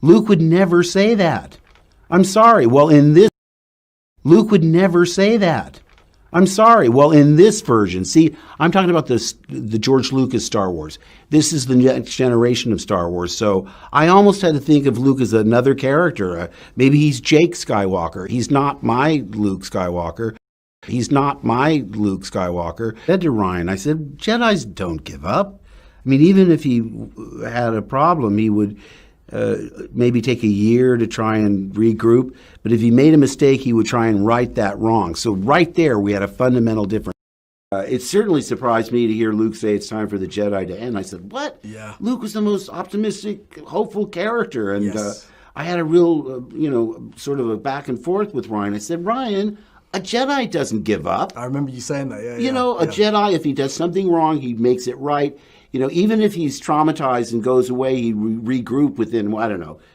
Luke would never say that. I'm sorry. Well, in this, Luke would never say that. I'm sorry. Well, in this version, see, I'm talking about the George Lucas Star Wars. This is the next generation of Star Wars. So I almost had to think of Luke as another character. Maybe he's Jake Skywalker. He's not my Luke Skywalker. He's not my Luke Skywalker. I said to Ryan, I said, Jedis don't give up. I mean, even if he had a problem, he would maybe take a year to try and regroup. But if he made a mistake, he would try and right that wrong. So right there, we had a fundamental difference. It certainly surprised me to hear Luke say it's time for the Jedi to end. I said, what? Yeah. Luke was the most optimistic, hopeful character. And Yes. I had a real, sort of a back and forth with Ryan. I said, Ryan, a Jedi doesn't give up. I remember you saying that. Yeah. A Jedi, if he does something wrong, he makes it right. Even if he's traumatized and goes away, he regroup within,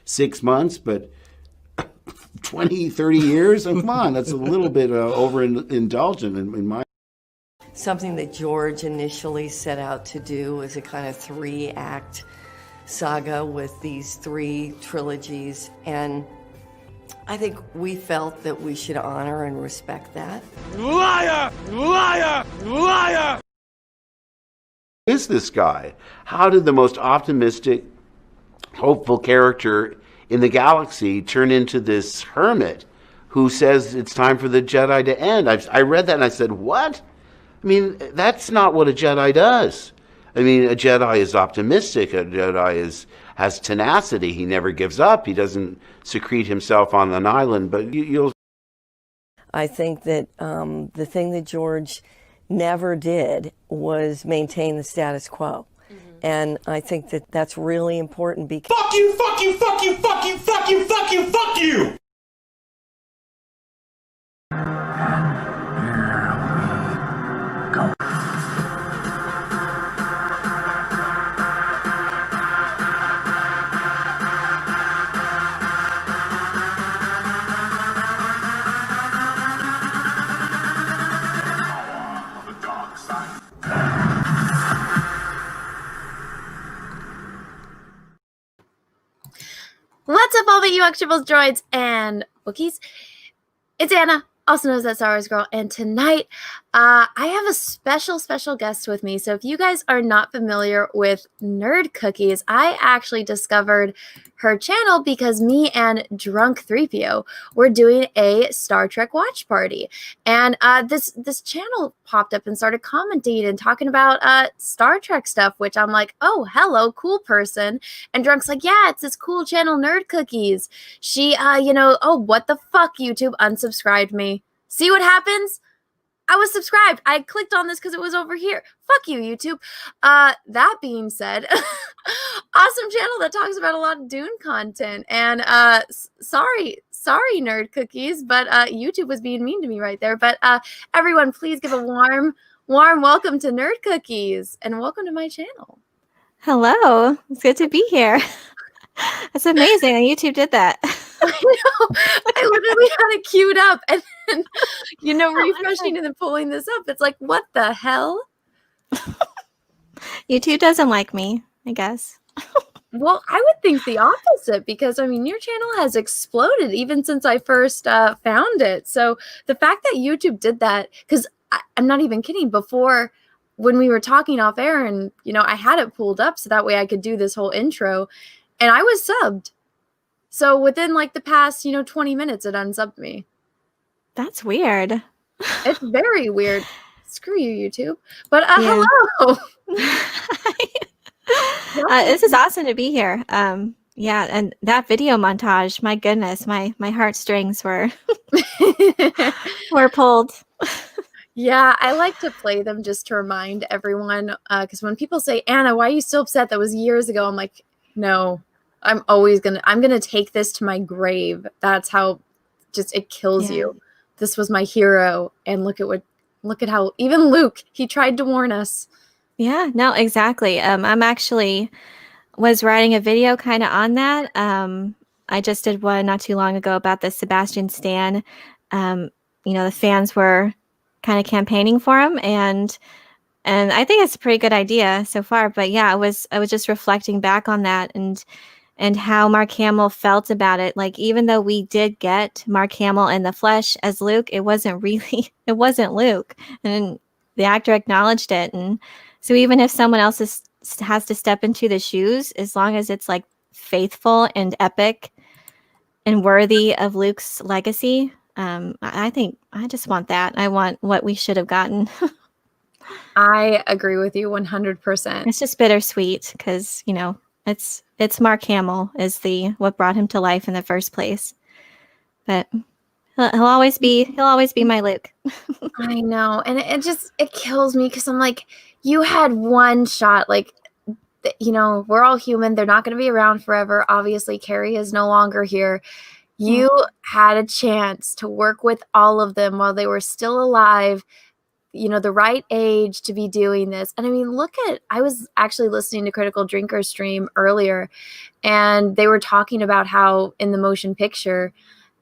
6 months, but 20, 30 years? Come on, that's a little bit overindulgent in my... Something that George initially set out to do was a kind of 3-act saga with these 3 trilogies, and I think we felt that we should honor and respect that. Liar! Liar! Liar! Is this guy? How did the most optimistic, hopeful character in the galaxy turn into this hermit who says it's time for the Jedi to end? I read that and I said, what? I mean, that's not what a Jedi does. I mean, a Jedi is optimistic. A Jedi has tenacity. He never gives up. He doesn't secrete himself on an island. But you'll... I think that the thing that George never did was maintain the status quo. And I think that that's really important because... Fuck you, fuck you, fuck you, fuck you, fuck you, fuck you, fuck you! What's up, all of you Extrables, droids, and Wookiees? It's Anna, also known as That Star Wars Girl, and tonight I have a special guest with me. So if you guys are not familiar with Nerd Cookies, I actually discovered her channel because me and Drunk 3PO were doing a Star Trek watch party. And this channel popped up and started commenting and talking about Star Trek stuff, which I'm like, oh, hello, cool person. And Drunk's like, yeah, it's this cool channel, Nerd Cookies. She, oh, what the fuck, YouTube unsubscribed me. See what happens? I was subscribed. I clicked on this because it was over here. Fuck you, YouTube. That being said, awesome channel that talks about a lot of Dune content. And sorry, Nerd Cookies, but YouTube was being mean to me right there. But everyone, please give a warm welcome to Nerd Cookies and welcome to my channel. Hello. It's good to be here. That's amazing. YouTube did that. I know. I literally had it queued up and then, refreshing and then pulling this up. It's like, what the hell? YouTube doesn't like me, I guess. Well, I would think the opposite because, your channel has exploded even since I first found it. So the fact that YouTube did that, because I'm not even kidding, before when we were talking off air and, I had it pulled up so that way I could do this whole intro and I was subbed. So within the past, 20 minutes, it unsubbed me. That's weird. It's very weird. Screw you, YouTube. But hello. This is awesome to be here. Yeah, and that video montage, my goodness, my heartstrings were pulled. Yeah, I like to play them just to remind everyone. Because when people say, Anna, why are you still upset? That was years ago. I'm like, no. I'm gonna take this to my grave. That's how just it kills you. This was my hero. And look at how even Luke, he tried to warn us. Yeah, no, exactly. I'm actually was writing a video kind of on that. I just did one not too long ago about the Sebastian Stan. The fans were kind of campaigning for him and I think it's a pretty good idea so far. But yeah, I was just reflecting back on that and and how Mark Hamill felt about it. Like, even though we did get Mark Hamill in the flesh as Luke, it wasn't Luke. And the actor acknowledged it. And so even if someone else has to step into the shoes, as long as it's like faithful and epic and worthy of Luke's legacy, I think I just want that. I want what we should have gotten. I agree with you 100%. It's just bittersweet because, it's Mark Hamill is what brought him to life in the first place. But he'll always be my Luke. I know. And it kills me because I'm like, you had one shot. Like, we're all human. They're not going to be around forever. Obviously, Carrie is no longer here. You had a chance to work with all of them while they were still alive, the right age to be doing this. And I mean, I was actually listening to Critical Drinker stream earlier, and they were talking about how in the motion picture,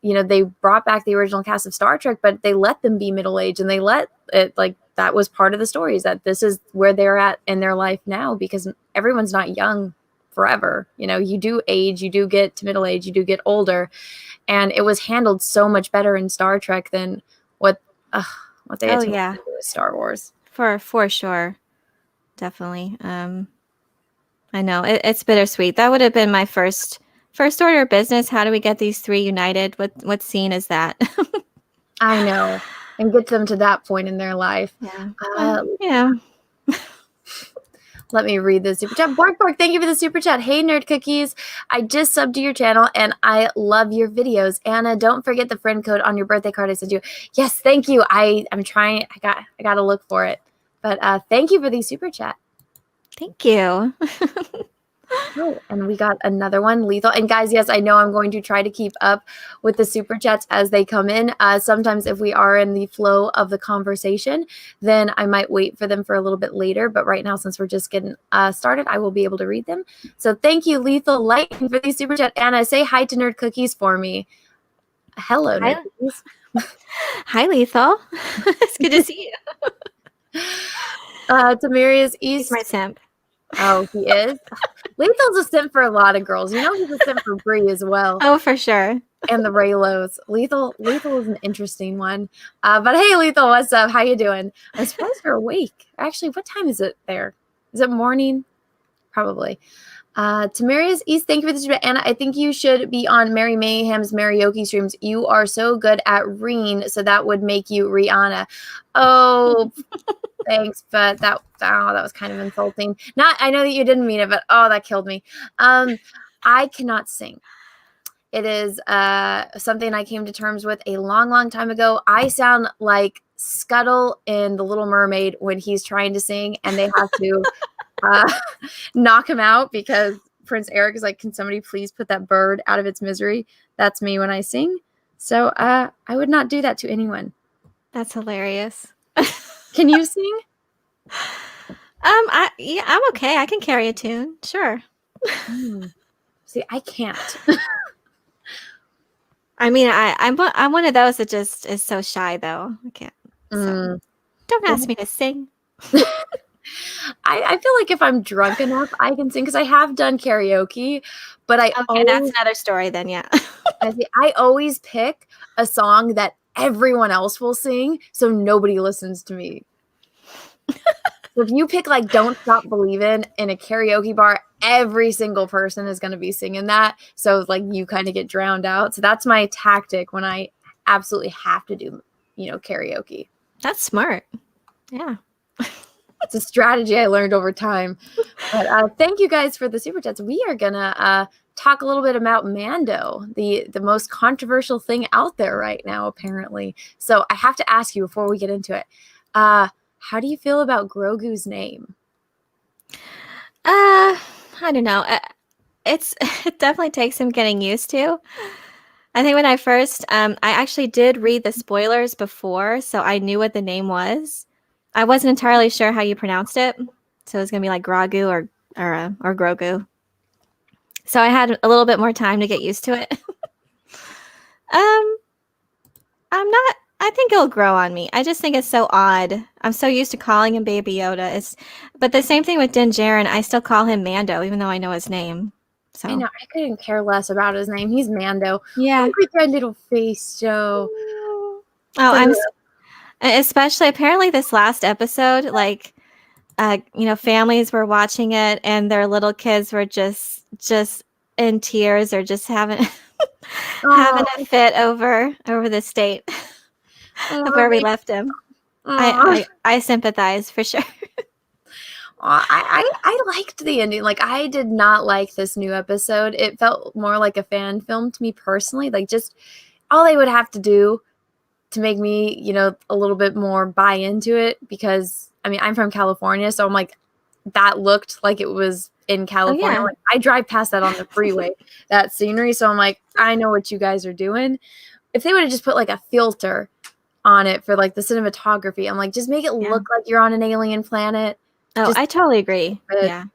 they brought back the original cast of Star Trek, but they let them be middle-aged, and they let it, like, that was part of the story, is that this is where they're at in their life now, because everyone's not young forever. You do age, you do get to middle age, you do get older. And it was handled so much better in Star Trek than what they had to do with Star Wars. For sure. Definitely. I know it's bittersweet. That would have been my first order of business. How do we get these three united? What scene is that? I know. And get them to that point in their life. Yeah. Yeah. Let me read the super chat. Bork, thank you for the super chat. Hey, Nerd Cookies. I just subbed to your channel, and I love your videos. Anna, don't forget the friend code on your birthday card I sent you. Yes, thank you. I'm trying. I got to look for it. But thank you for the super chat. Thank you. Oh, and we got another one, Lethal. And guys, yes, I know I'm going to try to keep up with the super chats as they come in. Sometimes if we are in the flow of the conversation, then I might wait for them for a little bit later. But right now, since we're just getting started, I will be able to read them. So thank you, Lethal Lightning, for the super chat. Anna, say hi to Nerd Cookies for me. Hello, Nerd Cookies. Hi, Lethal. It's good to see you. Tamarius East. He's my simp. Oh, he is? Lethal's a simp for a lot of girls. He's a simp for Brie as well. Oh, for sure. And the Raylos. Lethal is an interesting one. But hey, Lethal, what's up? How you doing? I'm surprised you're awake. Actually, what time is it there? Is it morning? Probably. Tamarius East, thank you for this. Anna, I think you should be on Mary Mayhem's Marioki streams. You are so good at Reen, so that would make you Rihanna. Oh, thanks, but that was kind of insulting. I know that you didn't mean it, but that killed me. I cannot sing. It is something I came to terms with a long, long time ago. I sound like Scuttle in The Little Mermaid when he's trying to sing, and they have to knock him out because Prince Eric is like, can somebody please put that bird out of its misery? That's me when I sing. So I would not do that to anyone. That's hilarious. Can you sing? I'm okay. I can carry a tune. Sure. See, I can't. I mean, I'm one of those that just is so shy, though. I can't. So. Don't ask me to sing. I feel like if I'm drunk enough, I can sing because I have done karaoke. But that's another story then. Yeah. I always pick a song that everyone else will sing, so nobody listens to me. So if you pick like "Don't Stop Believin'" in a karaoke bar, every single person is going to be singing that. So like you kind of get drowned out. So that's my tactic when I absolutely have to do, karaoke. That's smart. Yeah. It's a strategy I learned over time. But thank you guys for the super chats. We are going to talk a little bit about Mando, the most controversial thing out there right now, apparently. So I have to ask you before we get into it. How do you feel about Grogu's name? I don't know. It definitely takes some getting used to. I think when I first, I actually did read the spoilers before, so I knew what the name was. I wasn't entirely sure how you pronounced it, so it was gonna be like Grogu or Grogu. So I had a little bit more time to get used to it. I think it'll grow on me. I just think it's so odd. I'm so used to calling him Baby Yoda. But the same thing with Din Djarin. I still call him Mando, even though I know his name. So I know, I couldn't care less about his name. He's Mando. yeah. Look at that little face, Joe. Oh, I'm especially apparently this last episode, like families were watching it and their little kids were just in tears or just having having a fit over the state of where we left him. I sympathize for sure. I liked the ending. Like, I did not like this new episode. It felt more like a fan film to me personally. Like, just all they would have to do to make me, a little bit more buy into it, because I mean, I'm from California, so I'm like, that looked like it was in California. yeah. Like, I drive past that on the freeway, that scenery. So I'm like, I know what you guys are doing. If they would have just put like a filter on it for like the cinematography, I'm like, just make it look like you're on an alien planet. Oh, I totally agree. Yeah.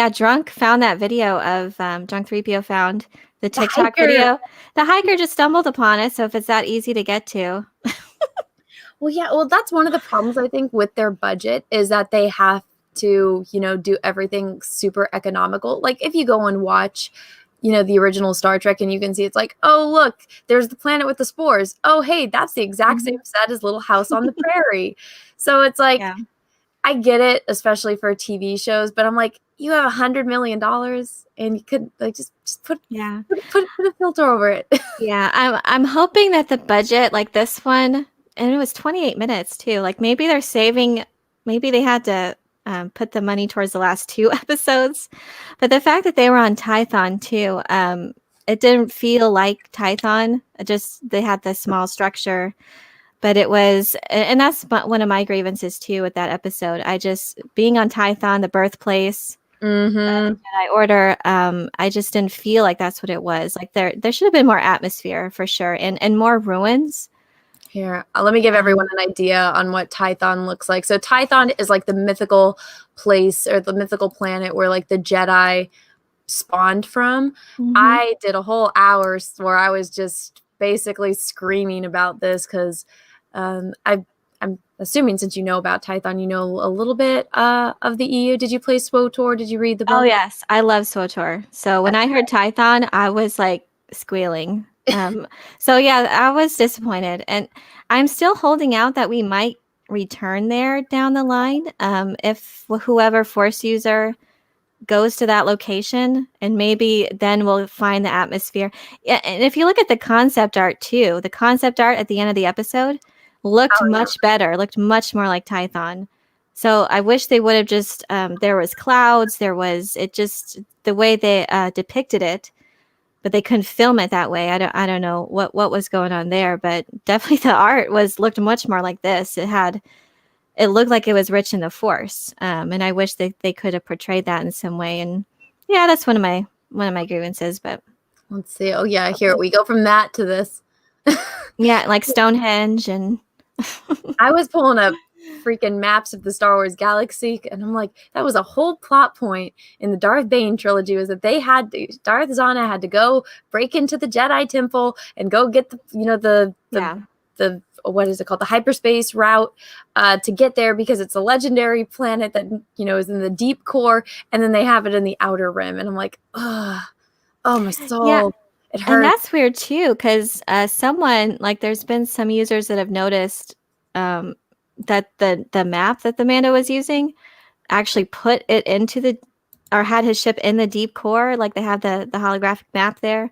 Drunk found that video of Drunk 3PO found the TikTok video. The hiker just stumbled upon it, so if it's that easy to get to. Well, that's one of the problems I think with their budget, is that they have to, do everything super economical. Like, if you go and watch, the original Star Trek, and you can see it's like, oh, look, there's the planet with the spores. Oh, hey, that's the exact same set as Little House on the Prairie. So it's like, I get it, especially for TV shows, but I'm like, you have $100 million and you could like just put a filter over it. Yeah, I'm hoping that the budget, like this one, and it was 28 minutes too. Like maybe they're saving, maybe they had to put the money towards the last 2 episodes, but the fact that they were on Tython too, it didn't feel like Tython. They had the small structure. But it was, and that's one of my grievances too with that episode. Being on Tython, the birthplace, Jedi Order, I just didn't feel like that's what it was. Like there should have been more atmosphere for sure, and more ruins. Here, let me give everyone an idea on what Tython looks like. So Tython is like the mythical place or the mythical planet where like the Jedi spawned from. I did a whole hour where I was just basically screaming about this because I'm assuming, since you know about Tython, you know a little bit of the EU. Did you play SWTOR? Did you read the book? Oh yes, I love SWTOR. So when I heard Tython, I was like squealing. So yeah, I was disappointed, and I'm still holding out that we might return there down the line. If whoever Force user goes to that location, and maybe then we'll find the atmosphere. Yeah, and if you look at the concept art too, the concept art at the end of the episode looked much better, looked much more like Tython. So I wish they would have just, there was clouds, the way they depicted it, but they couldn't film it that way. I don't know what was going on there, but definitely the art looked much more like this. It looked like it was rich in the Force, and I wish they could have portrayed that in some way. And yeah, that's one of my grievances. But let's see. Oh yeah, here we go from that to this. Yeah, like Stonehenge, and I was pulling up freaking maps of the Star Wars galaxy, and I'm like, that was a whole plot point in the Darth Bane trilogy, was that Darth Zana had to go break into the Jedi Temple and go get the what is it called, the hyperspace route to get there, because it's a legendary planet that is in the deep core, and then they have it in the outer rim, and I'm like, oh my soul. Yeah. It hurts. And that's weird too, because someone, like, there's been some users that have noticed that the map that the Mando was using actually put it into or had his ship in the deep core, like they have the holographic map there.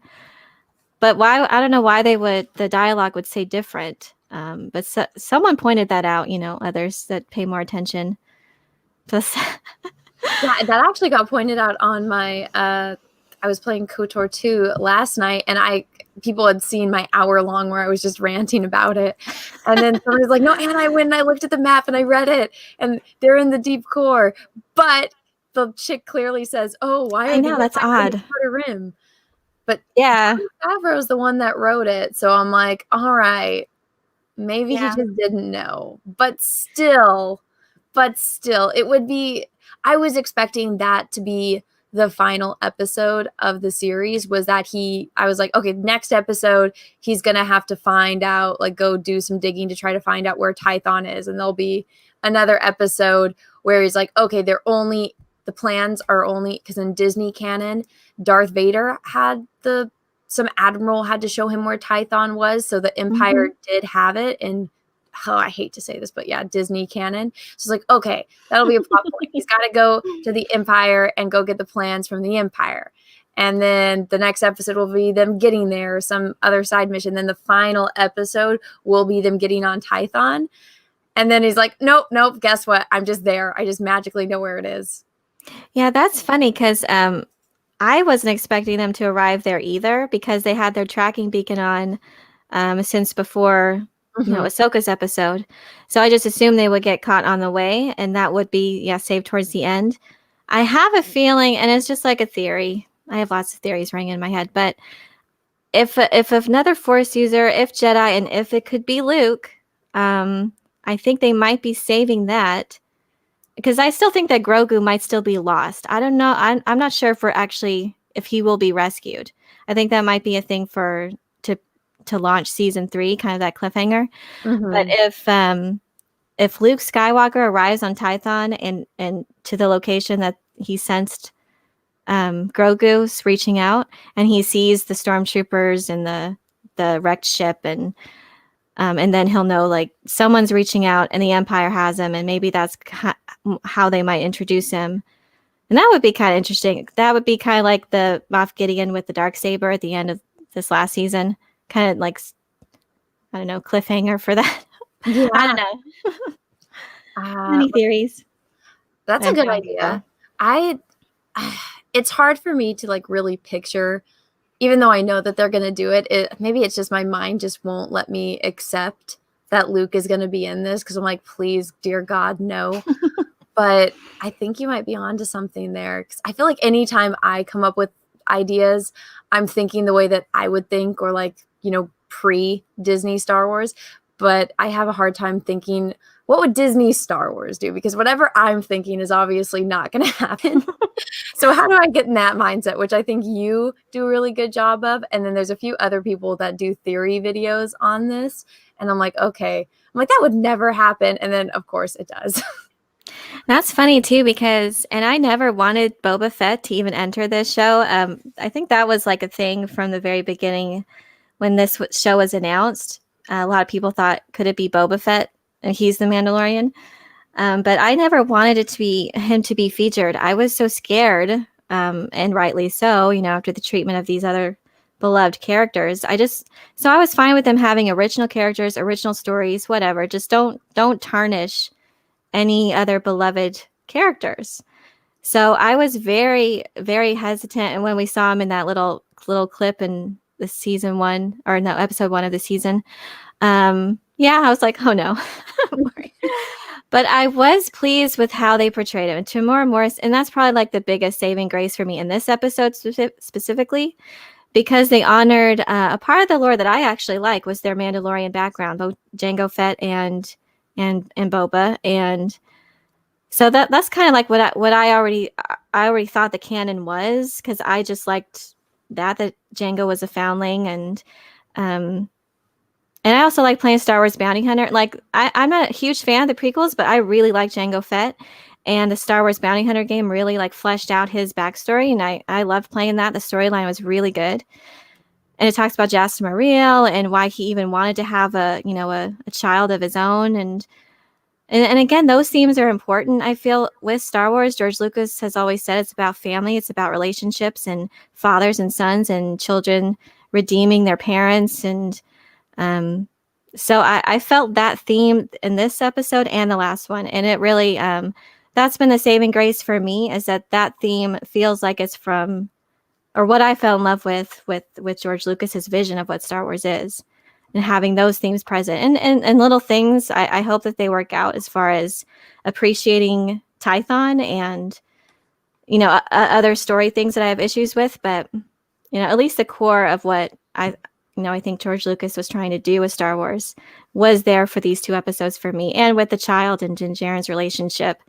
But why? I don't know why the dialogue would say different. But someone pointed that out, others that pay more attention. That actually got pointed out on my, I was playing KOTOR 2 last night, and people had seen my hour long where I was just ranting about it. And then somebody was like, no, Anna, I went and I looked at the map and I read it, and they're in the deep core. But the chick clearly says, oh, why are I know, that's odd. Outer rim? But yeah, Favreau's the one that wrote it. So I'm like, all right, maybe he just didn't know. But still, it would be, I was expecting that to be the final episode of the series, was that I was like, okay, next episode, he's going to have to find out, like go do some digging to try to find out where Tython is. And there'll be another episode where he's like, okay, they're only the plans are only because in Disney canon, Darth Vader had some admiral had to show him where Tython was, so the Empire did have it. And I hate to say this, but yeah, Disney canon. So it's like, okay, that'll be a plot point. He's got to go to the Empire and go get the plans from the Empire. And then the next episode will be them getting there, or some other side mission. Then the final episode will be them getting on Tython. And then he's like, nope, guess what? I'm just there. I just magically know where it is. Yeah, that's funny because I wasn't expecting them to arrive there either, because they had their tracking beacon on since before Ahsoka's episode. So I just assumed they would get caught on the way, and that would be saved towards the end. I have a feeling, and it's just like a theory. I have lots of theories running in my head, but if another Force user, if Jedi, and if it could be Luke, I think they might be saving that, because I still think that Grogu might still be lost. I don't know. I'm not sure if he will be rescued. I think that might be a thing to launch season 3, kind of that cliffhanger. But if Luke Skywalker arrives on Tython and to the location that he sensed Grogu's reaching out, and he sees the stormtroopers and the wrecked ship, and then he'll know like someone's reaching out and the Empire has him, and maybe that's how they might introduce him. And that would be kind of interesting. That would be kind of like the Moff Gideon with the Darksaber at the end of this last season. Kind of like, I don't know, cliffhanger for that. Yeah. I don't know. Many theories. That's a good idea. It's hard for me to like really picture, even though I know that they're going to do it. Maybe it's just my mind just won't let me accept that Luke is going to be in this, because I'm like, please, dear God, no. But I think you might be onto something there, because I feel like anytime I come up with ideas, I'm thinking the way that I would think, or like, pre-Disney Star Wars. But I have a hard time thinking, what would Disney Star Wars do? Because whatever I'm thinking is obviously not going to happen. So how do I get in that mindset, which I think you do a really good job of? And then there's a few other people that do theory videos on this. And I'm like, okay. I'm like, that would never happen. And then, of course, it does. That's funny, too, because, and I never wanted Boba Fett to even enter this show. I think that was like a thing from the very beginning when this show was announced. A lot of people thought, could it be Boba Fett? He's the Mandalorian. But I never wanted him to be featured. I was so scared, and rightly so, after the treatment of these other beloved characters. So I was fine with them having original characters, original stories, whatever. Just don't tarnish any other beloved characters. So I was very, very hesitant. And when we saw him in that little clip in the season 1, or no, episode 1 of the season, I was like, oh no. But I was pleased with how they portrayed him. And Tamora Morris, and that's probably like the biggest saving grace for me in this episode specifically, because they honored a part of the lore that I actually like was their Mandalorian background, both Jango Fett and Boba. And so that's kind of like what I already thought the canon was, because I just liked that Jango was a foundling, and I also like playing Star Wars Bounty Hunter. Like, I'm not a huge fan of the prequels, but I really like Jango Fett. And the Star Wars Bounty Hunter game really like fleshed out his backstory. And I loved playing that. The storyline was really good. And it talks about Jas Mariel and why he even wanted to have a child of his own. And again, those themes are important. I feel with Star Wars, George Lucas has always said it's about family. It's about relationships and fathers and sons and children redeeming their parents. And so I felt that theme in this episode and the last one. And it really, that's been the saving grace for me, is that theme feels like it's from, or what I fell in love with George Lucas's vision of what Star Wars is, and having those themes present and little things. I hope that they work out as far as appreciating Tython and, other story things that I have issues with, but, at least the core of what I think George Lucas was trying to do with Star Wars was there for these 2 episodes for me, and with the child and Din Djarin's relationship,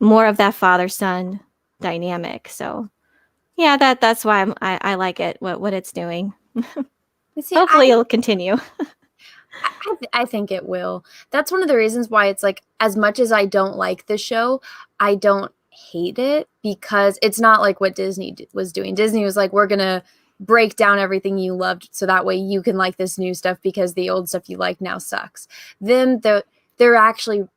more of that father-son dynamic. So, yeah, that's why I like it, what it's doing. See, hopefully it'll continue. I think it will. That's one of the reasons why it's like, as much as I don't like the show, I don't hate it because it's not like what Disney was doing. Disney was like, we're going to break down everything you loved so that way you can like this new stuff because the old stuff you like now sucks. Then they're actually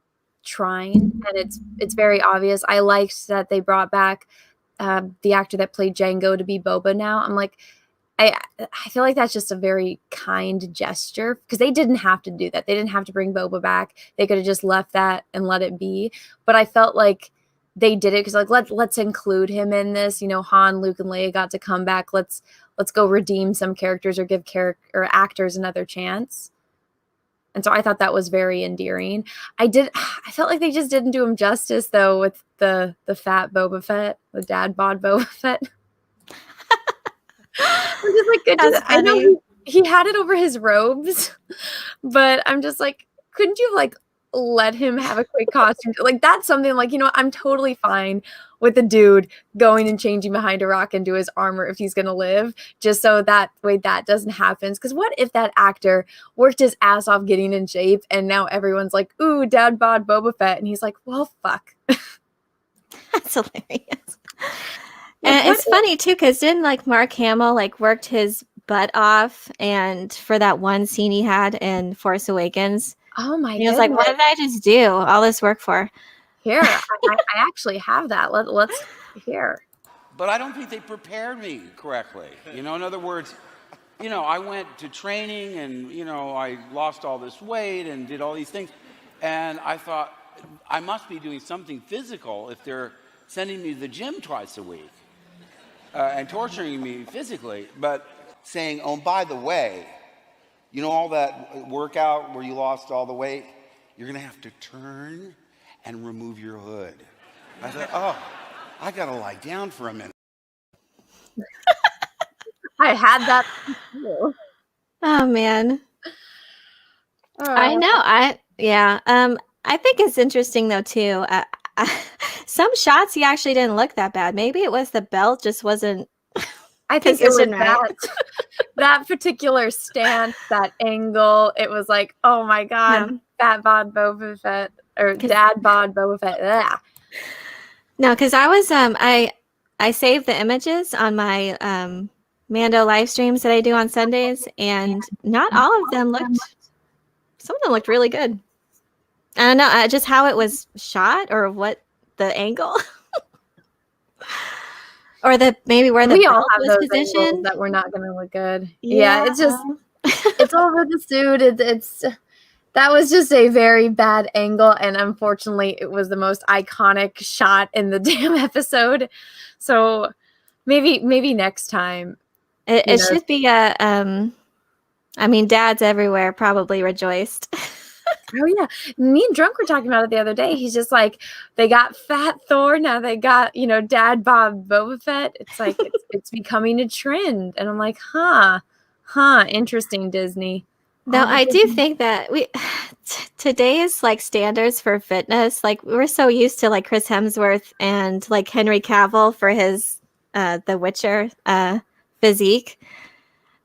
trying, and it's very obvious. I liked that they brought back the actor that played Django to be Boba now. I'm like, I feel like that's just a very kind gesture because they didn't have to do that. They didn't have to bring Boba back. They could have just left that and let it be. But I felt like they did it because like let's include him in this. You know, Han, Luke, and Leia got to come back. Let's go redeem some characters or give actors another chance. And so I thought that was very endearing. I felt like they just didn't do him justice though with the fat Boba Fett, the dad bod Boba Fett. I'm just like, I know he had it over his robes, but I'm just like, couldn't you like let him have a quick costume? Like that's something like, you know, I'm totally fine with the dude going and changing behind a rock into his armor if he's going to live, just so that way that doesn't happen. Because what if that actor worked his ass off getting in shape and now everyone's like, ooh, dad bod Boba Fett. And he's like, well, fuck. That's hilarious. And it's funny too, because didn't like Mark Hamill like worked his butt off and for that one scene he had in Force Awakens? Oh my god! He was like, "What did I just do all this work for?" Here, I actually have that. Let's hear. But I don't think they prepared me correctly. You know, in other words, you know, I went to training and, you know, I lost all this weight and did all these things. And I thought, I must be doing something physical if they're sending me to the gym twice a week and torturing me physically. But saying, oh, by the way, you know all that workout where you lost all the weight? You're going to have to turn and remove your hood. I thought, oh, I got to lie down for a minute. I had that too. Oh, man. I know. I think it's interesting, though, too. Some shots, he actually didn't look that bad. Maybe it was the belt just wasn't I think it was right. that particular stance, that angle. It was like, oh my god, fat bod Boba Fett or dad bod Boba Fett. Ugh. No, because I was I saved the images on my Mando live streams that I do on Sundays, and not all of them looked. Some of them looked really good. I don't know, just how it was shot or what the angle. Or maybe where the we all belt have was those positioned. angles that we're not going to look good. Yeah, it's just it's over the suit. It's that was just a very bad angle, and unfortunately, it was the most iconic shot in the damn episode. So maybe next time it should be a. I mean, dads everywhere probably rejoiced. Oh yeah, me and Drunk were talking about it the other day. He's just like, they got fat Thor, now they got, you know, dad bod Boba Fett. It's like it's becoming a trend, and I'm like, huh, interesting, Disney. No, I do think that today's like standards for fitness, like we're so used to like Chris Hemsworth and like Henry Cavill for his The Witcher physique,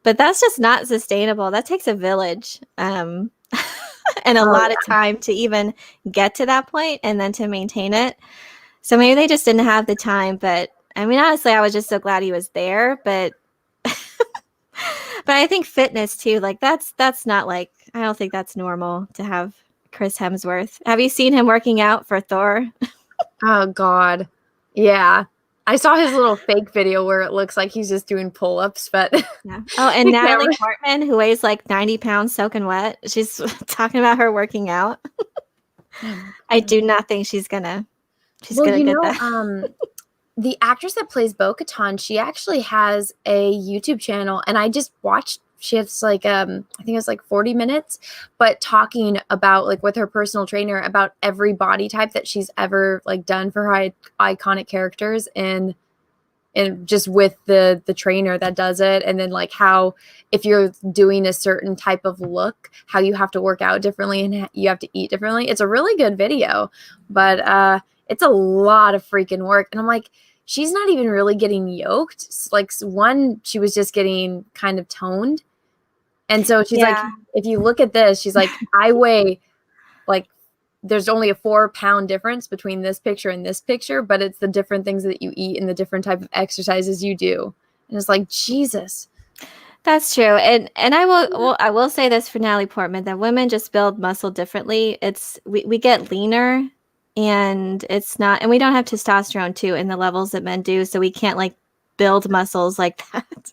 but that's just not sustainable. That takes a village. And a lot of time to even get to that point and then to maintain it. So maybe they just didn't have the time. But I mean, honestly, I was just so glad he was there. But but I think fitness too, like that's not like, I don't think that's normal to have Chris Hemsworth. Have you seen him working out for Thor? Oh God. Yeah. I saw his little fake video where it looks like he's just doing pull-ups, but yeah. Oh, and Natalie Portman, who weighs like 90 pounds soaking wet, she's talking about her working out. I do not think she's gonna get that. The actress that plays Bo-Katan, she actually has a YouTube channel, and I just watched. She has like I think it was like 40 minutes, but talking about like with her personal trainer about every body type that she's ever like done for her iconic characters, and just with the trainer that does it, and then like how if you're doing a certain type of look, how you have to work out differently and you have to eat differently. It's a really good video, but it's a lot of freaking work, and I'm like, she's not even really getting yoked. Like one, she was just getting kind of toned. And so she's like, if you look at this, she's like, I weigh like there's only a 4-pound difference between this picture and this picture, but it's the different things that you eat and the different type of exercises you do. And it's like, Jesus. That's true. And I will say this for Natalie Portman, that women just build muscle differently. We get leaner, and it's not, and we don't have testosterone too in the levels that men do, so we can't like build muscles like that.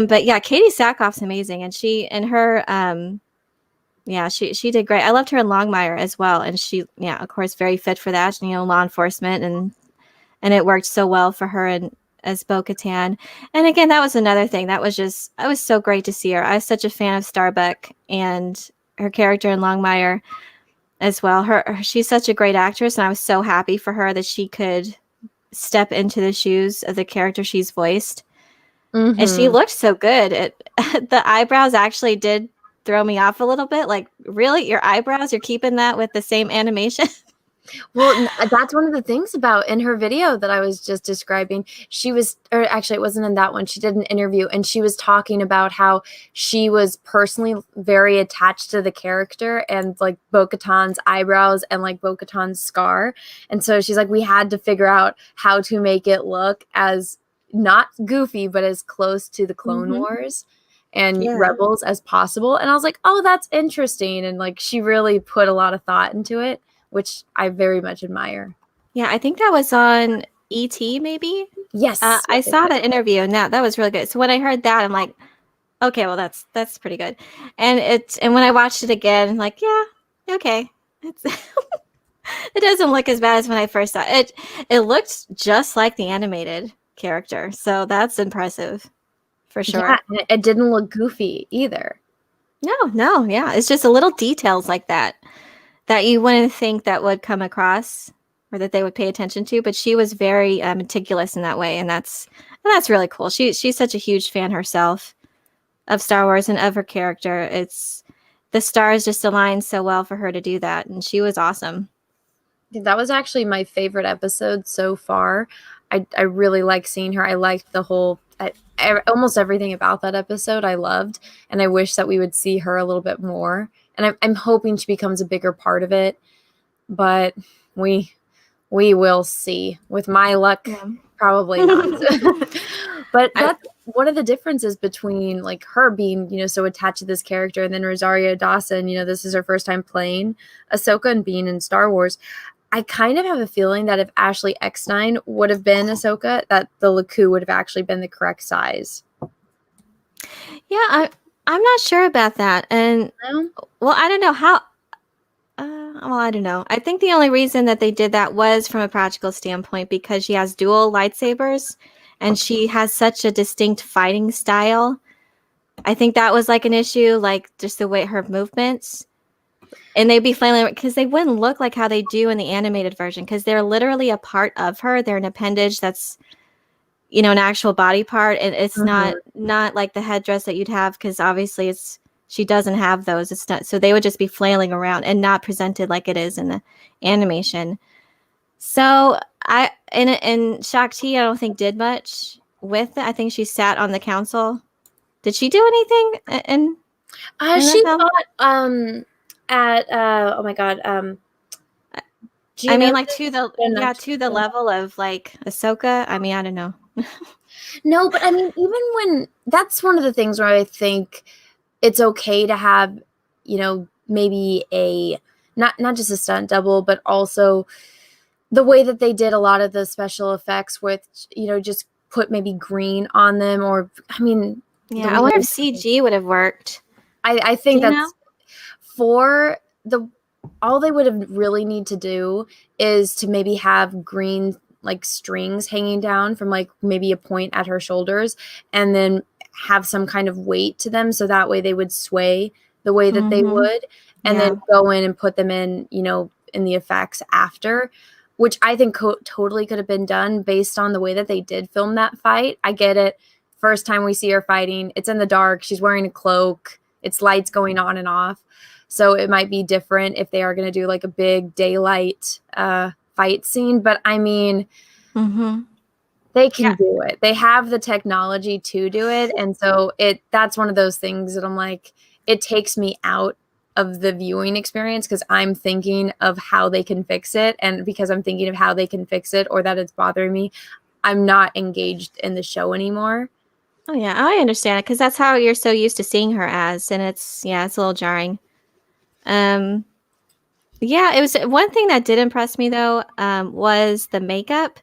But yeah, Katie Sackhoff's amazing, and she did great. I loved her in Longmire as well, and she, yeah, of course, very fit for that, you know, law enforcement, and it worked so well for her and as Bo-Katan. And again, that was another thing that was so great to see her. I was such a fan of Starbuck and her character in Longmire as well. She's such a great actress, and I was so happy for her that she could step into the shoes of the character she's voiced. Mm-hmm. And she looked so good. The eyebrows actually did throw me off a little bit. Like, really? Your eyebrows? You're keeping that with the same animation? Well, that's one of the things about in her video that I was just describing. Or actually, it wasn't in that one. She did an interview, and she was talking about how she was personally very attached to the character and like Bo-Katan's eyebrows and like Bo-Katan's scar. And so she's like, we had to figure out how to make it look as not goofy, but as close to the Clone Wars and Rebels as possible. And I was like, oh, that's interesting. And like, she really put a lot of thought into it, which I very much admire. Yeah, I think that was on E.T. maybe. Yes, I saw that interview, and that was really good. So when I heard that, I'm like, okay, well that's pretty good. And when I watched it again, I'm like, yeah, okay, it doesn't look as bad as when I first saw it. It looked just like the animated character, so that's impressive for sure. Yeah, it didn't look goofy either. No, yeah, it's just a little details like that you wouldn't think that would come across or that they would pay attention to, but she was very meticulous in that way, and that's really cool. She's such a huge fan herself of Star Wars and of her character. The stars just aligned so well for her to do that, and she was awesome. That was actually my favorite episode so far. I really like seeing her. I liked the whole almost everything about that episode I loved, and I wish that we would see her a little bit more. And I'm hoping she becomes a bigger part of it, but we will see. With my luck, probably not. But that's one of the differences between like her being, you know, so attached to this character, and then Rosario Dawson, you know, this is her first time playing Ahsoka and being in Star Wars. I kind of have a feeling that if Ashley Eckstein would have been Ahsoka, that the Laku would have actually been the correct size. Yeah, I'm not sure about that. And well, I don't know how. I don't know. I think the only reason that they did that was from a practical standpoint, because she has dual lightsabers and she has such a distinct fighting style. I think that was like an issue, like just the way her movements. And they'd be flailing because they wouldn't look like how they do in the animated version, because they're literally a part of her. They're an appendage that's, you know, an actual body part, and it's not like the headdress that you'd have, because obviously she doesn't have those. It's not, so they would just be flailing around and not presented like it is in the animation. So in Shakti, I don't think did much with it. I think she sat on the council. Did she do anything? She fought at oh my god, I mean, like to the level of like Ahsoka. I mean, I don't know. No, but I mean, even when that's one of the things where I think it's okay to have, you know, maybe a not just a stunt double, but also the way that they did a lot of the special effects with, you know, just put maybe green on them, or I mean, yeah, I wonder if CG would have worked. I think that's for all they would have really need to do is to maybe have green like strings hanging down from like maybe a point at her shoulders, and then have some kind of weight to them, so that way they would sway the way that they would, and then go in and put them in, you know, in the effects after, which I think totally could have been done based on the way that they did film that fight. I get it. First time we see her fighting, it's in the dark. She's wearing a cloak. It's lights going on and off. So it might be different if they are going to do like a big daylight fight scene. But I mean, they can do it. They have the technology to do it. And so that's one of those things that I'm like, it takes me out of the viewing experience because I'm thinking of how they can fix it. And because I'm thinking of how they can fix it or that it's bothering me, I'm not engaged in the show anymore. Oh yeah, I understand it because that's how you're so used to seeing her as, and it's a little jarring. Yeah, it was one thing that did impress me though, was the makeup.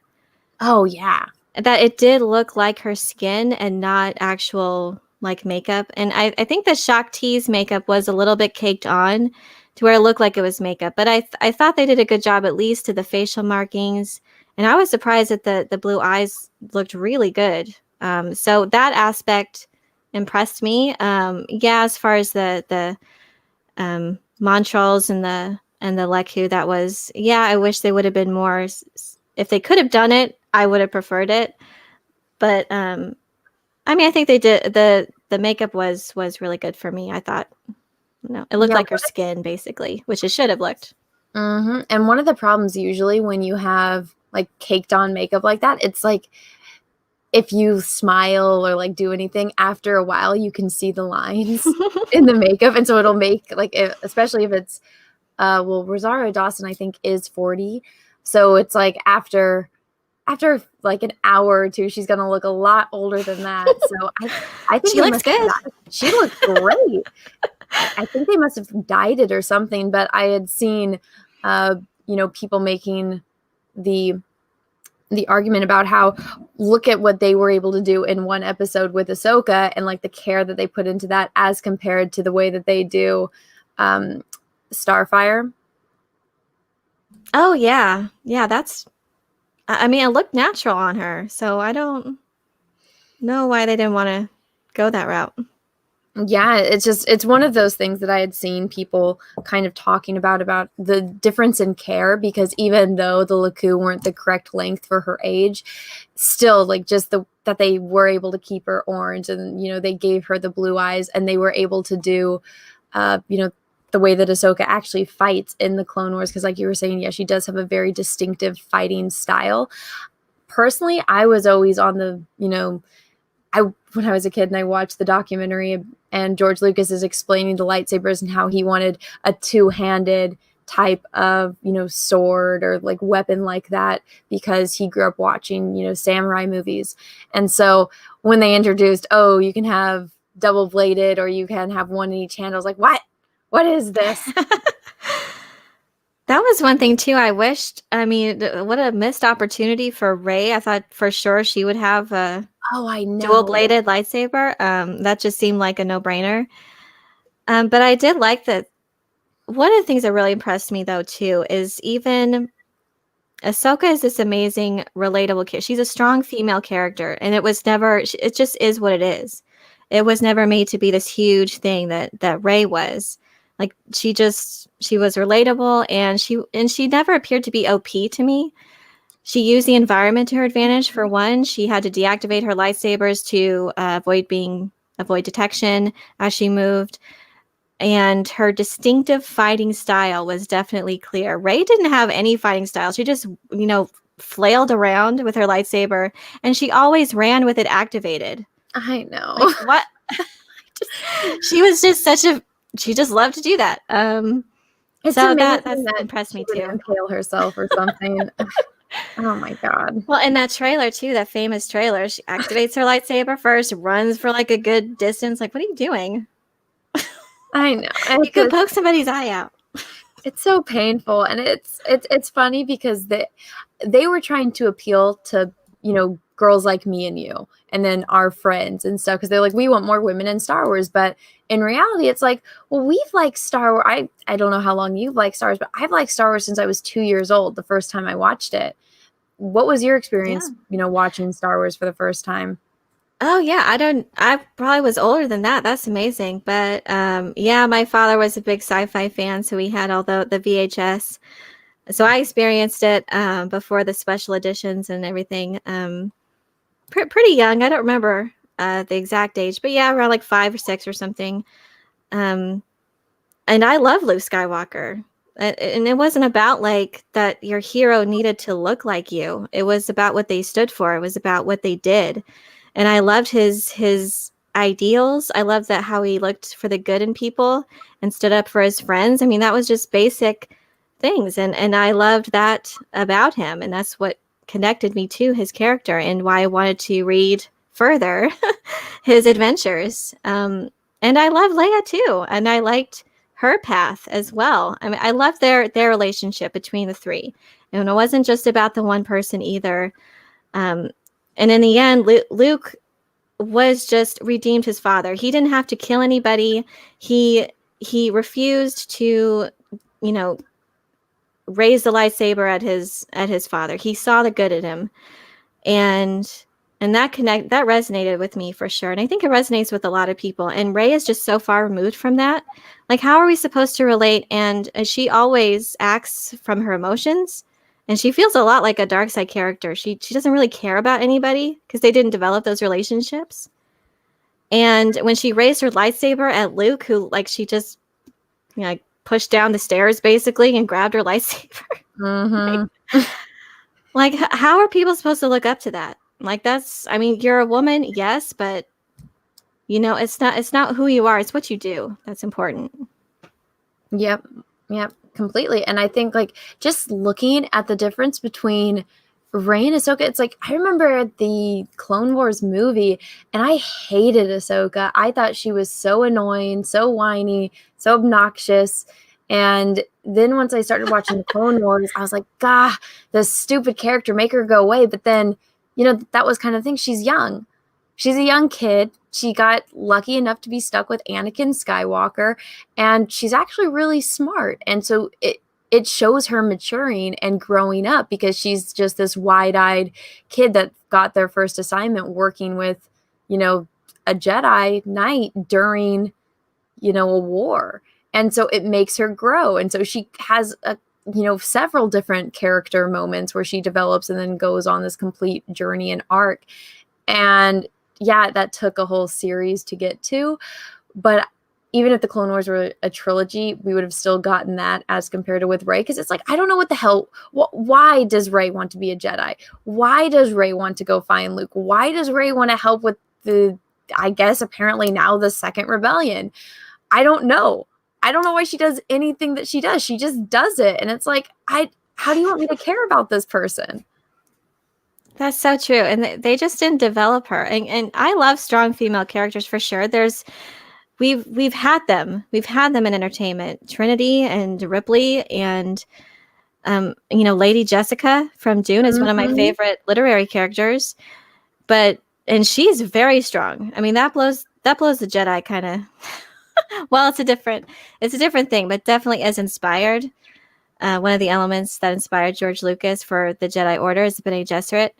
Oh yeah. That it did look like her skin and not actual like makeup. And I think the Shock T's makeup was a little bit caked on to where it looked like it was makeup. But I thought they did a good job at least to the facial markings. And I was surprised that the blue eyes looked really good. So that aspect impressed me. Yeah, as far as the Montrals and the Leku, that was, yeah, I wish they would have been more. If they could have done it, I would have preferred it. But I mean, I think they did the makeup was really good for me. I thought, it looked like her skin basically, which it should have looked. Mm-hmm. And one of the problems usually when you have like caked on makeup like that, it's like if you smile or like do anything, after a while you can see the lines in the makeup, and so it'll make like, especially if it's Rosario Dawson I think is 40, so it's like after like an hour or two, she's gonna look a lot older than that. So I think she looks good. She looks great. I think they must have dyed it or something, but I had seen, people making the argument about how look at what they were able to do in one episode with Ahsoka and like the care that they put into that as compared to the way that they do Starfire. Oh yeah, that's. I mean, it looked natural on her, so I don't know why they didn't want to go that route. Yeah, it's one of those things that I had seen people kind of talking about the difference in care, because even though the Leku weren't the correct length for her age, still like just that they were able to keep her orange, and they gave her the blue eyes, and they were able to do the way that Ahsoka actually fights in the Clone Wars, because like you were saying, yeah, she does have a very distinctive fighting style. Personally, I was always on the, when I was a kid and I watched the documentary and George Lucas is explaining the lightsabers and how he wanted a two-handed type of, sword or like weapon like that because he grew up watching, samurai movies. And so when they introduced, you can have double-bladed or you can have one in each hand, I was like, what is this? That was one thing too. I wished. I mean, what a missed opportunity for Rey. I thought for sure she would have a I know, dual-bladed lightsaber. That just seemed like a no-brainer. But I did like that. One of the things that really impressed me though too is even Ahsoka is this amazing, relatable character. She's a strong female character, and it was never. It just is what it is. It was never made to be this huge thing that Rey was. Like she was relatable, and she never appeared to be OP to me. She used the environment to her advantage. For one, she had to deactivate her lightsabers to avoid detection as she moved, and her distinctive fighting style was definitely clear. Rey didn't have any fighting style. She just flailed around with her lightsaber, and she always ran with it activated. I know. Like, what? She was just she just loved to do that. It's so amazing that impressed me too. Impale herself or something. Oh my god. Well, in that trailer too, that famous trailer, she activates her lightsaber first, runs for like a good distance. Like, what are you doing? I know. You could poke somebody's eye out. It's so painful, and it's funny because they were trying to appeal to girls like me and you, and then our friends and stuff, because they're like, we want more women in Star Wars. But in reality, it's like, well, we've liked Star Wars. I don't know how long you've liked Star Wars, but I've liked Star Wars since I was 2 years old the first time I watched it. What was your experience, watching Star Wars for the first time? Oh yeah, I probably was older than that. That's amazing. But my father was a big sci-fi fan, so we had all the VHS. So I experienced it before the special editions and everything. Pretty young. I don't remember the exact age, but yeah, around like 5 or 6 or something. And I love Luke Skywalker. And it wasn't about like that your hero needed to look like you. It was about what they stood for. It was about what they did. And I loved his ideals. I love that how he looked for the good in people and stood up for his friends. I mean, that was just basic things, and I loved that about him, and that's what connected me to his character and why I wanted to read further his adventures. And I love Leia too, and I liked her path as well. I mean, I loved their relationship between the three, and it wasn't just about the one person either. And in the end, Luke was just redeemed his father. He didn't have to kill anybody. He refused to, you know, raise the lightsaber at his father. He saw the good in him, and that resonated with me for sure. And I think it resonates with a lot of people. And Rey is just so far removed from that. Like, how are we supposed to relate? And she always acts from her emotions, and she feels a lot like a dark side character. She doesn't really care about anybody because they didn't develop those relationships. And when she raised her lightsaber at Luke, who, like, she just, you know, like, pushed down the stairs basically and grabbed her lightsaber. Mm-hmm. Like, how are people supposed to look up to that? Like, that's, I mean, you're a woman, yes, but you know, it's not who you are, it's what you do that's important. Yep, completely. And I think, like, just looking at the difference between Rey and Ahsoka, it's like, I remember the Clone Wars movie, and I hated Ahsoka. I thought she was so annoying, so whiny, so obnoxious. And then once I started watching the Clone Wars, I was like, "Gah, this stupid character, make her go away." But then, you know, that was kind of the thing. She's young. She's a young kid. She got lucky enough to be stuck with Anakin Skywalker, and she's actually really smart. And so it shows her maturing and growing up, because she's just this wide-eyed kid that got their first assignment working with, you know, a Jedi Knight during, you know, a war. And so it makes her grow. And so she has several different character moments where she develops and then goes on this complete journey and arc. And yeah, that took a whole series to get to. But even if the Clone Wars were a trilogy, we would have still gotten that as compared to with Rey. Because it's like, I don't know what the hell. Why does Rey want to be a Jedi? Why does Rey want to go find Luke? Why does Rey want to help with I guess apparently now the second rebellion? I don't know. I don't know why she does anything that she does. She just does it. And it's like, how do you want me to care about this person? That's so true. And they just didn't develop her. And I love strong female characters for sure. We've had them. We've had them in entertainment. Trinity and Ripley and Lady Jessica from Dune is one of my favorite literary characters. And she's very strong. I mean, that blows the Jedi kind of. Well, it's a different thing, but definitely as inspired. One of the elements that inspired George Lucas for the Jedi Order is the Bene Gesserit.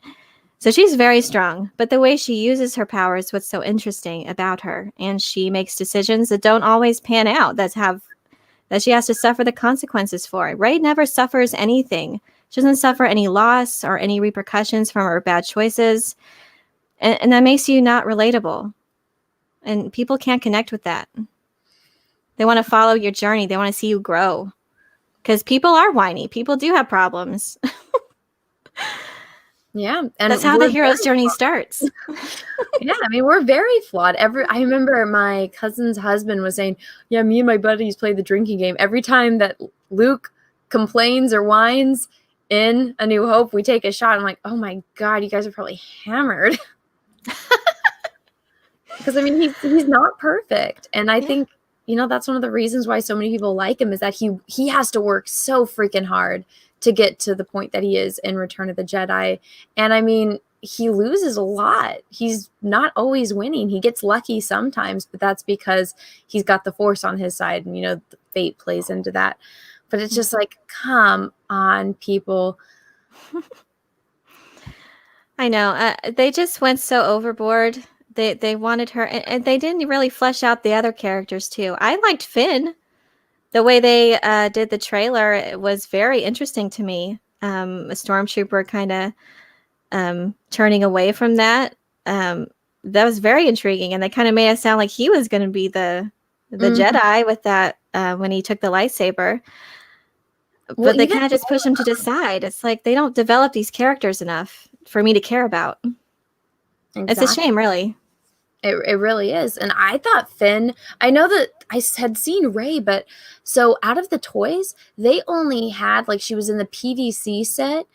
So she's very strong, but the way she uses her power is what's so interesting about her. And she makes decisions that don't always pan out, that she has to suffer the consequences for. Rey never suffers anything. She doesn't suffer any loss or any repercussions from her bad choices. And that makes you not relatable. And people can't connect with that. They want to follow your journey. They want to see you grow. Because people are whiny. People do have problems. Yeah. And that's how the hero's journey starts. Yeah. I mean, we're very flawed. I remember my cousin's husband was saying, yeah, me and my buddies play the drinking game. Every time that Luke complains or whines in A New Hope, we take a shot. I'm like, oh my God, you guys are probably hammered. Because, I mean, he's not perfect. And I think, that's one of the reasons why so many people like him, is that he has to work so freaking hard to get to the point that he is in Return of the Jedi. And I mean, he loses a lot. He's not always winning. He gets lucky sometimes, but that's because he's got the Force on his side, and, the fate plays into that. But it's just like, come on, people. I know. They just went so overboard. They wanted her, and they didn't really flesh out the other characters too. I liked Finn. The way they did the trailer, it was very interesting to me. A stormtrooper kind of turning away from that. That was very intriguing, and they kind of made it sound like he was going to be the Jedi with that when he took the lightsaber. But they kind of just push him to the side. It's like they don't develop these characters enough for me to care about. Exactly. It's a shame, really. It really is. And I thought Finn, I know that I had seen Rey, but so out of the toys, they only had, like, she was in the PVC set,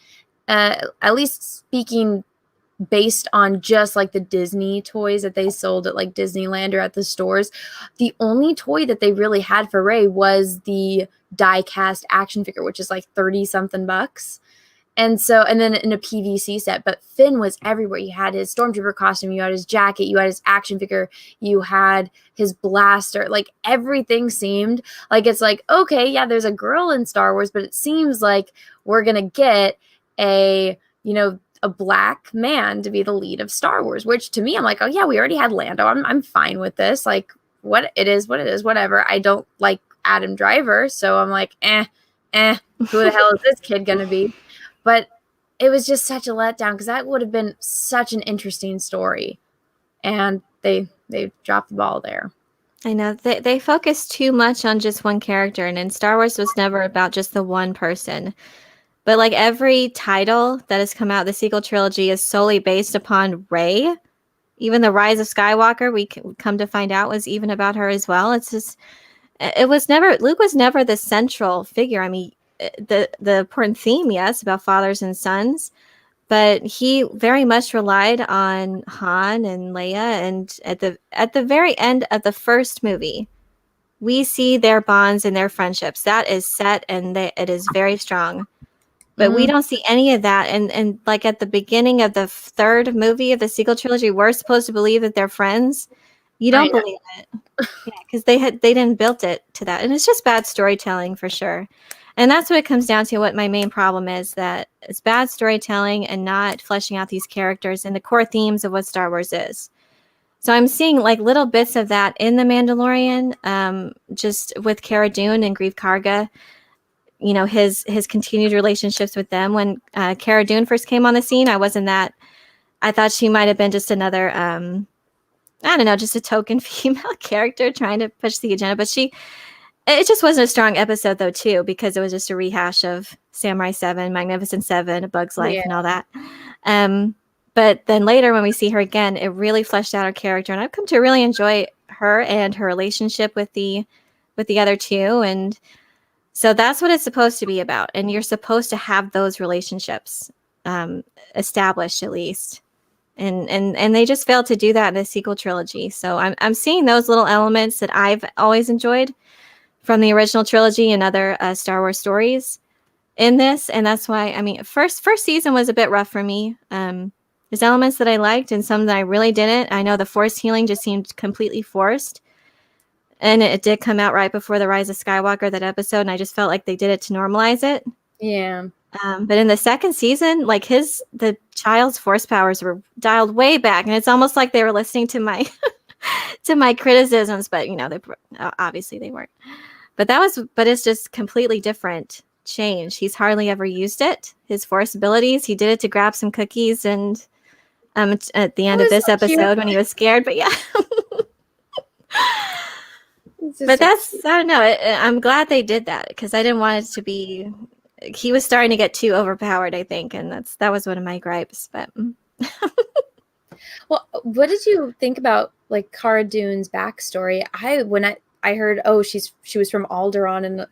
at least speaking based on just like the Disney toys that they sold at like Disneyland or at the stores. The only toy that they really had for Rey was the die cast action figure, which is like 30 something bucks. And so, and then in a PVC set, but Finn was everywhere. You had his stormtrooper costume, you had his jacket, you had his action figure, you had his blaster. Like everything seemed like, it's like, okay, yeah, there's a girl in Star Wars, but it seems like we're going to get a, you know, a black man to be the lead of Star Wars, which to me, I'm like, oh yeah, we already had Lando. I'm fine with this. Like what it is, whatever. I don't like Adam Driver. So I'm like, who the hell is this kid going to be? But it was just such a letdown because that would have been such an interesting story. And they dropped the ball there. I know they focused too much on just one character, and in Star Wars was never about just the one person. But like every title that has come out, the sequel trilogy is solely based upon Rey. Even the Rise of Skywalker, we come to find out, was even about her as well. It's just, Luke was never the central figure. I mean, the important theme, yes, about fathers and sons, but he very much relied on Han and Leia. And at the very end of the first movie, we see their bonds and their friendships. That is set, and it is very strong. But we don't see any of that. And like at the beginning of the third movie of the sequel trilogy, we're supposed to believe that they're friends. You don't believe it. Yeah, because they didn't build it to that. And it's just bad storytelling for sure. And that's what it comes down to. What my main problem is, that it's bad storytelling and not fleshing out these characters and the core themes of what Star Wars is. So I'm seeing like little bits of that in The Mandalorian, just with Cara Dune and Grief Karga. You know, his continued relationships with them. When Cara Dune first came on the scene, I thought she might have been just another, I don't know, just a token female character trying to push the agenda. But it just wasn't a strong episode though, too, because it was just a rehash of Samurai 7, Magnificent 7, A Bug's Life, and all that. But then later when we see her again, it really fleshed out her character. And I've come to really enjoy her and her relationship with the other two. And so that's what it's supposed to be about. And you're supposed to have those relationships established at least. And they just failed to do that in the sequel trilogy. So I'm seeing those little elements that I've always enjoyed from the original trilogy and other Star Wars stories in this. And that's why, I mean, first season was a bit rough for me. There's elements that I liked and some that I really didn't. I know the Force healing just seemed completely forced. And it did come out right before the Rise of Skywalker, that episode, and I just felt like they did it to normalize it. Yeah. But in the second season, like the child's Force powers were dialed way back, and it's almost like they were listening to my to my criticisms. But you know, obviously they weren't. But it's just completely different change. He's hardly ever used it. His Force abilities, he did it to grab some cookies, and at the end of this episode when he was scared. But yeah. But I don't know. I'm glad they did that because I didn't want it to be. He was starting to get too overpowered, I think, and that was one of my gripes. But well, what did you think about like Cara Dune's backstory? When I heard, she was from Alderaan,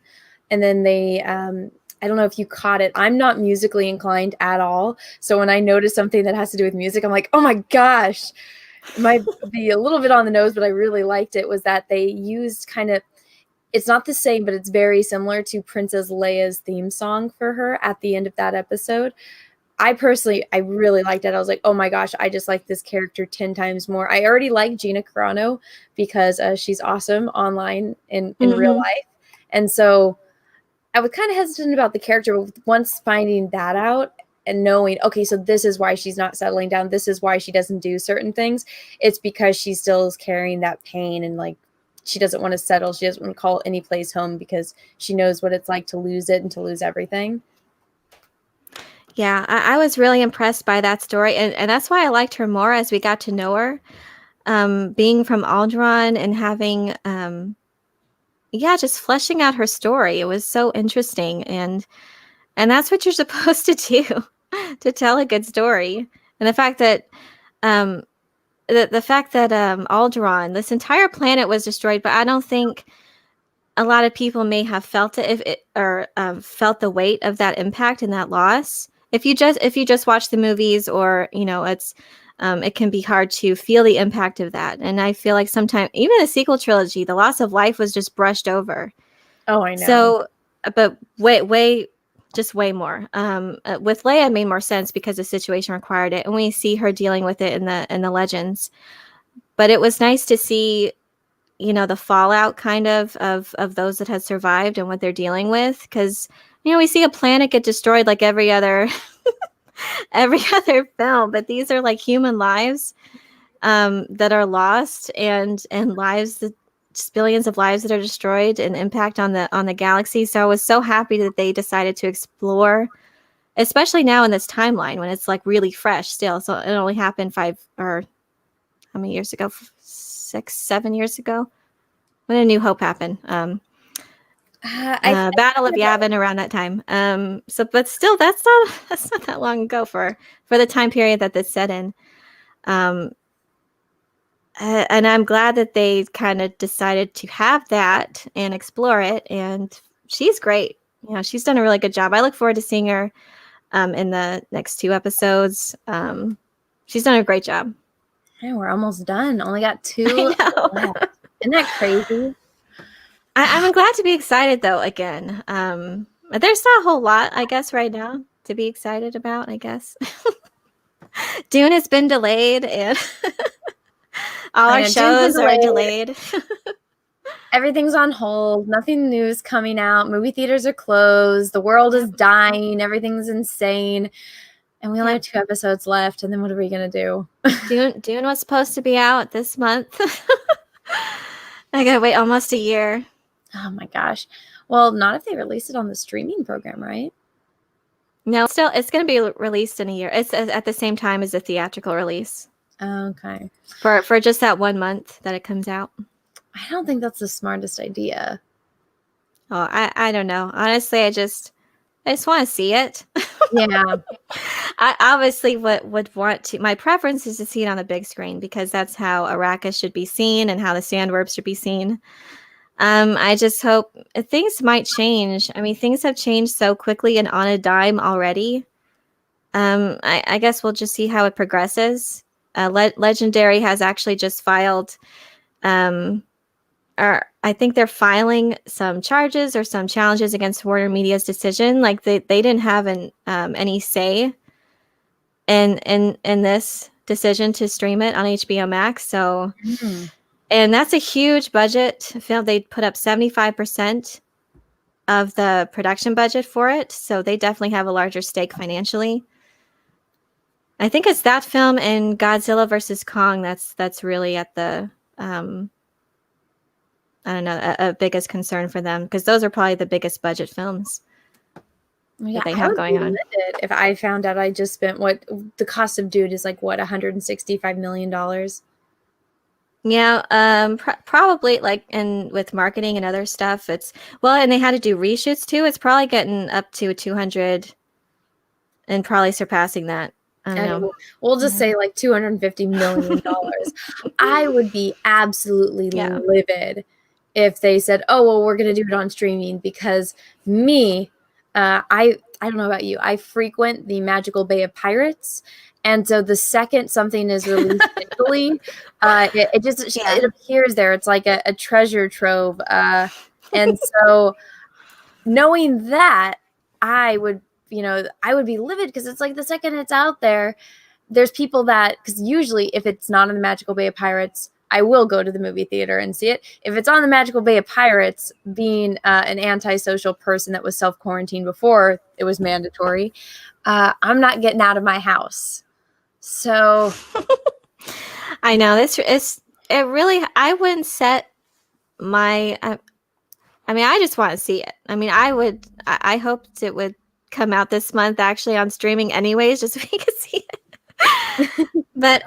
and then they I don't know if you caught it. I'm not musically inclined at all, so when I notice something that has to do with music, I'm like, oh my gosh. It might be a little bit on the nose, but I really liked it, was that they used it's not the same, but it's very similar to Princess Leia's theme song for her at the end of that episode. I really liked it. I was like, oh my gosh, I just like this character 10 times more. I already like Gina Carano because she's awesome online in real life. And so I was kind of hesitant about the character, but once finding that out, and knowing, okay, so this is why she's not settling down. This is why she doesn't do certain things. It's because she still is carrying that pain, and like she doesn't want to settle. She doesn't want to call any place home because she knows what it's like to lose it and to lose everything. Yeah, I was really impressed by that story, and that's why I liked her more as we got to know her. Being from Alderaan and having, just fleshing out her story. It was so interesting, and that's what you're supposed to do. To tell a good story. And the fact that the fact that Alderaan, this entire planet was destroyed, but I don't think a lot of people may have felt it felt the weight of that impact and that loss. If you just watch the movies, or it's it can be hard to feel the impact of that. And I feel like sometimes even the sequel trilogy, the loss of life was just brushed over. Oh, I know. So, but way more. With Leia, it made more sense because the situation required it, and we see her dealing with it in the Legends. But it was nice to see, the fallout kind of those that had survived and what they're dealing with, because we see a planet get destroyed like every other every other film, but these are like human lives that are lost, and lives that just billions of lives that are destroyed, and impact on the galaxy. So I was so happy that they decided to explore, especially now in this timeline when it's like really fresh still. So it only happened 5 or how many years ago? 6, 7 years ago when A New Hope happened. Battle of Yavin around that time. But still, that's not that long ago for the time period that this set in. And I'm glad that they kind of decided to have that and explore it. And she's great. She's done a really good job. I look forward to seeing her in the next 2 episodes. She's done a great job. Yeah, we're almost done. Only got 2 left. Isn't that crazy? I'm glad to be excited, though, again. There's not a whole lot, I guess, right now to be excited about, I guess. Dune has been delayed, and all our shows are delayed. Everything's on hold. Nothing new is coming out. Movie theaters are closed. The world is dying. Everything's insane. And we only have 2 episodes left. And then what are we going to do? Dune was supposed to be out this month. I got to wait almost a year. Oh, my gosh. Well, not if they release it on the streaming program, right? No, still, it's going to be released in a year. It's at the same time as the theatrical release. Okay. For just that 1 month that it comes out. I don't think that's the smartest idea. Oh, I don't know. Honestly, I just want to see it. Yeah. I obviously would want to. My preference is to see it on the big screen because that's how Arrakis should be seen and how the Sandworms should be seen. I just hope things might change. I mean, things have changed so quickly and on a dime already. I guess we'll just see how it progresses. Legendary has actually just filed, or I think they're filing some charges or some challenges against Warner Media's decision. Like they didn't have any say in this decision to stream it on HBO Max. So, and that's a huge budget film. They put up 75% of the production budget for it. So they definitely have a larger stake financially. I think it's that film and Godzilla versus Kong that's really at the I don't know, a biggest concern for them, because those are probably the biggest budget films that they have going on. If I found out I just spent what the cost of Dune is, like what, $165 million. Yeah, probably, like, and with marketing and other stuff, and they had to do reshoots too. It's probably getting up to 200 and probably surpassing that. I don't know. We'll just say like $250 million. I would be absolutely livid if they said, "Oh, well, we're going to do it on streaming," because I don't know about you. I frequent the Magical Bay of Pirates. And so the second something is released digitally, it appears there. It's like a treasure trove. And so knowing that, I would be livid, because it's like the second it's out there, there's people because usually if it's not in the Magical Bay of Pirates, I will go to the movie theater and see it. If it's on the Magical Bay of Pirates, being an antisocial person that was self-quarantined before it was mandatory, I'm not getting out of my house. So I know I wouldn't set my, I mean, I just want to see it. I mean, I hoped it would come out this month actually on streaming anyways, just so we could see it. But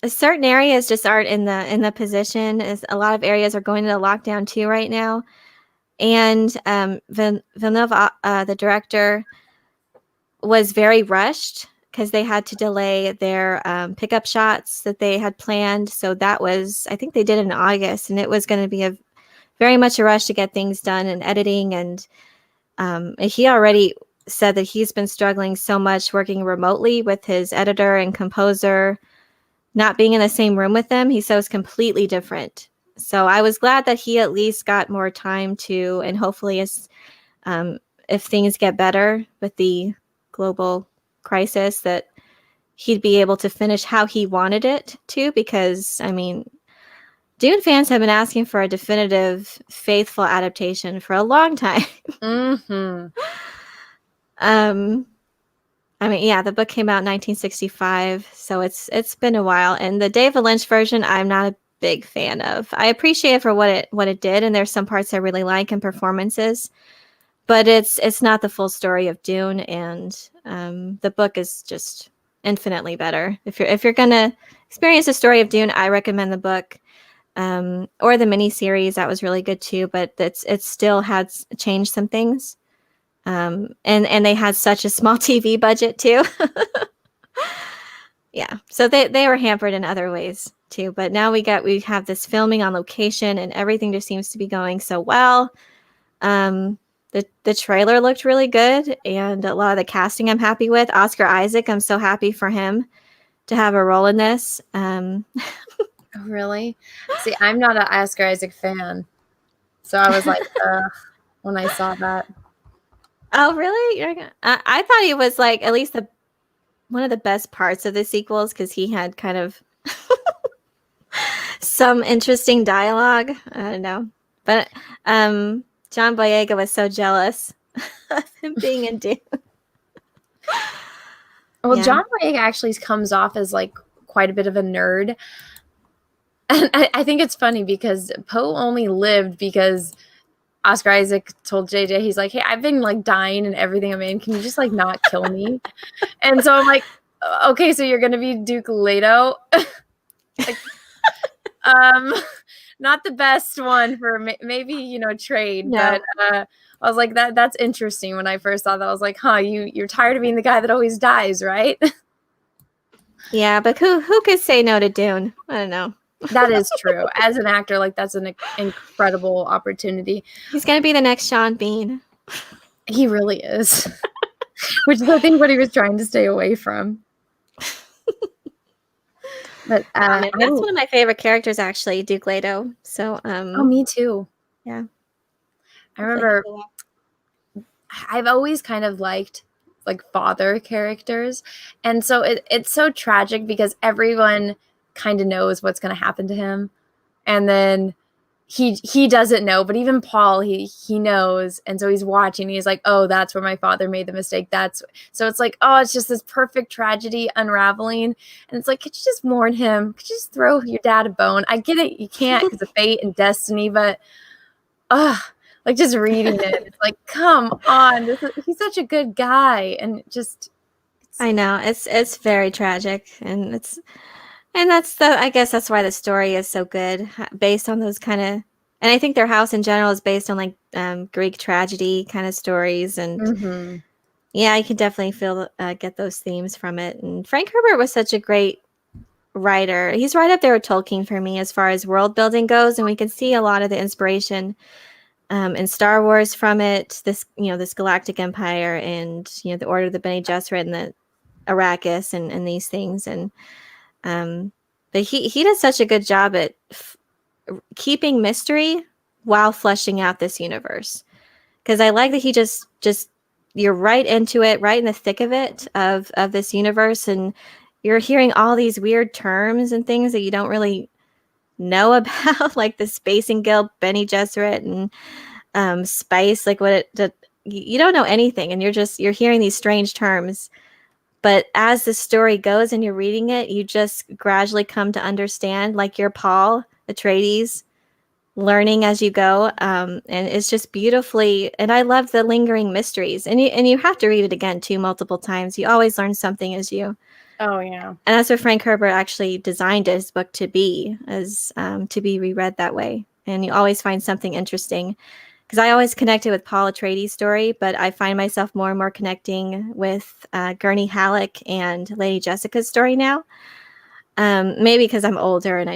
certain areas just aren't in the position. As a lot of areas are going into lockdown too right now. And Villeneuve, the director, was very rushed, because they had to delay their pickup shots that they had planned. So that was, I think they did it in August, and it was going to be very much a rush to get things done and editing. And he already said that he's been struggling so much working remotely with his editor and composer, not being in the same room with them. He said it was completely different. So I was glad that he at least got more time to, and hopefully if things get better with the global crisis, that he'd be able to finish how he wanted it to, because I mean, Dune fans have been asking for a definitive, faithful adaptation for a long time. I mean, yeah, the book came out in 1965, so it's been a while. And the David Lynch version, I'm not a big fan of. I appreciate it for what it did, and there's some parts I really like and performances, but it's not the full story of Dune. And the book is just infinitely better. If you're gonna experience the story of Dune, I recommend the book. Or the miniseries, that was really good too, but it still had changed some things. And they had such a small TV budget too. Yeah, so they were hampered in other ways too. But now we have this filming on location, and everything just seems to be going so well. The trailer looked really good, and a lot of the casting I'm happy with. Oscar Isaac, I'm so happy for him to have a role in this. Really? See, I'm not an Oscar Isaac fan, so I was like, when I saw that. Oh, really? I thought he was like at least one of the best parts of the sequels, because he had kind of some interesting dialogue. I don't know, but John Boyega was so jealous of him being in Dune. Well, Yeah. John Boyega actually comes off as like quite a bit of a nerd. And I think it's funny because Poe only lived because Oscar Isaac told JJ, he's like, hey, I've been like dying and everything I'm in. Can you just like not kill me? And so I'm like, okay, so you're going to be Duke Leto. Like, not the best one for maybe, trade. No. But I was like, that's interesting. When I first saw that, I was like, you're tired of being the guy that always dies, right? Yeah, but who could say no to Dune? I don't know. That is true. As an actor, like that's an incredible opportunity. He's going to be the next Sean Bean. He really is. Which is, I think, what he was trying to stay away from. But that's one of my favorite characters, actually, Duke Leto. So, oh, me too. Yeah. I remember I've always kind of liked like father characters. And so it's so tragic because everyone kind of knows what's going to happen to him, and then he doesn't know, but even Paul he knows, and so he's watching, he's like, oh, that's where my father made the mistake. So it's like, oh, it's just this perfect tragedy unraveling, and it's like, could you just mourn him? Could you just throw your dad a bone? I get it, you can't because of fate and destiny, but like just reading it, it's like, come on, he's such a good guy, and I know it's very tragic, and I guess that's why the story is so good, based on those kind of, and I think their house in general is based on like Greek tragedy kind of stories, and yeah, I can definitely get those themes from it. And Frank Herbert was such a great writer. He's right up there with Tolkien for me as far as world building goes, and we can see a lot of the inspiration in Star Wars from it. This galactic empire, and the Order of the Bene Gesserit and the Arrakis and these things, and but he does such a good job at keeping mystery while fleshing out this universe, because I like that he just you're right into it, right in the thick of it, of this universe, and you're hearing all these weird terms and things that you don't really know about, like the Spacing Guild, Bene Gesserit, and spice, like you don't know anything, and you're hearing these strange terms. But as the story goes and you're reading it, you just gradually come to understand, like you're Paul Atreides, learning as you go. And it's just beautifully, and I love the lingering mysteries. And you have to read it again too, multiple times. You always learn something as you. Oh yeah. And that's what Frank Herbert actually designed his book to be, as to be reread that way. And you always find something interesting. because I always connected with Paul Atreides' story, but I find myself more and more connecting with Gurney Halleck and Lady Jessica's story now. Maybe because I'm older and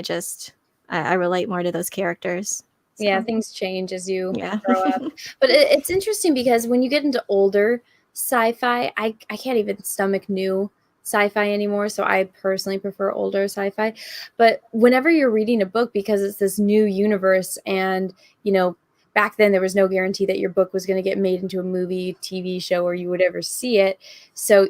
I relate more to those characters. So, Yeah, things change as you yeah. grow up. But it's interesting because when you get into older sci-fi, I can't even stomach new sci-fi anymore. So I personally prefer older sci-fi. But whenever you're reading a book, because it's this new universe, and back then there was no guarantee that your book was going to get made into a movie, TV show, or you would ever see it. So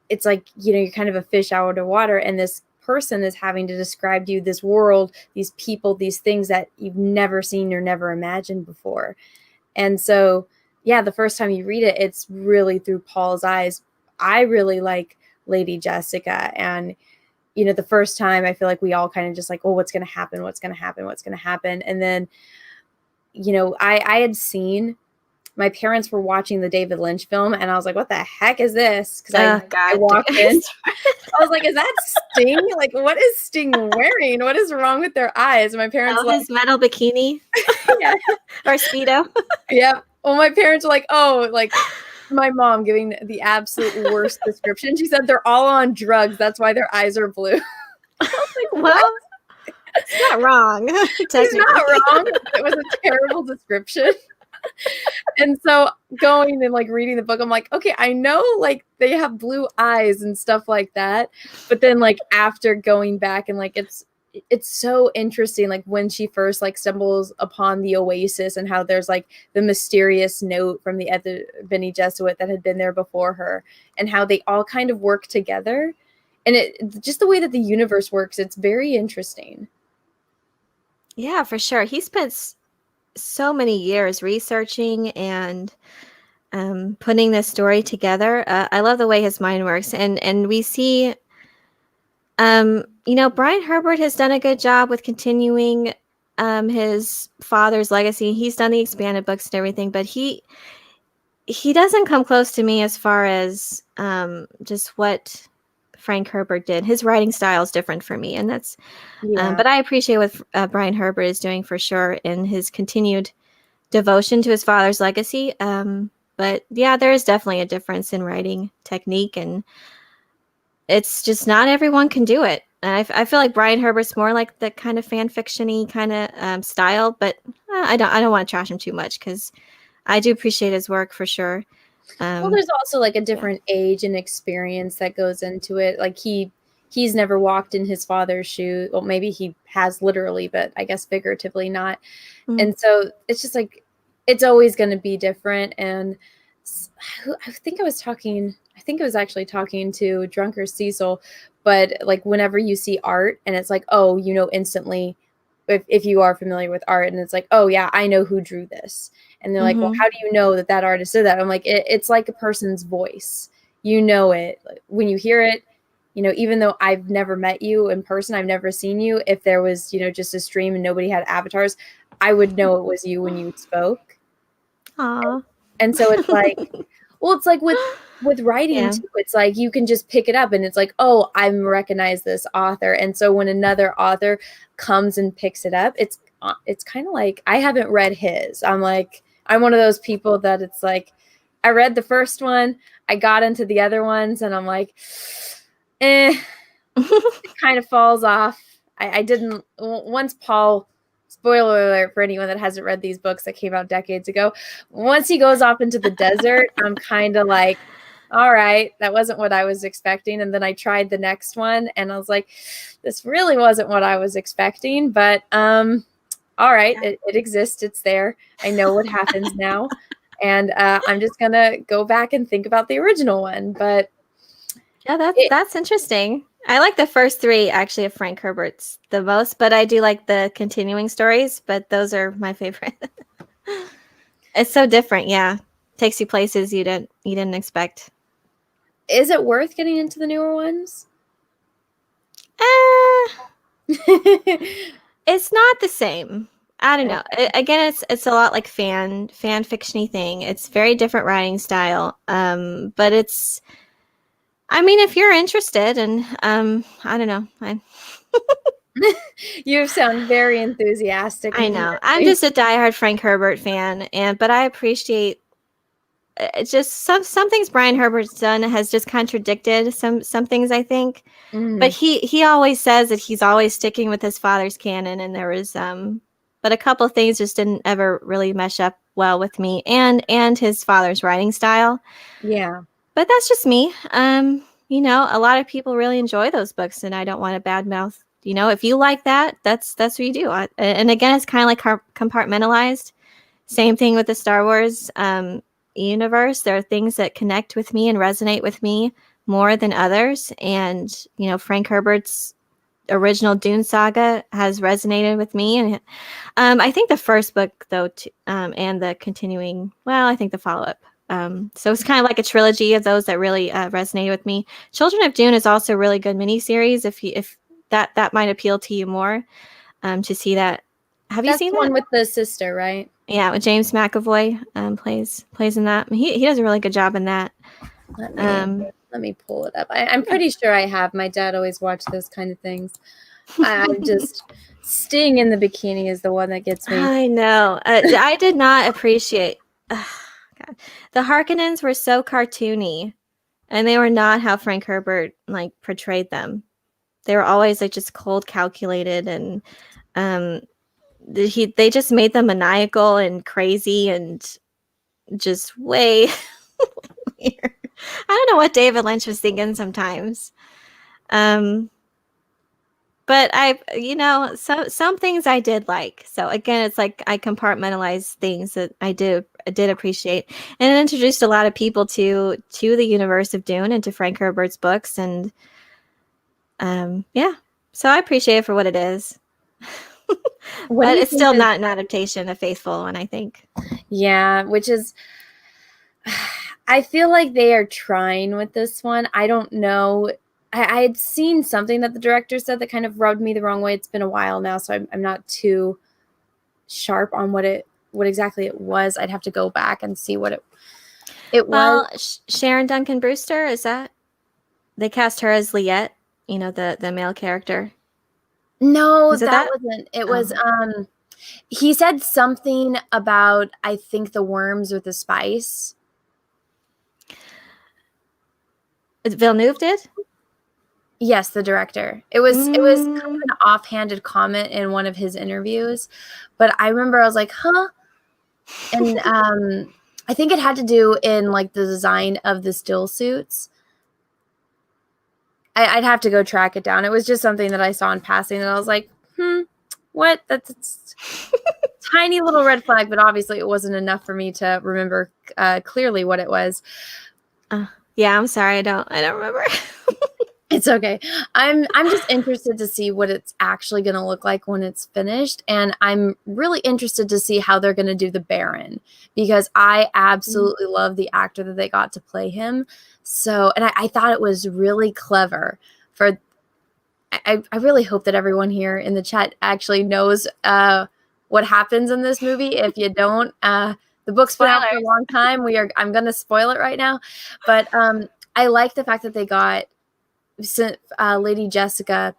it's like, you're kind of a fish out of water, and this person is having to describe to you this world, these people, these things that you've never seen or never imagined before. And so, yeah, the first time you read it, it's really through Paul's eyes. I really like Lady Jessica. And, the first time I feel like we all kind of just like, oh, what's going to happen? What's going to happen? What's going to happen? And then, I had seen, my parents were watching the David Lynch film, and I was like, what the heck is this? Because I walked in. I was like, is that Sting? Like, what is Sting wearing? What is wrong with their eyes? And my parents his metal bikini. yeah. Or Speedo. Yeah. Well, my parents were like, oh, like my mom giving the absolute worst description. She said they're all on drugs. That's why their eyes are blue. I was like, well, it's not wrong. It's not wrong. It was a terrible description. And so going and like reading the book, I'm like, okay, I know like they have blue eyes and stuff like that. But then like after going back and like it's so interesting, like when she first like stumbles upon the oasis and how there's like the mysterious note from the other Bene Gesserit that had been there before her, and how they all kind of work together. And it just the way that the universe works, it's very interesting. Yeah, for sure. He spent so many years researching and putting this story together. I love the way his mind works, and we see, Brian Herbert has done a good job with continuing his father's legacy. He's done the expanded books and everything, but he doesn't come close to me as far as just what Frank Herbert did. His writing style is different for me, and that's but I appreciate what Brian Herbert is doing for sure in his continued devotion to his father's legacy. But yeah, there is definitely a difference in writing technique, and it's just not everyone can do it. And I feel like Brian Herbert's more like the kind of fan fiction-y kind of style, but I don't want to trash him too much because I do appreciate his work for sure. Well, there's also like a different age and experience that goes into it. Like he's never walked in his father's shoes. Well, maybe he has literally, but I guess figuratively not. Mm-hmm. And so it's just like, it's always going to be different. And I think I was actually talking to Drunker Cecil, but like whenever you see art and it's like, oh, instantly, if you are familiar with art, and it's like, oh yeah, I know who drew this. And they're like, well, how do you know that artist did that? I'm like, it's like a person's voice. You know it. When you hear it, even though I've never met you in person, I've never seen you. If there was, just a stream and nobody had avatars, I would know it was you when you spoke. Aww. And so it's like, well, it's like with writing too, it's like you can just pick it up and it's like, oh, I recognize this author. And so when another author comes and picks it up, it's kind of like, I haven't read his. I'm one of those people that it's like, I read the first one, I got into the other ones, and I'm like, it kind of falls off. I didn't, once Paul, spoiler alert for anyone that hasn't read these books that came out decades ago, once he goes off into the desert, I'm kind of like, all right, that wasn't what I was expecting. And then I tried the next one and I was like, this really wasn't what I was expecting, but all right, it exists, it's there. I know what happens now. And I'm just gonna go back and think about the original one. But yeah, that's interesting. I like the first three actually of Frank Herbert's the most, but I do like the continuing stories, but those are my favorite. It's so different, yeah. Takes you places you didn't expect. Is it worth getting into the newer ones? It's not the same. I don't know. Again, it's a lot like fan fiction-y thing. It's very different writing style. But it's, I mean, if you're interested, and I don't know, You sound very enthusiastic. I know. I'm just a diehard Frank Herbert fan, but I appreciate it's just some things Brian Herbert's done has just contradicted some things, I think. But he always says that he's always sticking with his father's canon, and there was but a couple things just didn't ever really mesh up well with me and his father's writing style. Yeah. But that's just me. You know, a lot of people really enjoy those books, and I don't want to badmouth. You know, if you like that, that's what you do. And again, it's kind of like compartmentalized. Same thing with the Star Wars universe. There are things that connect with me and resonate with me more than others. And, you know, Frank Herbert's original Dune saga has resonated with me. And I think the first book, though, and the continuing, well, I think the follow-up. So it's kind of like a trilogy of those that really resonated with me. Children of Dune is also a really good miniseries. If that might appeal to you more, to see that. Have you seen the that? one with the sister, right? Yeah, with James McAvoy plays in that. He does a really good job in that. Let me pull it up. I'm pretty sure I have. My dad always watched those kind of things. I'm just Sting in the bikini is the one that gets me. I know. I did not appreciate. God. The Harkonnens were so cartoony, and they were not how Frank Herbert like portrayed them. They were always like just cold, calculated, and they just made them maniacal and crazy and just way weird. I don't know what David Lynch was thinking sometimes. But some things I did like. So again, it's like I compartmentalize things that I did appreciate, and it introduced a lot of people to the universe of Dune and to Frank Herbert's books, and so I appreciate it for what it is. But it's still not an adaptation, a faithful one, I think. Yeah, which is, I feel like they are trying with this one. I don't know. I had seen something that the director said that kind of rubbed me the wrong way. It's been a while now, so I'm not too sharp on what exactly it was. I'd have to go back and see what it was. Sharon Duncan Brewster, is that? They cast her as Liette, you know, the male character. No, that wasn't. It was he said something about, I think, the worms with the spice. Villeneuve did? Yes, the director. It was kind of an offhanded comment in one of his interviews, but I remember I was like, huh? And I think it had to do in like the design of the still suits. I'd have to go track it down. It was just something that I saw in passing, and I was like, what? That's tiny little red flag, but obviously it wasn't enough for me to remember clearly what it was. Yeah, I'm sorry. I don't remember. It's okay. I'm just interested to see what it's actually going to look like when it's finished, and I'm really interested to see how they're going to do the Baron, because I absolutely love the actor that they got to play him. So, and I thought it was really clever. I really hope that everyone here in the chat actually knows what happens in this movie. If you don't, the book's been out for a long time. I'm going to spoil it right now, but I like the fact that they got Lady Jessica.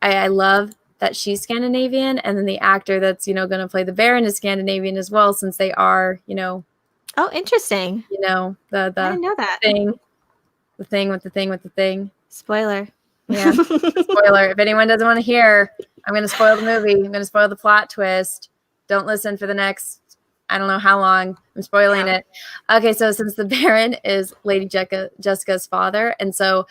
I love that she's Scandinavian, and then the actor that's going to play the Baron is Scandinavian as well, since they are Oh, interesting. the I didn't know that. the thing with the thing. Spoiler. Yeah. Spoiler. If anyone doesn't want to hear, I'm going to spoil the movie. I'm going to spoil the plot twist. Don't listen for the next, I don't know how long. I'm spoiling it. Okay, so since the Baron is Lady Jessica's father, and so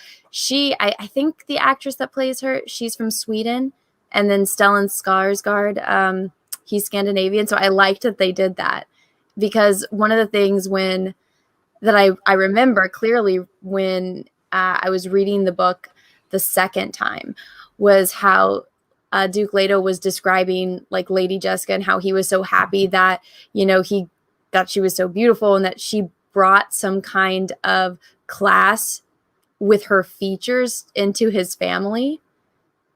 I think the actress that plays her, she's from Sweden, and then Stellan Skarsgård, he's Scandinavian. So I liked that they did that, because one of the things that I remember clearly when I was reading the book the second time was how Duke Leto was describing like Lady Jessica and how he was so happy that, that she was so beautiful and that she brought some kind of class with her features into his family.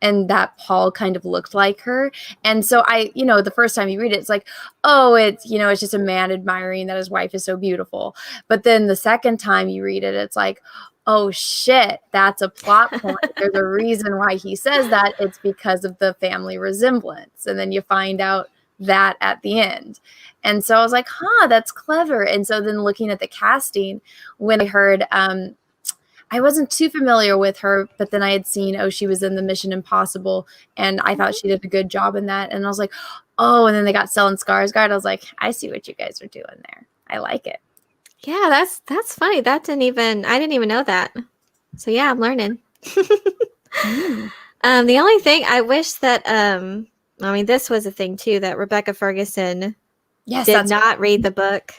and that Paul kind of looked like her. And so the first time you read it, it's like, oh, it's just a man admiring that his wife is so beautiful. But then the second time you read it, it's like, oh shit, that's a plot point. There's a reason why he says that. It's because of the family resemblance. And then you find out that at the end. And so I was like, that's clever. And so then looking at the casting, when I heard, I wasn't too familiar with her, but then I had seen, she was in the Mission Impossible, and I thought she did a good job in that. And I was like, and then they got Stellan Skarsgård. I was like, I see what you guys are doing there. I like it. Yeah, that's funny. I didn't even know that. So yeah, I'm learning. The only thing I wish that, this was a thing too, that Rebecca Ferguson did not read the book.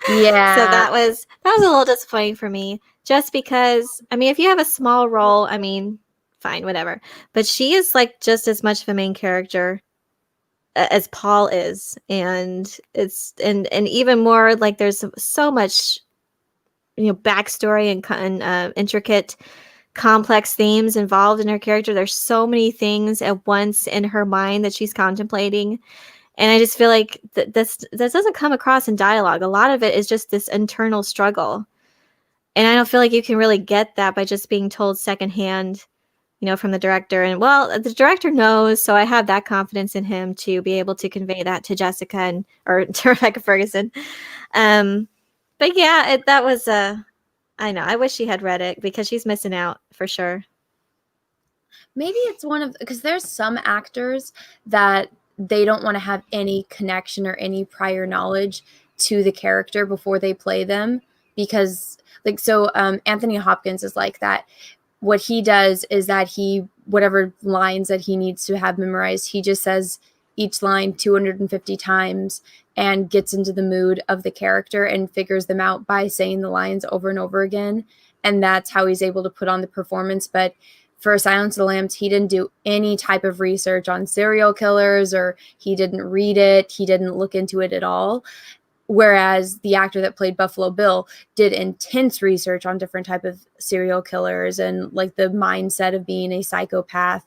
Yeah. So that was a little disappointing for me, just because, if you have a small role, fine, whatever. But she is like just as much of a main character as Paul is. And and even more, like, there's so much, backstory and intricate, complex themes involved in her character. There's so many things at once in her mind that she's contemplating. And I just feel like this doesn't come across in dialogue. A lot of it is just this internal struggle. And I don't feel like you can really get that by just being told secondhand, from the director. And the director knows, so I have that confidence in him to be able to convey that to Jessica or to Rebecca Ferguson. But yeah, that was I know. I wish she had read it, because she's missing out for sure. Maybe it's because there's some actors that they don't want to have any connection or any prior knowledge to the character before they play them, because Anthony Hopkins is like that. What he does is that whatever lines that he needs to have memorized, he just says each line 250 times and gets into the mood of the character and figures them out by saying the lines over and over again. And that's how he's able to put on the performance. But for Silence of the Lambs, he didn't do any type of research on serial killers, or he didn't read it. He didn't look into it at all. Whereas the actor that played Buffalo Bill did intense research on different type of serial killers and like the mindset of being a psychopath.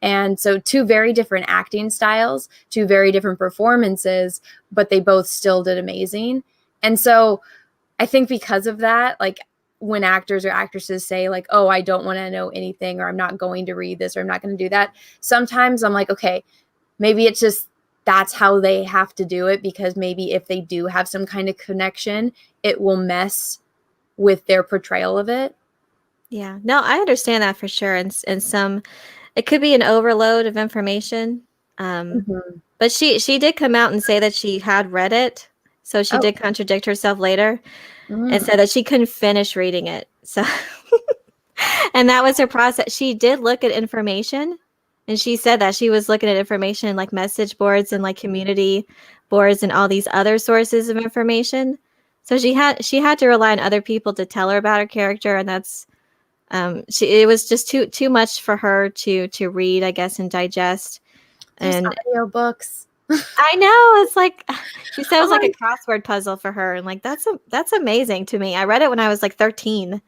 And so two very different acting styles, two very different performances, but they both still did amazing. And so I think because of that, like, when actors or actresses say like, oh, I don't want to know anything, or I'm not going to read this, or I'm not going to do that, sometimes I'm like, okay, maybe it's just that's how they have to do it, because maybe if they do have some kind of connection, it will mess with their portrayal of it. Yeah, no, I understand that for sure. And some, it could be an overload of information. But she did come out and say that she had read it. So she did contradict herself later and said that she couldn't finish reading it. So, and that was her process. She did look at information, and she said that she was looking at information like message boards and like community boards and all these other sources of information. So she had to rely on other people to tell her about her character, and that's it was just too much for her to read, I guess, and digest. There's and audio books. I know, it's like she said it was like a crossword puzzle for her, and like that's amazing to me. I read it when I was like 13.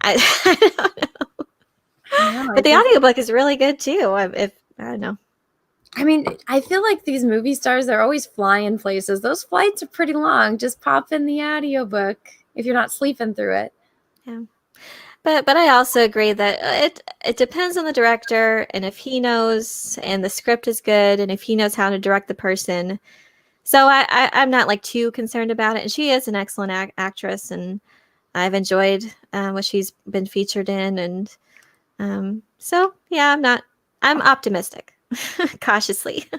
I don't know. But the audiobook is really good too. I don't know. I mean, I feel like these movie stars, they're always flying places. Those flights are pretty long. Just pop in the audiobook if you're not sleeping through it. Yeah. But I also agree that it depends on the director, and if he knows, and the script is good, and if he knows how to direct the person. So I'm not like too concerned about it. And she is an excellent actress, and I've enjoyed what she's been featured in. And so, yeah, I'm optimistic, cautiously.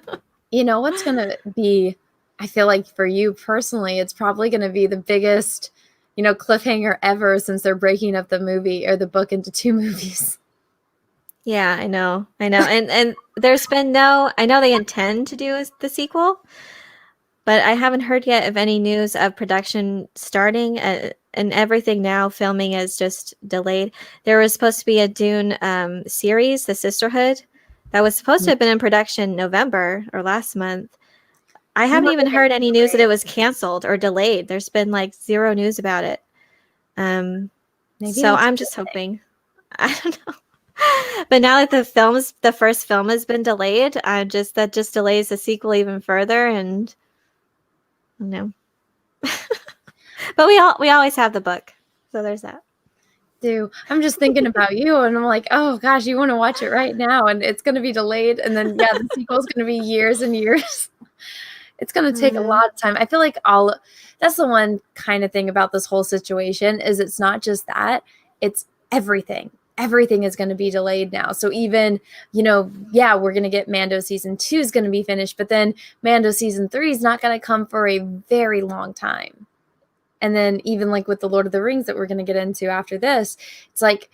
You know what's going to be, I feel like for you personally, it's probably going to be the biggest, cliffhanger ever, since they're breaking up the movie or the book into 2 movies. Yeah, I know. And there's been I know they intend to do the sequel, but I haven't heard yet of any news of production starting, and everything now filming is just delayed. There was supposed to be a Dune series, The Sisterhood, that was supposed to have been in production November or last month. I haven't even heard any news that it was canceled or delayed. There's been like 0 news about it. So I'm just hoping. I don't know. But now that the first film has been delayed, that just delays the sequel even further, and I don't know. But we always have the book, so there's that. I'm just thinking about you, and I'm like, oh gosh, you want to watch it right now, and it's going to be delayed, and then the sequel's going to be years and years. It's going to take a lot of time. I feel like that's the one kind of thing about this whole situation is it's not just that, it's everything. Everything is going to be delayed now. So even, we're going to get Mando season 2 is going to be finished, but then Mando season 3 is not going to come for a very long time. And then even like with the Lord of the Rings that we're going to get into after this, it's like,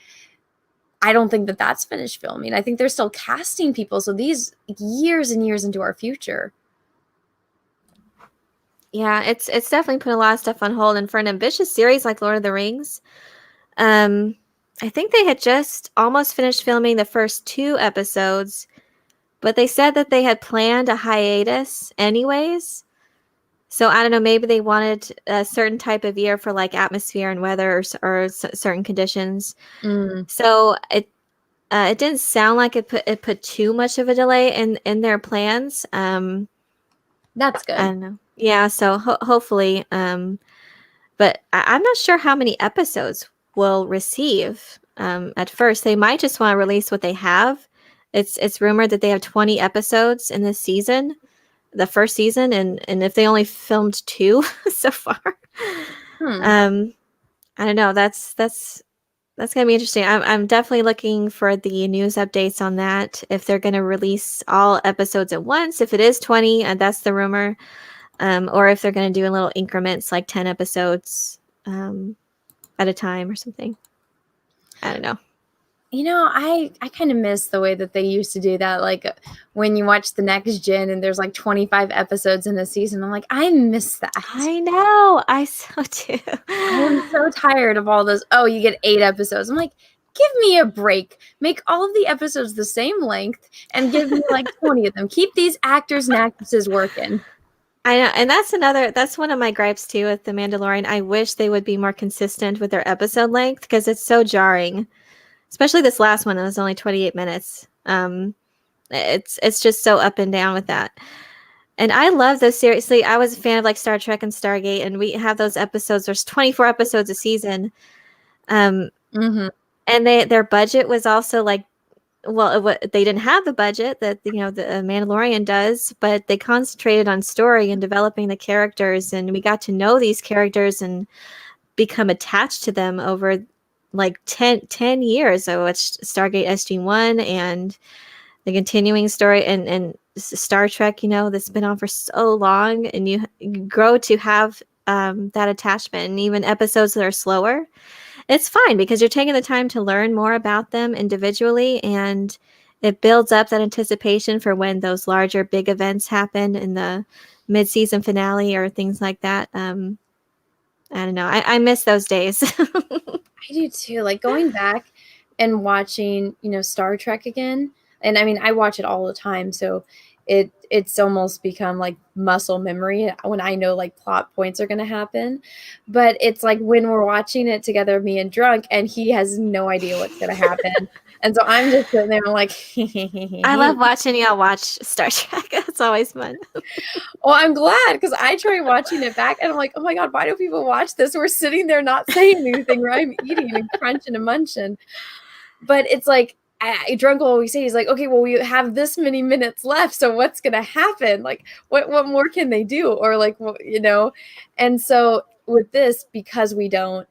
I don't think that that's finished filming. I think they're still casting people. So these years and years into our future. Yeah, it's definitely put a lot of stuff on hold. And for an ambitious series like Lord of the Rings, I think they had just almost finished filming the first 2 episodes, but they said that they had planned a hiatus anyways. So I don't know, maybe they wanted a certain type of year for like atmosphere and weather or certain conditions. So it didn't sound like it put too much of a delay in their plans. That's good. I don't know. Yeah, so hopefully, but I'm not sure how many episodes we'll receive. At first, they might just want to release what they have. It's rumored that they have 20 episodes in this season, the first season, and if they only filmed 2 so far, I don't know. That's gonna be interesting. I'm definitely looking for the news updates on that. If they're gonna release all episodes at once, if it is 20, and that's the rumor. Or if they're going to do in little increments, like 10 episodes at a time or something. I don't know. I kind of miss the way that they used to do that. Like when you watch The Next Gen and there's like 25 episodes in a season. I'm like, I miss that. I know. I so do. I'm so tired of all those. Oh, you get 8 episodes. I'm like, give me a break. Make all of the episodes the same length and give me like 20 of them. Keep these actors and actresses working. I know, and that's one of my gripes too with The Mandalorian. I wish they would be more consistent with their episode length because it's so jarring. Especially this last one, it was only 28 minutes. It's just so up and down with that. And I love those. Seriously, I was a fan of like Star Trek and Stargate, and we have those episodes. There's 24 episodes a season. And their budget was also like, they didn't have the budget that the Mandalorian does, but they concentrated on story and developing the characters, and we got to know these characters and become attached to them over like 10 years. So it's Stargate SG-1 and the continuing story and Star Trek, that's been on for so long, and you grow to have that attachment. And even episodes that are slower, it's fine because you're taking the time to learn more about them individually, and it builds up that anticipation for when those larger big events happen in the mid-season finale or things like that. I don't know. I miss those days. I do too. Like going back and watching, Star Trek again. And I mean, I watch it all the time, so it's almost become like muscle memory when I know like plot points are going to happen. But it's like when we're watching it together, me and Drunk, and he has no idea what's going to happen. And so I'm just sitting there like, I love watching y'all watch Star Trek. It's always fun. Well, I'm glad because I try watching it back and I'm like, oh my God, why do people watch this? We're sitting there not saying anything, where I'm eating and crunching and munching. But it's like, Drunk will always say, he's like, okay, well, we have this many minutes left, so what's gonna happen? Like, what more can they do? Or like, and so with this, because we don't,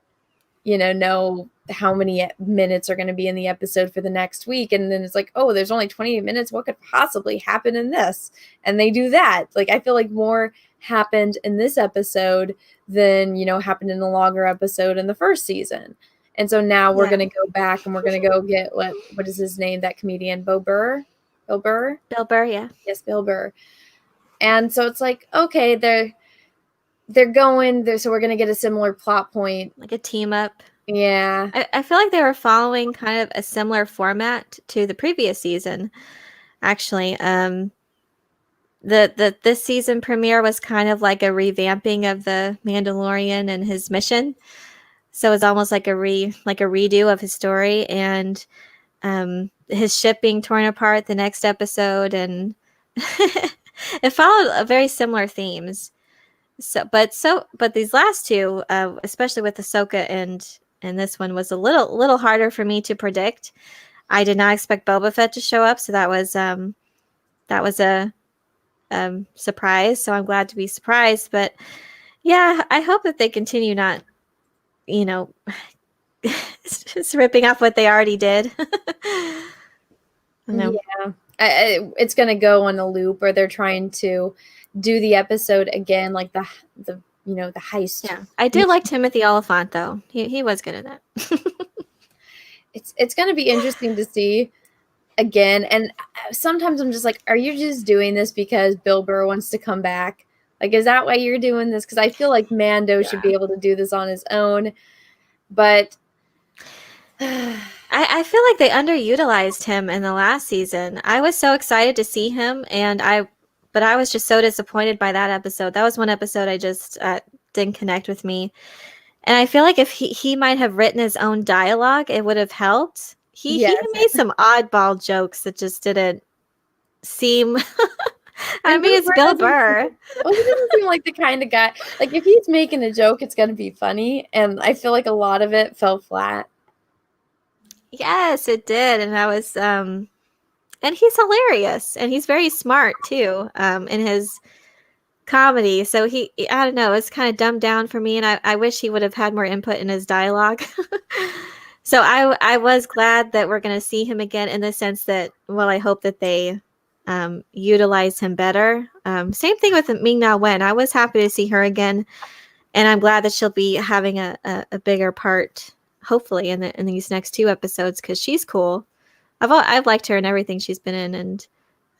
know how many minutes are going to be in the episode for the next week, and then it's like, oh, there's only 28 minutes, what could possibly happen in this? And they do that. Like, I feel like more happened in this episode than happened in the longer episode in the first season. And so now we're going to go back and we're going to go get what is his name? That comedian, Bill Burr? Bill Burr, yeah. Yes, Bill Burr. And so it's like, okay, they're going there. So we're going to get a similar plot point. Like a team up. Yeah. I feel like they were following kind of a similar format to the previous season, actually. This season premiere was kind of like a revamping of the Mandalorian and his mission. So it's almost like a redo of his story. And his ship being torn apart the next episode, and it followed very similar themes. But these last two, especially with Ahsoka and this one, was a little harder for me to predict. I did not expect Boba Fett to show up, so that was a surprise. So I'm glad to be surprised. But yeah, I hope that they continue not, just ripping off what they already did. Yeah, it's gonna go on a loop, or they're trying to do the episode again, like the the heist. Yeah, I did like Timothy Oliphant though. He was good at that. It's gonna be interesting to see again. And sometimes I'm just like, are you just doing this because Bill Burr wants to come back? Like, is that why you're doing this? Because I feel like Mando should be able to do this on his own, but. I feel like they underutilized him in the last season. I was so excited to see him, but I was just so disappointed by that episode. That was one episode I just didn't connect with me. And I feel like if he might have written his own dialogue, it would have helped. He made some oddball jokes that just didn't seem. I mean, it's Bill Burr. Well, he doesn't seem like the kind of guy. Like, if he's making a joke, it's going to be funny. And I feel like a lot of it fell flat. Yes, it did. And I was, and he's hilarious, and he's very smart too, in his comedy. So I don't know, it's kind of dumbed down for me, and I wish he would have had more input in his dialogue. So I was glad that we're going to see him again, in the sense that, well, I hope that they utilize him better. Same thing with Ming-Na Wen. I was happy to see her again, and I'm glad that she'll be having a bigger part, hopefully, in these next two episodes, because she's cool. I've liked her in everything she's been in, and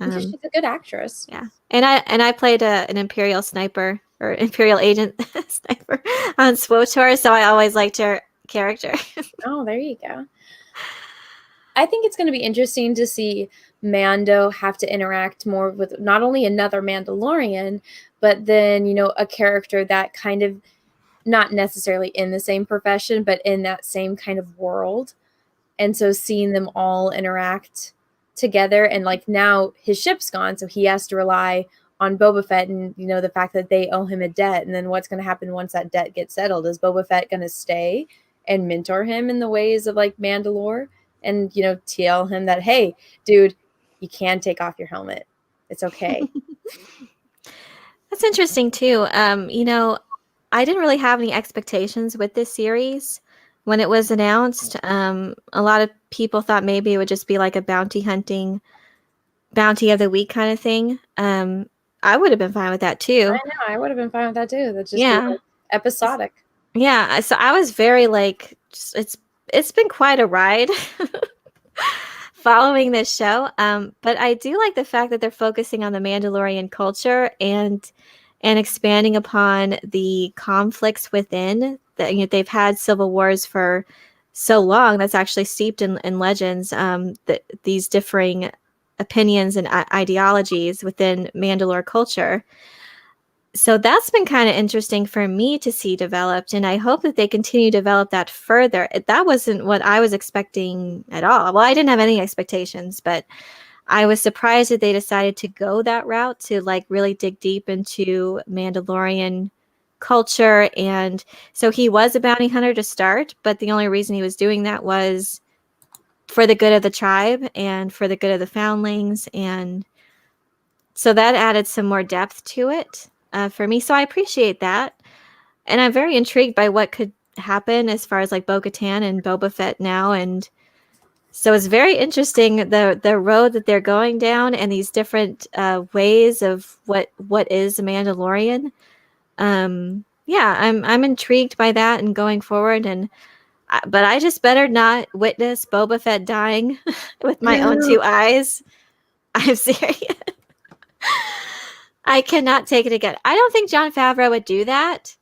she's a good actress. Yeah, and I played an Imperial sniper, or Imperial agent sniper on SWTOR, so I always liked her character. Oh, there you go. I think it's going to be interesting to see Mando have to interact more with not only another Mandalorian, but then a character that kind of, not necessarily in the same profession, but in that same kind of world. And so seeing them all interact together, and like now his ship's gone, so he has to rely on Boba Fett, and the fact that they owe him a debt, and then what's going to happen once that debt gets settled? Is Boba Fett going to stay and mentor him in the ways of like Mandalore, and tell him that, hey, dude, you can take off your helmet, it's okay. That's interesting too. I didn't really have any expectations with this series when it was announced. A lot of people thought maybe it would just be like a bounty of the week kind of thing. I would have been fine with that too. I know, I would have been fine with that too. That's just like episodic. Yeah, so I was very like, it's been quite a ride following this show. But I do like the fact that they're focusing on the Mandalorian culture and expanding upon the conflicts within. That they've had civil wars for so long, that's actually steeped in legends, these differing opinions and ideologies within Mandalore culture. So that's been kind of interesting for me to see developed, and I hope that they continue to develop that further. That wasn't what I was expecting at all. Well, I didn't have any expectations, but I was surprised that they decided to go that route, to like really dig deep into Mandalorian culture. And so he was a bounty hunter to start, but the only reason he was doing that was for the good of the tribe and for the good of the foundlings. And so that added some more depth to it for me. So I appreciate that. And I'm very intrigued by what could happen as far as like Bo-Katan and Boba Fett now. And so it's very interesting, the road that they're going down, and these different ways of what is a Mandalorian. Yeah, I'm intrigued by that and going forward, but I just better not witness Boba Fett dying with my own two eyes. I'm serious. I cannot take it again. I don't think Jon Favreau would do that,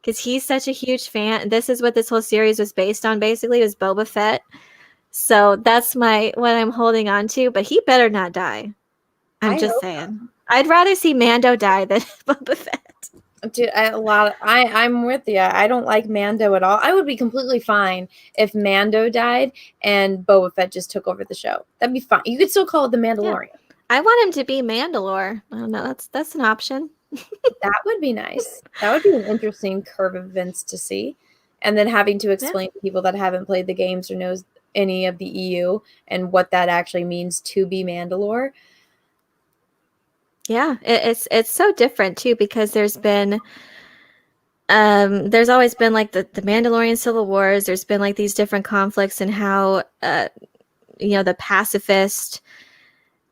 because he's such a huge fan. This is what this whole series was based on, basically, was Boba Fett. So that's what I'm holding on to, but he better not die. I'm just saying. I'd rather see Mando die than Boba Fett. Dude, I'm with you. I don't like Mando at all. I would be completely fine if Mando died and Boba Fett just took over the show. That'd be fine. You could still call it The Mandalorian. I want him to be Mandalore. I don't know. That's an option. That would be nice. That would be an interesting curve of events to see. And then having to explain to people that haven't played the games or knows any of the EU and what that actually means to be Mandalore. Yeah, it's so different too, because there's always been like the Mandalorian Civil Wars. There's been like these different conflicts and how the pacifist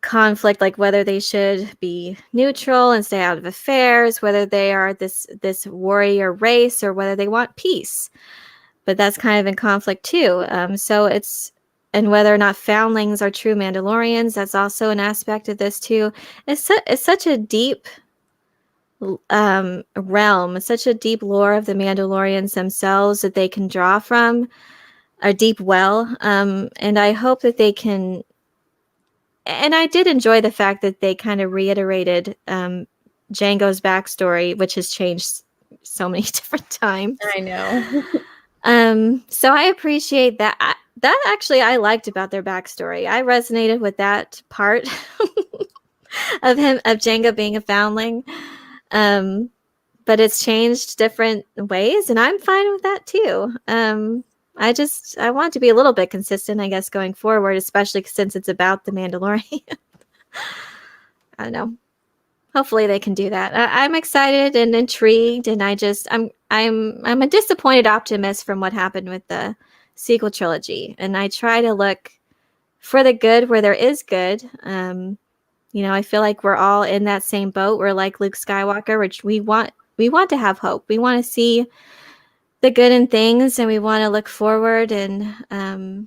conflict, like whether they should be neutral and stay out of affairs, whether they are this warrior race or whether they want peace. But that's kind of in conflict too. And whether or not foundlings are true Mandalorians, that's also an aspect of this too. It's such a deep realm, such a deep lore of the Mandalorians themselves that they can draw from, a deep well. And I hope that they can. And I did enjoy the fact that they kind of reiterated Jango's backstory, which has changed so many different times. I know. So I appreciate that. That actually I liked about their backstory. I resonated with that part of Jango being a foundling. But it's changed different ways, and I'm fine with that too. I want to be a little bit consistent, I guess, going forward, especially since it's about the Mandalorian. I don't know. Hopefully they can do that. I'm excited and intrigued, and I'm a disappointed optimist from what happened with the sequel trilogy, and I try to look for the good where there is good. I feel like we're all in that same boat. We're like Luke Skywalker, which we want to have hope. We want to see the good in things, and we want to look forward. And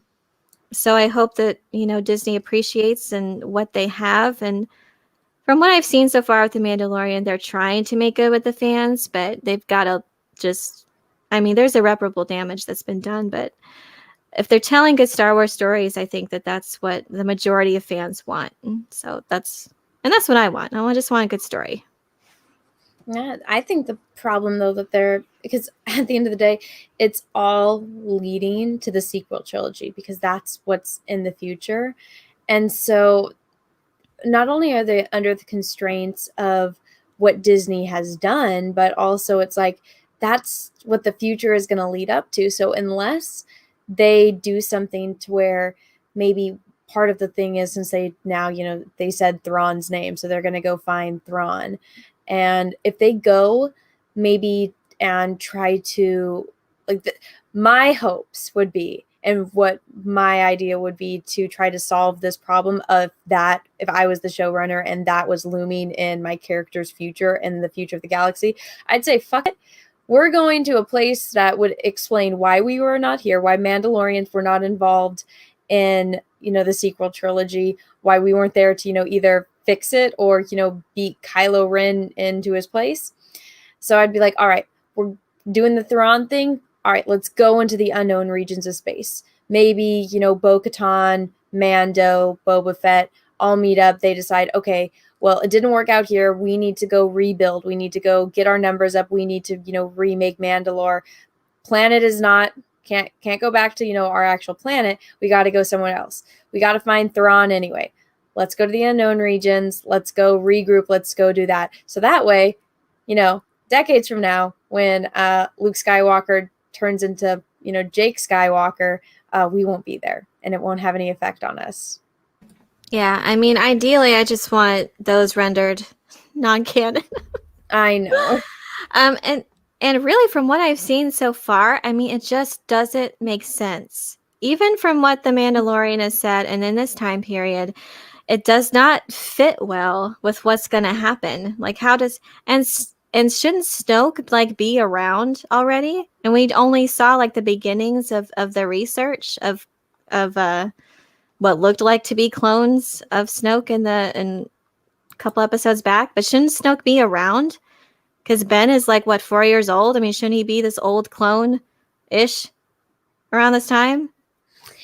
so I hope that Disney appreciates and what they have. And from what I've seen so far with The Mandalorian, they're trying to make good with the fans, but they've got to there's irreparable damage that's been done. But if they're telling good Star Wars stories, I think that that's what the majority of fans want. So that's what I want. I just want a good story. Yeah, I think the problem though because at the end of the day, it's all leading to the sequel trilogy because that's what's in the future. And so not only are they under the constraints of what Disney has done, but also it's like that's what the future is going to lead up to. So unless they do something to where maybe part of the thing is, since they now, they said Thrawn's name, so they're going to go find Thrawn. And if they go maybe and try to, my hopes would be, and what my idea would be to try to solve this problem of that, if I was the showrunner and that was looming in my character's future and the future of the galaxy, I'd say, fuck it. We're going to a place that would explain why we were not here, why Mandalorians were not involved in, the sequel trilogy, why we weren't there to, either fix it or, beat Kylo Ren into his place. So I'd be like, all right, we're doing the Thrawn thing. All right, let's go into the unknown regions of space. Maybe, Bo-Katan, Mando, Boba Fett all meet up. They decide, okay, well, it didn't work out here. We need to go rebuild. We need to go get our numbers up. We need to, remake Mandalore. Planet is not, can't go back to, our actual planet. We got to go somewhere else. We got to find Thrawn anyway. Let's go to the unknown regions. Let's go regroup. Let's go do that. So that way, decades from now, when Luke Skywalker turns into, Jake Skywalker, we won't be there and it won't have any effect on us. Yeah, ideally, I just want those rendered non-canon. I know. And really, from what I've seen so far, it just doesn't make sense. Even from what The Mandalorian has said, and in this time period, it does not fit well with what's going to happen. Like, how does and shouldn't Snoke be around already? And we only saw the beginnings of the research of what looked like to be clones of Snoke in a couple episodes back. But shouldn't Snoke be around? Because Ben is 4 years old? Shouldn't he be this old clone-ish around this time?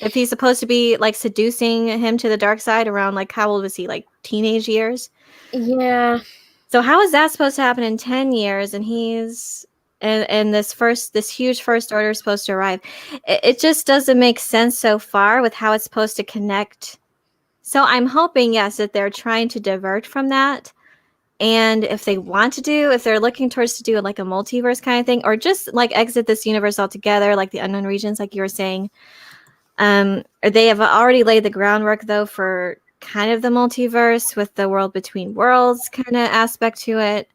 If he's supposed to be seducing him to the dark side around how old was he? Teenage years? Yeah. So how is that supposed to happen in 10 years? And he's and this huge first order is supposed to arrive. It just doesn't make sense so far with how it's supposed to connect. So I'm hoping, yes, that they're trying to divert from that. And if they want to if they're looking towards to do like a multiverse kind of thing, or just like exit this universe altogether, like the unknown regions, like you were saying, or they have already laid the groundwork though for kind of the multiverse with the world between worlds kind of aspect to it.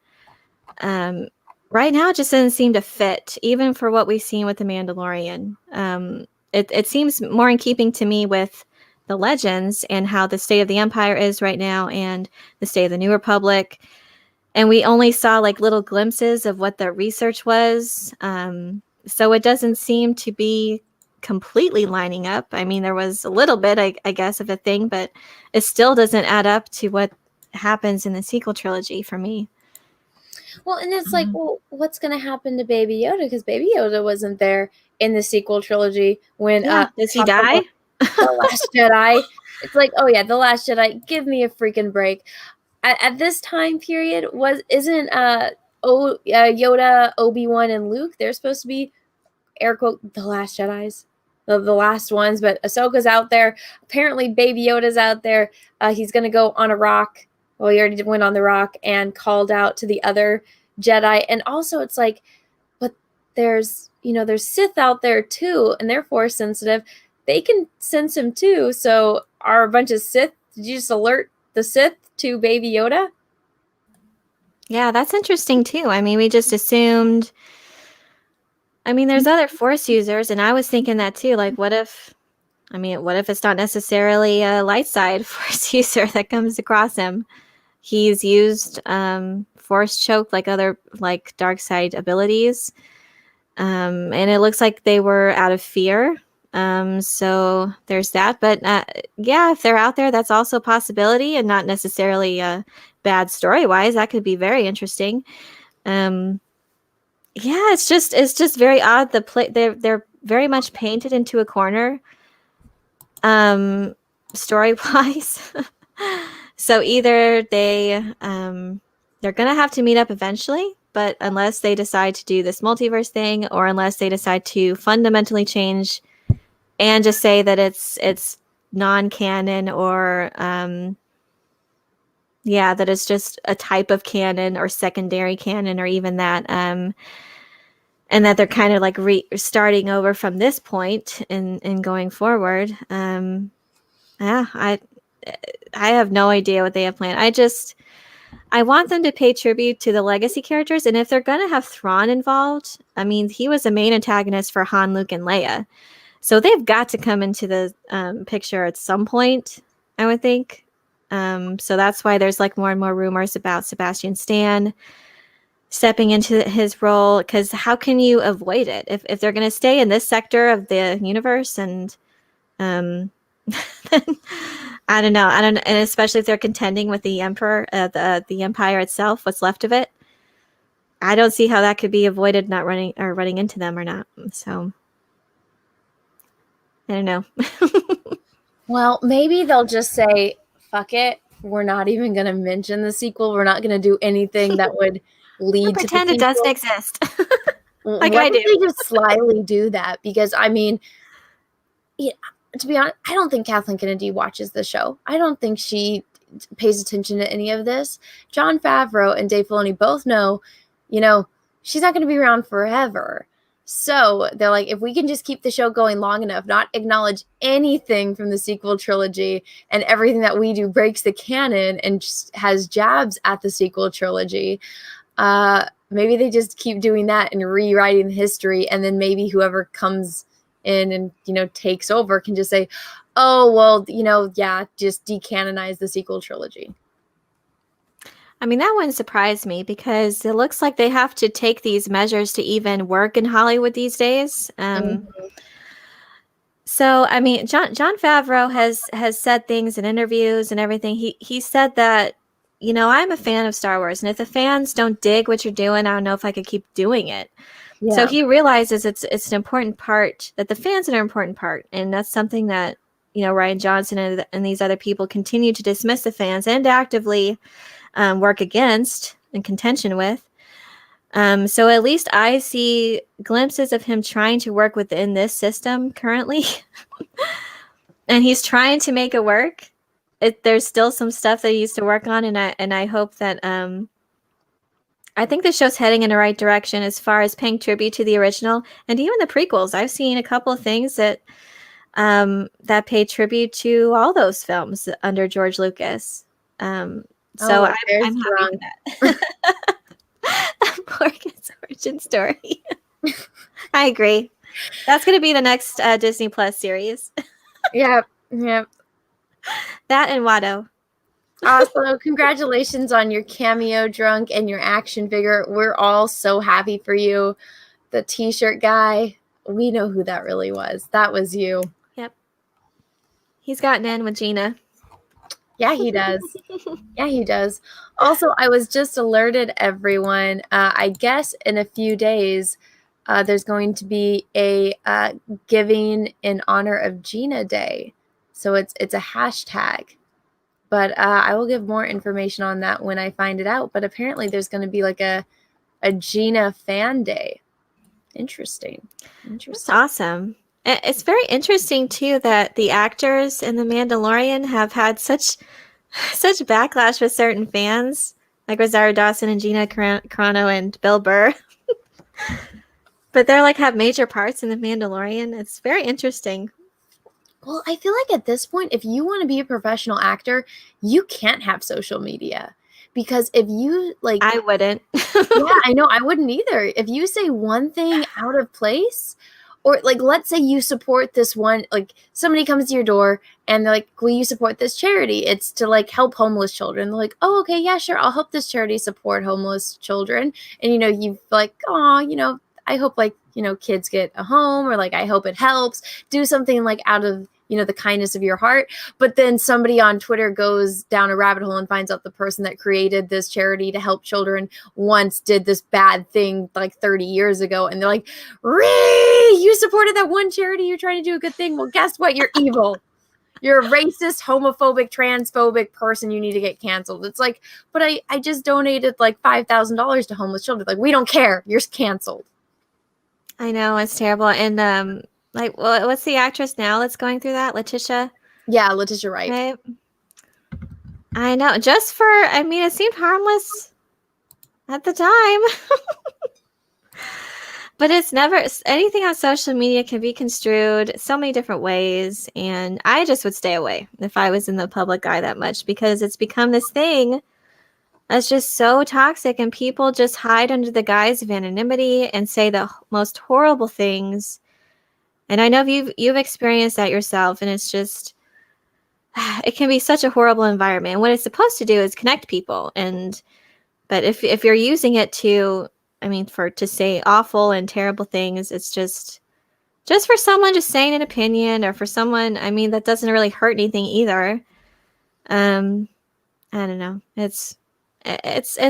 Right now, it just doesn't seem to fit, even for what we've seen with the Mandalorian. It seems more in keeping to me with the Legends and how the state of the Empire is right now and the state of the New Republic. And we only saw like little glimpses of what the research was. So it doesn't seem to be completely lining up. I mean, there was a little bit, I guess, of a thing, but it still doesn't add up to what happens in the sequel trilogy for me. Well, and it's like, well, what's going to happen to Baby Yoda? Because Baby Yoda wasn't there in the sequel trilogy when does he die? The Last Jedi. It's like, oh yeah, The Last Jedi. Give me a freaking break. At this time period, isn't Yoda, Obi-Wan, and Luke? They're supposed to be air quote the last Jedis, the last ones. But Ahsoka's out there. Apparently, Baby Yoda's out there. He's gonna go on a rock. Well, he already went on the rock and called out to the other Jedi. And also, it's like, but there's Sith out there too, and they're Force sensitive. They can sense him too. So are a bunch of Sith? Did you just alert the Sith to Baby Yoda? Yeah, that's interesting too. I mean, we just assumed. I mean, there's other Force users, and I was thinking that too. Like, what if it's not necessarily a light side Force user that comes across him? He's used Force choke like other like dark side abilities, and it looks like they were out of fear. So there's that. But yeah, if they're out there, that's also a possibility, and not necessarily bad story wise. That could be very interesting. Yeah, it's just very odd. They're very much painted into a corner, story wise. So either they're gonna have to meet up eventually, but unless they decide to do this multiverse thing, or unless they decide to fundamentally change and just say that it's non-canon, or that it's just a type of canon or secondary canon, or even that, and that they're kind of like starting over from this point and going forward. I have no idea what they have planned. I want them to pay tribute to the legacy characters, and if they're going to have Thrawn involved, I mean, he was a main antagonist for Han, Luke, and Leia. So they've got to come into the picture at some point, I would think. So that's why there's like more and more rumors about Sebastian Stan stepping into his role, because how can you avoid it if they're going to stay in this sector of the universe? And I don't know, and especially if they're contending with the Emperor, the Empire itself, what's left of it. I don't see how that could be avoided, not running into them or not. So I don't know. Well, maybe they'll just say, fuck it. We're not even going to mention the sequel. We're not going to do anything that would lead to pretend the it doesn't exist. Like I do. They just slyly do that? Because, I mean, yeah, to be honest, I don't think Kathleen Kennedy watches the show. I don't think she pays attention to any of this. Jon Favreau and Dave Filoni both know, she's not going to be around forever. So they're like, if we can just keep the show going long enough, not acknowledge anything from the sequel trilogy, and everything that we do breaks the canon and just has jabs at the sequel trilogy, maybe they just keep doing that and rewriting the history. And then maybe whoever comes in and, takes over can just say, oh, well, just decanonize the sequel trilogy. I mean, that wouldn't surprise me, because it looks like they have to take these measures to even work in Hollywood these days. So, I mean, Jon Favreau has said things in interviews and everything. He said that, I'm a fan of Star Wars, and if the fans don't dig what you're doing, I don't know if I could keep doing it. Yeah. So he realizes it's an important part, that the fans are an important part, and that's something that Rian Johnson and these other people continue to dismiss the fans and actively work against. in contention with. So at least I see glimpses of him trying to work within this system currently. And he's trying to make it work. There's still some stuff that he needs to work on, and I hope that I think the show's heading in the right direction as far as paying tribute to the original and even the prequels. I've seen a couple of things that that pay tribute to all those films under George Lucas. So I'm happy with that. Morgan's origin story. I agree. That's going to be the next Disney Plus series. Yep. That and Watto. Also, congratulations on your cameo drunk and your action figure. We're all so happy for you. The t-shirt guy, we know who that really was. That was you. Yep. He's gotten in with Gina. Yeah, he does. Yeah, he does. Also, I was just alerted, everyone. I guess in a few days, there's going to be a giving in honor of Gina Day. So it's a hashtag. But I will give more information on that when I find it out. But apparently there's going to be like a Gina fan day. Interesting. That's awesome. It's very interesting, too, that the actors in The Mandalorian have had such backlash with certain fans, like Rosario Dawson and Gina Carano and Bill Burr. But they're like have major parts in The Mandalorian. It's very interesting. Well, I feel like at this point, if you want to be a professional actor, you can't have social media. Because if you like... I wouldn't. Yeah, I know. I wouldn't either. If you say one thing out of place... Or like, let's say you support this one, like somebody comes to your door and they're like, will you support this charity? It's to like help homeless children. They're like, oh, okay, yeah, sure. I'll help this charity support homeless children. And, you like, oh, I hope like, kids get a home, or like, I hope it helps. Do something like out of, the kindness of your heart. But then somebody on Twitter goes down a rabbit hole and finds out the person that created this charity to help children once did this bad thing like 30 years ago. And they're like, you supported that one charity. You're trying to do a good thing. Well, guess what? You're evil. You're a racist, homophobic, transphobic person. You need to get canceled. It's like, but I just donated like $5,000 to homeless children. Like, we don't care. You're canceled. I know, it's terrible. And like, what's the actress now that's going through that? Letitia? Yeah, Letitia Wright. Right? I know. It seemed harmless at the time. But it's never, anything on social media can be construed so many different ways. And I just would stay away if I was in the public eye that much, because it's become this thing that's just so toxic, and people just hide under the guise of anonymity and say the most horrible things. And I know you've experienced that yourself, and it's just, it can be such a horrible environment. And what it's supposed to do is connect people. But if you're using it to say awful and terrible things, it's just for someone just saying an opinion, or for someone, that doesn't really hurt anything either. I don't know. It's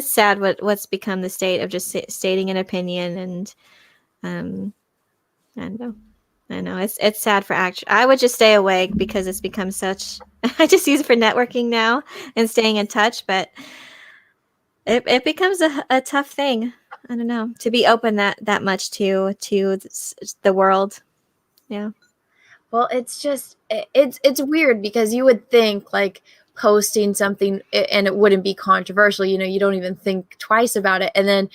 sad what's become the state of just stating an opinion, and I don't know. I know it's sad for action. I would just stay away, because it's become such. I just use it for networking now and staying in touch, but it becomes a tough thing. I don't know, to be open that much to the world. Yeah. Well, it's just it's weird, because you would think like posting something and it wouldn't be controversial. You don't even think twice about it, and then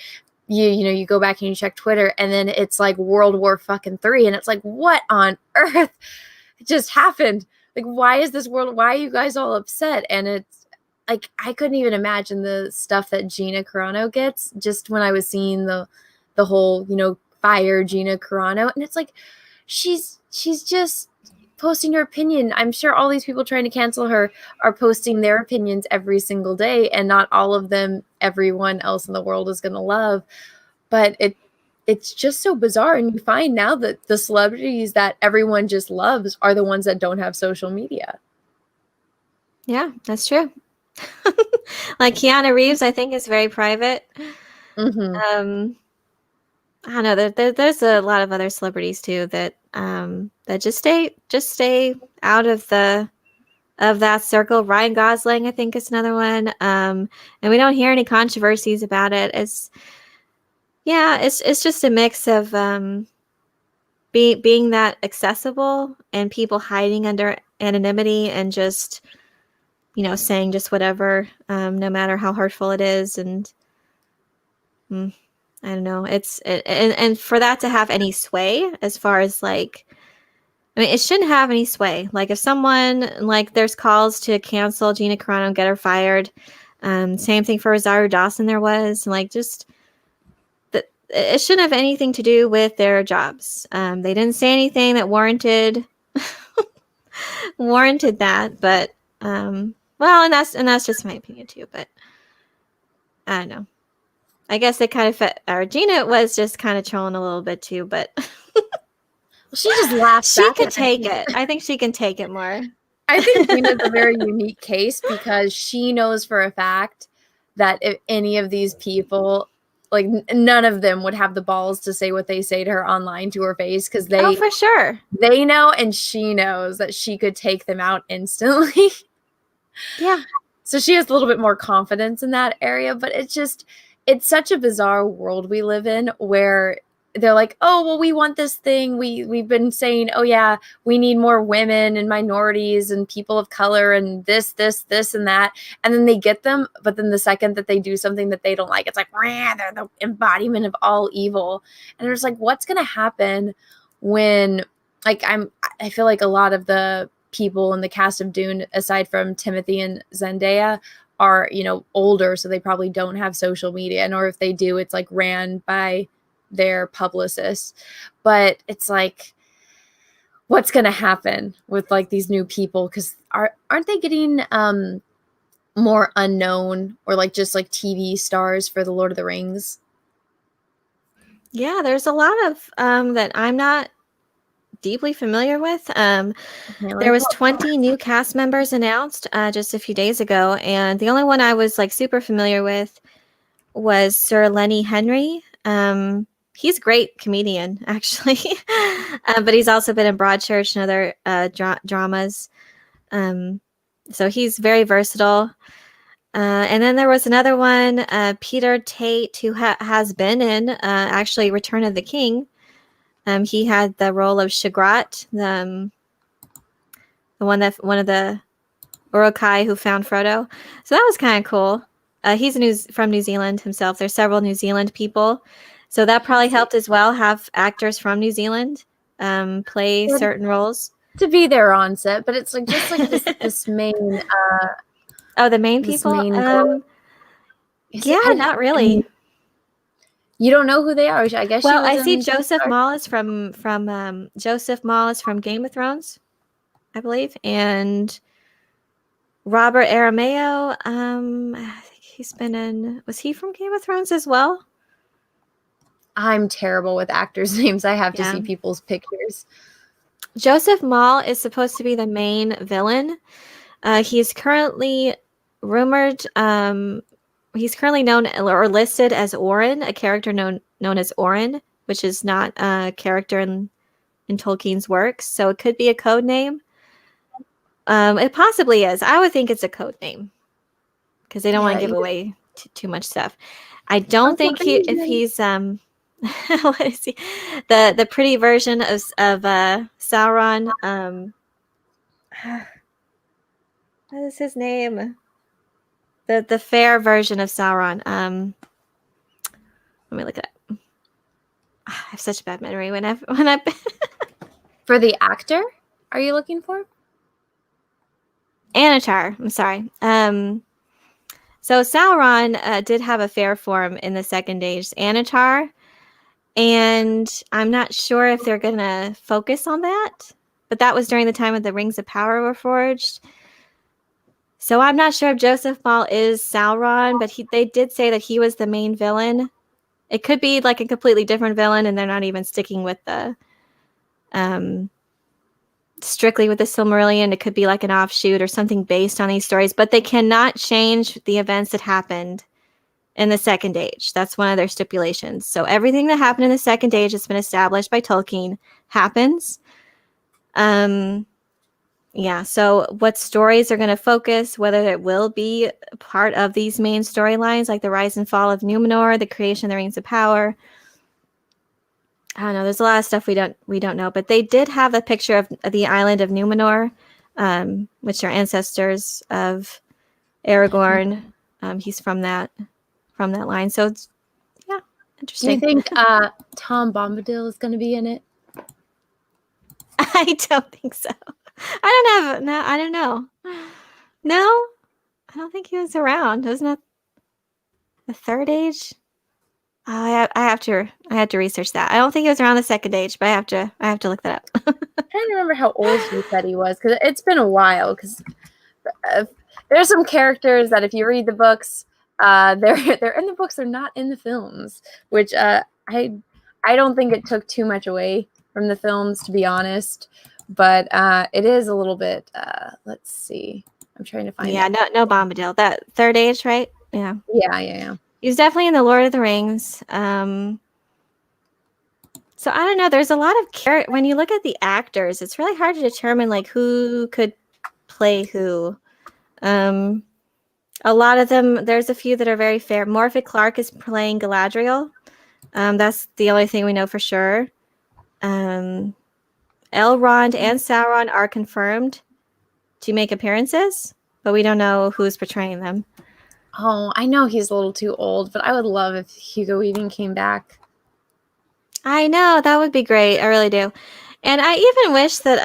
you go back and you check Twitter, and then it's like World War fucking III, and it's like, what on earth just happened? Like, why is this world? Why are you guys all upset? And it's like, I couldn't even imagine the stuff that Gina Carano gets just when I was seeing the whole, fire Gina Carano. And it's like, she's just posting her opinion. I'm sure all these people trying to cancel her are posting their opinions every single day, and not all of them everyone else in the world is going to love. But it's just so bizarre. And you find now that the celebrities that everyone just loves are the ones that don't have social media. Yeah, that's true. Like Keanu Reeves, I think, is very private. Mm-hmm. I don't know. There's a lot of other celebrities too that just stay out of the of that circle. Ryan Gosling, I think, is another one. And we don't hear any controversies about it. It's just a mix of being that accessible and people hiding under anonymity and just, saying just whatever, no matter how hurtful it is. And I don't know. And for that to have any sway as far as like, I mean, it shouldn't have any sway. Like if someone, like there's calls to cancel Gina Carano and get her fired. Same thing for Rosario Dawson there was. Like just, it shouldn't have anything to do with their jobs. They didn't say anything that warranted that. But, well, and that's just my opinion too. But I don't know. I guess it kind of fit. Or Gina was just kind of trolling a little bit too, but She just laughed. She could take it. I think she can take it more. I think Gina's a very unique case because she knows for a fact that if any of these people, like none of them would have the balls to say what they say to her online to her face because they, for sure, they know and she knows that she could take them out instantly. Yeah. So she has a little bit more confidence in that area, but it's such a bizarre world we live in where they're like, oh, well, we want this thing. We've been saying, oh, yeah, we need more women and minorities and people of color and this, and that. And then they get them. But then the second that they do something that they don't like, it's like, they're the embodiment of all evil. And it's like, what's going to happen when, like, I feel like a lot of the people in the cast of Dune, aside from Timothy and Zendaya, are, older. So they probably don't have social media. And or if they do, it's like ran by their publicists. But it's like, what's going to happen with like these new people? Because aren't they getting more unknown or like just like TV stars for the Lord of the Rings? Yeah, there's a lot of that I'm not deeply familiar with. There was 20 new cast members announced just a few days ago, and the only one I was like super familiar with was Sir Lenny Henry. He's a great comedian, actually, but he's also been in Broadchurch and other dramas. So he's very versatile. And then there was another one, Peter Tate, who has been in actually Return of the King. He had the role of Shagrat, the one of the Urukai who found Frodo. So that was kind of cool. He's from New Zealand himself. There's several New Zealand people. So that probably helped as well, have actors from New Zealand play certain roles. To be there on set, but it's like just like this main... the main people? Not really. You don't know who they are, I guess. Well, I see Joseph Mall is from Game of Thrones, I believe, and Robert Arameo. I think he's been in. Was he from Game of Thrones as well? I'm terrible with actors' names. I have to see people's pictures. Joseph Mall is supposed to be the main villain. He's currently rumored. He's currently known or listed as Orin, a character known as Orin, which is not a character in Tolkien's works. So it could be a code name. It possibly is. I would think it's a code name because they don't want to give away too much stuff. I don't think he's what is he? The pretty version of Sauron. What is his name? The fair version of Sauron. Let me look it up. I have such a bad memory when I For the actor, are you looking for? Anatar. I'm sorry. So Sauron did have a fair form in the Second Age, Anatar, and I'm not sure if they're gonna focus on that. But that was during the time of the Rings of Power were forged. So I'm not sure if Joseph Mall is Sauron, but they did say that he was the main villain. It could be like a completely different villain, and they're not even sticking with the strictly with the Silmarillion. It could be like an offshoot or something based on these stories, but they cannot change the events that happened in the Second Age. That's one of their stipulations. So everything that happened in the Second Age has been established by Tolkien happens. yeah, so what stories are going to focus, whether it will be part of these main storylines, like the rise and fall of Numenor, the creation of the Rings of Power. I don't know. There's a lot of stuff we don't know, but they did have a picture of the island of Numenor, which are ancestors of Aragorn. He's from that line. So it's Do you interesting. think Tom Bombadil is going to be in it? I don't think so. I don't know. No, I don't think he was around. Wasn't it the Third Age? Oh, I have to research that. I don't think he was around the Second Age, but I have to look that up. I don't remember how old he said he was because it's been a while. Because there's some characters that if you read the books, they're in the books, they're not in the films. Which I don't think it took too much away from the films, to be honest. But it is a little bit. Let's see. I'm trying to find. Yeah, no Bombadil. That Third Age, right? Yeah. Yeah. He was definitely in the Lord of the Rings. So I don't know. There's a lot of when you look at the actors, it's really hard to determine like who could play who. A lot of them. There's a few that are very fair. Morphic Clark is playing Galadriel. That's the only thing we know for sure. Elrond and Sauron are confirmed to make appearances, but we don't know who's portraying them. Oh, I know he's a little too old, but I would love if Hugo Weaving came back. I know, that would be great. I really do. And I even wish that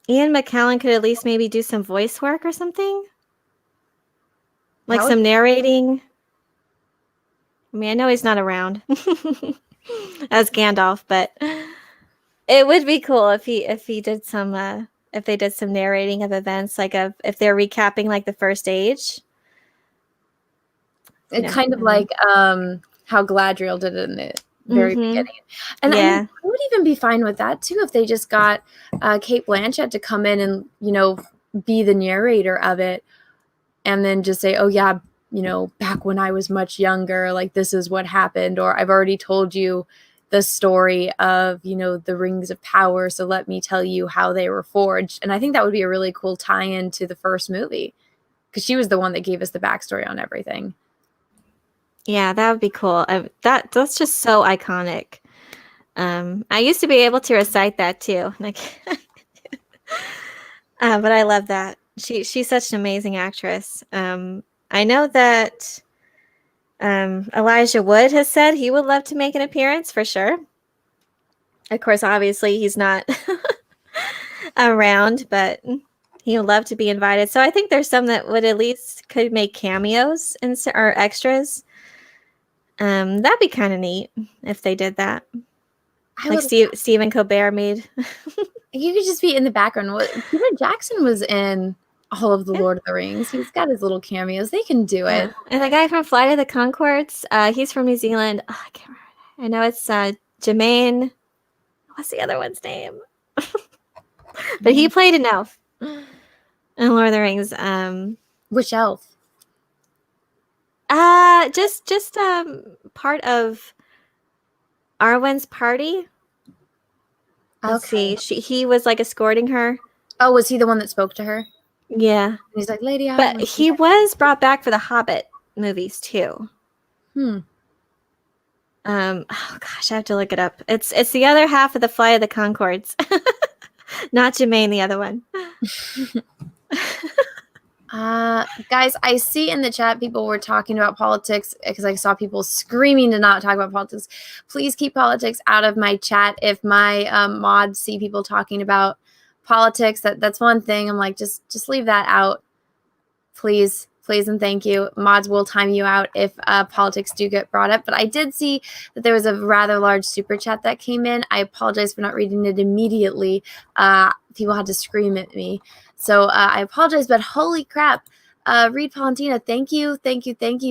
Ian McKellen could at least maybe do some voice work or something. Like some narrating. I mean, I know he's not around as Gandalf, but it would be cool if he did some if they did some narrating of events, like if they're recapping like the First Age. It's kind of like how Galadriel did it in the very beginning. And I would even be fine with that too if they just got Cate Blanchett to come in and, be the narrator of it and then just say, oh yeah, back when I was much younger, like this is what happened, or I've already told you the story of, the Rings of Power, so let me tell you how they were forged. And I think that would be a really cool tie-in to the first movie because she was the one that gave us the backstory on everything. Yeah, that would be cool. That's just so iconic. I used to be able to recite that too, but I love that. She's such an amazing actress. I know that Elijah Wood has said he would love to make an appearance for sure. Of course, obviously he's not around, but he would love to be invited. So I think there's some that would at least could make cameos or extras. That'd be kind of neat if they did that. Stephen Colbert made. You could just be in the background. Peter Jackson was in all of the Lord of the Rings. He's got his little cameos. They can do it. And the guy from Flight of the Conchords, he's from New Zealand. Oh, I can't remember. I know it's Jermaine. What's the other one's name? But he played an elf in Lord of the Rings. Which elf? Just part of Arwen's party. Let's see. He was like escorting her. Oh, was he the one that spoke to her? Yeah. And he's like, Lady Arwen. But he was brought back for the Hobbit movies too. Oh gosh, I have to look it up. It's the other half of the Flight of the Conchords. Not Jermaine, the other one. Guys, I see in the chat people were talking about politics because I saw people screaming to not talk about politics. Please keep politics out of my chat. If my mods see people talking about politics, that's one thing. I'm like, just leave that out. Please and thank you. Mods will time you out if politics do get brought up. But I did see that there was a rather large super chat that came in. I apologize for not reading it immediately. People had to scream at me. So I apologize, but holy crap. Reed Palantina, thank you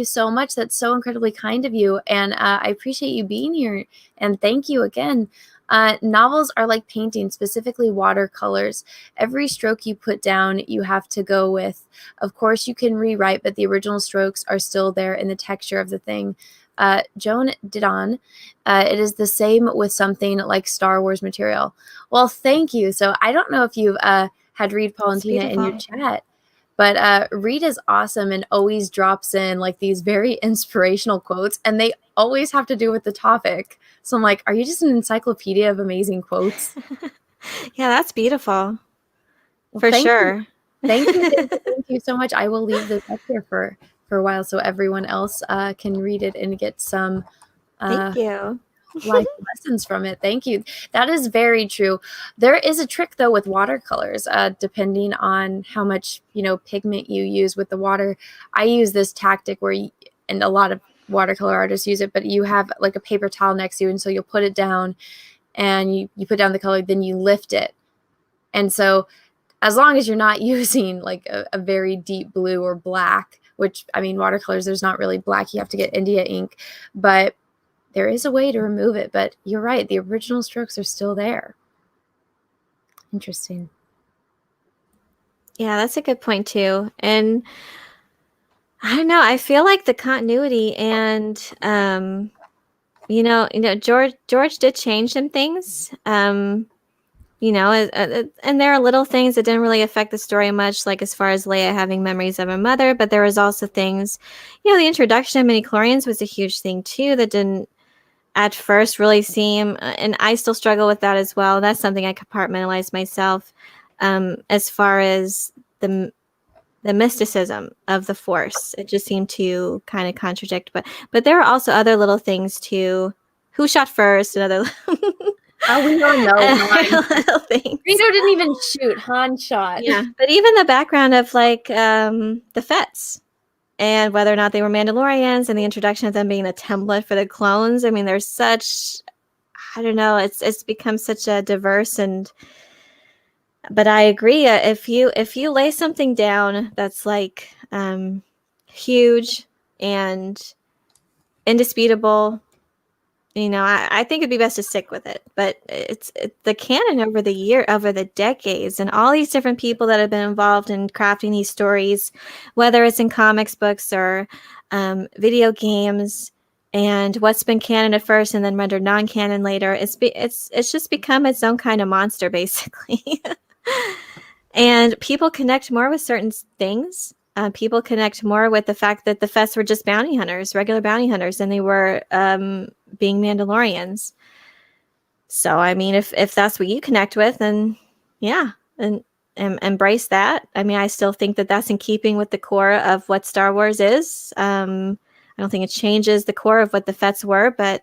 so much. That's so incredibly kind of you. And I appreciate you being here. And thank you again. Novels are like painting, specifically watercolors. Every stroke you put down, you have to go with. Of course, you can rewrite, but the original strokes are still there in the texture of the thing. Joan Didon, it is the same with something like Star Wars material. Well, thank you. So I don't know if you've had Reed, Paul, and Tina in your chat, but Reed is awesome and always drops in like these very inspirational quotes, and they always have to do with the topic. So I'm like, are you just an encyclopedia of amazing quotes? Yeah, that's beautiful. Well, For thank sure. you. Thank you. Thank you so much. I will leave this up here for a while so everyone else can read it and get some Thank you. life lessons from it. Thank you. That is very true. There is a trick though with watercolors, depending on how much pigment you use with the water. I use this tactic where, and a lot of watercolor artists use it, but you have like a paper towel next to you, and so you'll put it down, and you put down the color, then you lift it, and so as long as you're not using like a very deep blue or black, which I mean watercolors, there's not really black. You have to get India ink, but there is a way to remove it. But you're right. The original strokes are still there. Interesting. Yeah, that's a good point too. And I don't know. I feel like the continuity and, George did change some things. And there are little things that didn't really affect the story much, like as far as Leia having memories of her mother. But there was also things, the introduction of midi-chlorians was a huge thing too that didn't at first really seem, and I still struggle with that as well. That's something I compartmentalize myself, as far as the mysticism of the Force. It just seemed to kind of contradict, but there are also other little things too. Who shot first? Another Oh, we don't know. little things. Greedo didn't even shoot. Han shot. Yeah, but even the background of like the Fets and whether or not they were Mandalorians and the introduction of them being a template for the clones. I mean, there's such, I don't know, it's become such a diverse but I agree. If you lay something down that's like huge and indisputable, I think it'd be best to stick with it. But it's the canon over the decades, and all these different people that have been involved in crafting these stories, whether it's in comics books or video games, and what's been canon at first and then rendered non-canon later. It's just become its own kind of monster, basically. And people connect more with certain things. People connect more with the fact that the Fets were just bounty hunters, regular bounty hunters, than they were being Mandalorians. So, I mean, if that's what you connect with, then yeah, and embrace that. I mean, I still think that that's in keeping with the core of what Star Wars is. I don't think it changes the core of what the Fets were, but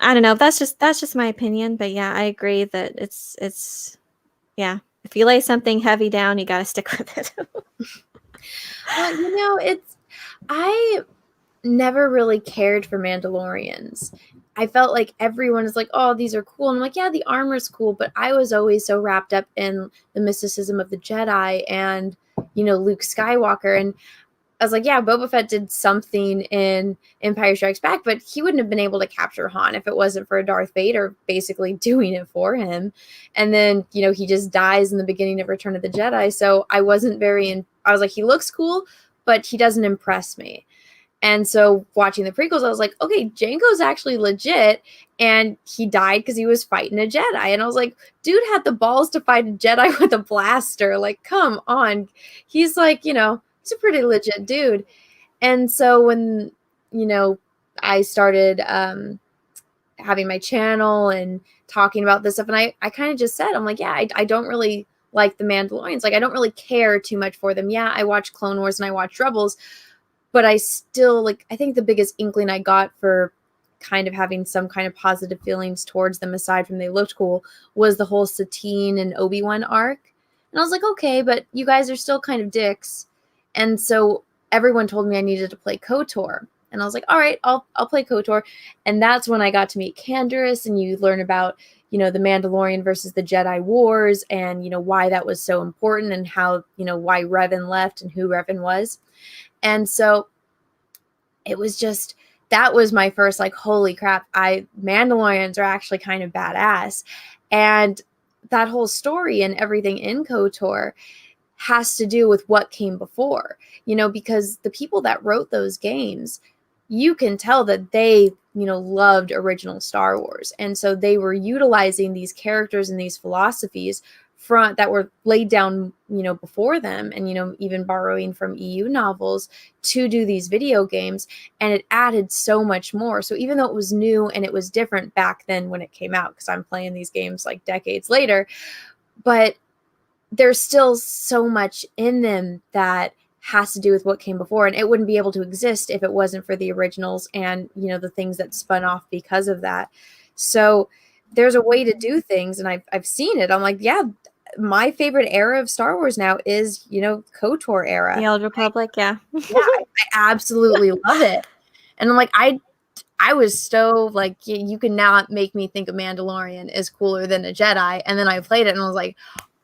I don't know. That's just my opinion. But yeah, I agree that it's yeah. If you lay something heavy down, you got to stick with it. Well, I never really cared for Mandalorians. I felt like everyone is like, oh, these are cool. And I'm like, yeah, the armor's cool. But I was always so wrapped up in the mysticism of the Jedi and, Luke Skywalker. And I was like, yeah, Boba Fett did something in Empire Strikes Back, but he wouldn't have been able to capture Han if it wasn't for Darth Vader basically doing it for him. And then, he just dies in the beginning of Return of the Jedi. So I wasn't I was like, he looks cool, but he doesn't impress me. And so watching the prequels, I was like, okay, Jango's actually legit. And he died because he was fighting a Jedi. And I was like, dude had the balls to fight a Jedi with a blaster. Like, come on. He's like, he's a pretty legit dude. And so when, I started having my channel and talking about this stuff, and I kind of just said, I'm like, yeah, I don't really like the Mandalorians. Like, I don't really care too much for them. Yeah, I watch Clone Wars and I watch Rebels, but I still, I think the biggest inkling I got for kind of having some kind of positive feelings towards them, aside from they looked cool, was the whole Satine and Obi-Wan arc. And I was like, okay, but you guys are still kind of dicks. And so everyone told me I needed to play KOTOR. And I was like, all right, I'll play KOTOR. And that's when I got to meet Canderous, and you learn about, the Mandalorian versus the Jedi Wars, and, why that was so important, and how, why Revan left and who Revan was. And so it was just that was my first like, holy crap, Mandalorians are actually kind of badass. And that whole story and everything in KOTOR has to do with what came before, because the people that wrote those games, you can tell that they, loved original Star Wars. And so they were utilizing these characters and these philosophies that were laid down, before them, and, even borrowing from EU novels to do these video games. And it added so much more. So even though it was new and it was different back then when it came out, because I'm playing these games like decades later, but there's still so much in them that has to do with what came before, and it wouldn't be able to exist if it wasn't for the originals and, the things that spun off because of that. So there's a way to do things, and I've seen it. I'm like, yeah, my favorite era of Star Wars now is, KOTOR era. The Old Republic, yeah. Yeah, I absolutely love it. And I'm like, I was so like, you can now make me think a Mandalorian is cooler than a Jedi. And then I played it and I was like,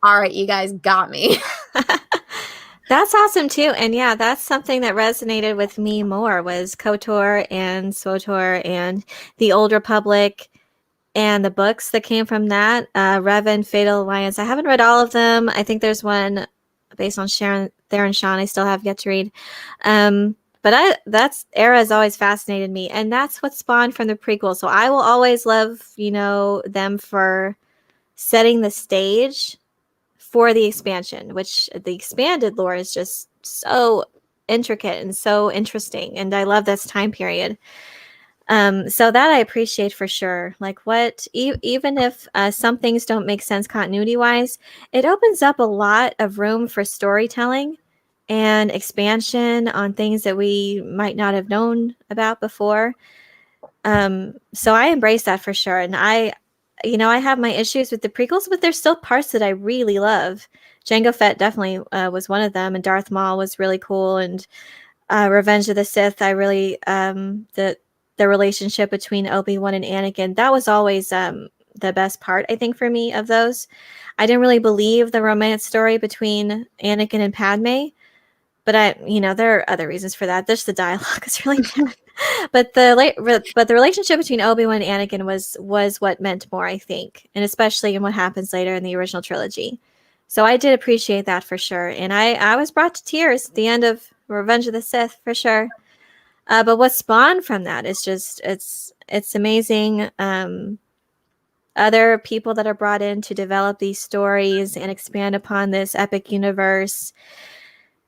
all right, you guys got me. That's awesome too. And yeah, that's something that resonated with me more was KOTOR and SWTOR and the Old Republic and the books that came from that. Revan, Fatal Alliance. I haven't read all of them. I think there's one based on Theron Shan I still have yet to read. But that's era has always fascinated me. And that's what spawned from the prequel. So I will always love, them for setting the stage for the expansion, which the expanded lore is just so intricate and so interesting. And I love this time period. So that I appreciate for sure. Like even if some things don't make sense continuity wise, it opens up a lot of room for storytelling and expansion on things that we might not have known about before. So I embrace that for sure. And I have my issues with the prequels, but there's still parts that I really love. Jango Fett definitely was one of them, and Darth Maul was really cool. And Revenge of the Sith, I really the relationship between Obi-Wan and Anakin, that was always the best part, I think, for me of those. I didn't really believe the romance story between Anakin and Padme, but there are other reasons for that. Just the dialogue is really good. But the relationship between Obi-Wan and Anakin was what meant more, I think, and especially in what happens later in the original trilogy. So I did appreciate that for sure, and I was brought to tears at the end of Revenge of the Sith for sure. But what spawned from that is just it's amazing. Other people that are brought in to develop these stories and expand upon this epic universe,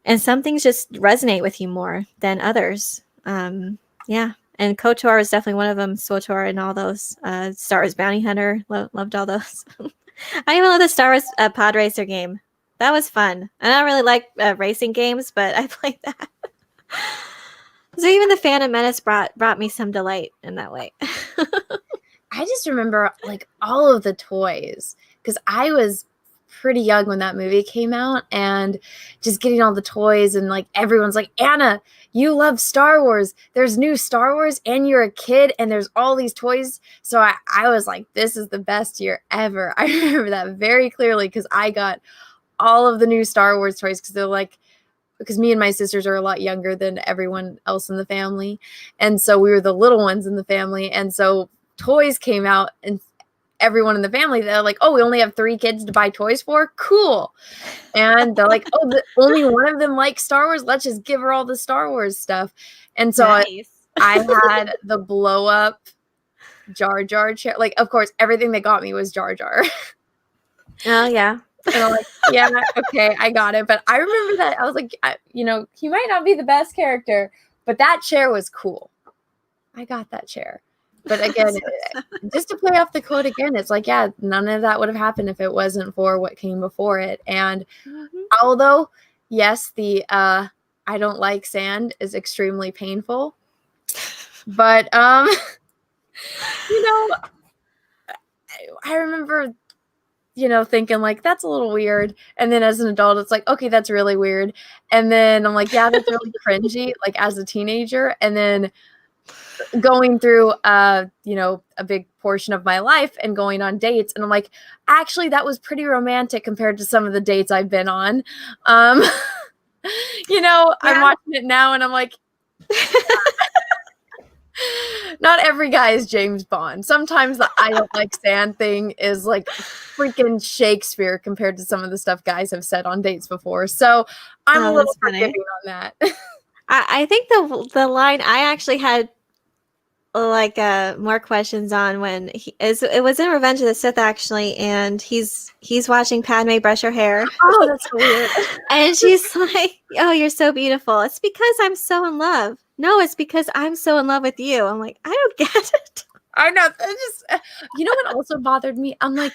and some things just resonate with you more than others. Yeah, and KOTOR is definitely one of them. SWTOR and all those. Star Wars Bounty Hunter, loved all those. I even love the Star Wars Pod Racer game. That was fun. I don't really like racing games, but I played that. So even the Phantom Menace brought me some delight in that way. I just remember like all of the toys because I was pretty young when that movie came out, and just getting all the toys, and like everyone's like, Anna, you love Star Wars, there's new Star Wars and you're a kid and there's all these toys. So I was like, this is the best year ever. I remember that very clearly because I got all of the new Star Wars toys because me and my sisters are a lot younger than everyone else in the family, and so we were the little ones in the family, and so toys came out, and everyone in the family, they're like, oh, we only have 3 kids to buy toys for? Cool. And they're like, oh, only one of them likes Star Wars? Let's just give her all the Star Wars stuff. And so nice. I had the blow up Jar Jar chair. Like, of course, everything they got me was Jar Jar. Oh, yeah. And I'm like, yeah, okay, I got it. But I remember that I was like, he might not be the best character, but that chair was cool. I got that chair. But again, just to play off the quote again, it's like, yeah, none of that would have happened if it wasn't for what came before it. And although, yes, the I don't like sand is extremely painful, but I remember thinking like, that's a little weird. And then as an adult, it's like, okay, that's really weird. And then I'm like, yeah, that's really cringy, like as a teenager. And then going through a big portion of my life and going on dates, and I'm like, actually that was pretty romantic compared to some of the dates I've been on. I'm watching it now and I'm like, Not every guy is James Bond. Sometimes the I don't like sand thing is like freaking Shakespeare compared to some of the stuff guys have said on dates before. So I'm a little that's funny. forgiving on that. I think the line I actually had like more questions on when it was in Revenge of the Sith actually, and he's watching Padme brush her hair. Oh, that's so weird. And she's like, "Oh, you're so beautiful. It's because I'm so in love." No, it's because I'm so in love with you. I'm like, I don't get it. I know. You know what also bothered me? I'm like,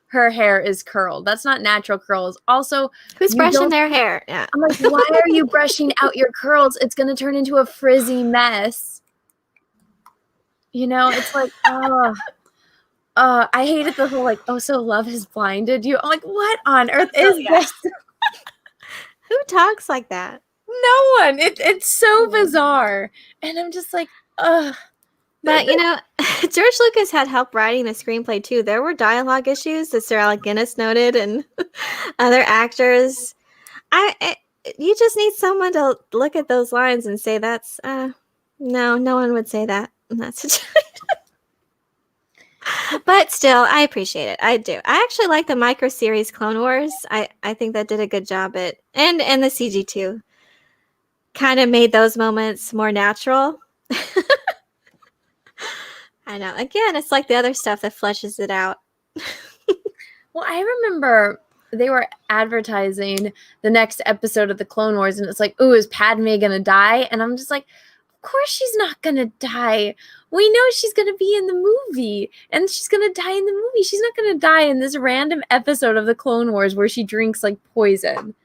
her hair is curled. That's not natural curls. Also, Who's brushing their hair? Yeah. I'm like, why are you brushing out your curls? It's going to turn into a frizzy mess. It's like, I hated the whole like, oh, so love has blinded you. I'm like, what on earth is this? Who talks like that? No one. It's so bizarre. And I'm just like, ugh. But, George Lucas had help writing the screenplay, too. There were dialogue issues, as Sir Alec Guinness noted, and other actors. You just need someone to look at those lines and say that's, no one would say that in that situation. But still, I appreciate it. I do. I actually like the micro-series Clone Wars. I think that did a good job at, and the CG, too. Kind of made those moments more natural. I know. Again, it's like the other stuff that fleshes it out. Well, I remember they were advertising the next episode of the Clone Wars, and it's like, ooh, is Padme gonna die? And I'm just like, of course she's not gonna die. We know she's gonna be in the movie, and she's gonna die in the movie. She's not gonna die in this random episode of the Clone Wars where she drinks like poison.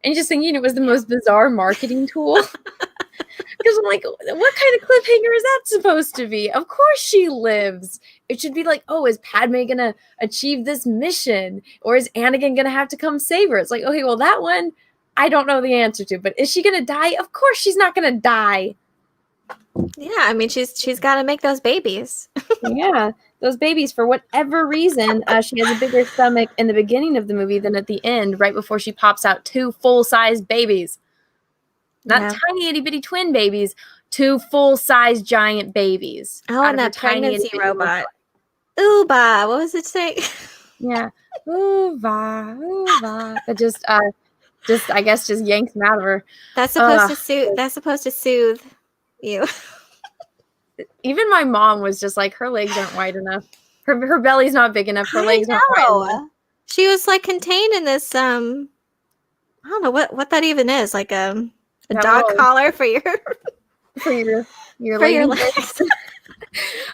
And just thinking it was the most bizarre marketing tool. Because I'm like, what kind of cliffhanger is that supposed to be? Of course she lives. It should be like, oh, is Padme going to achieve this mission? Or is Anakin going to have to come save her? It's like, okay, well, that one, I don't know the answer to. But is she going to die? Of course she's not going to die. Yeah, I mean, she's got to make those babies. Yeah, those babies, for whatever reason, she has a bigger stomach in the beginning of the movie than at the end, right before she pops out 2 full-size babies. Not tiny itty-bitty twin babies, 2 full-size giant babies. Oh, and that pregnancy robot. Ooba, what was it saying? Yeah. Ooba, ooba. But just I guess just yanks them out of her. That's supposed to soothe. That's supposed to soothe you. Even my mom was just like, her legs aren't wide enough. Her belly's not big enough. Her legs aren't wide enough. She was like contained in this I don't know what that even is, like a dog collar for your legs. I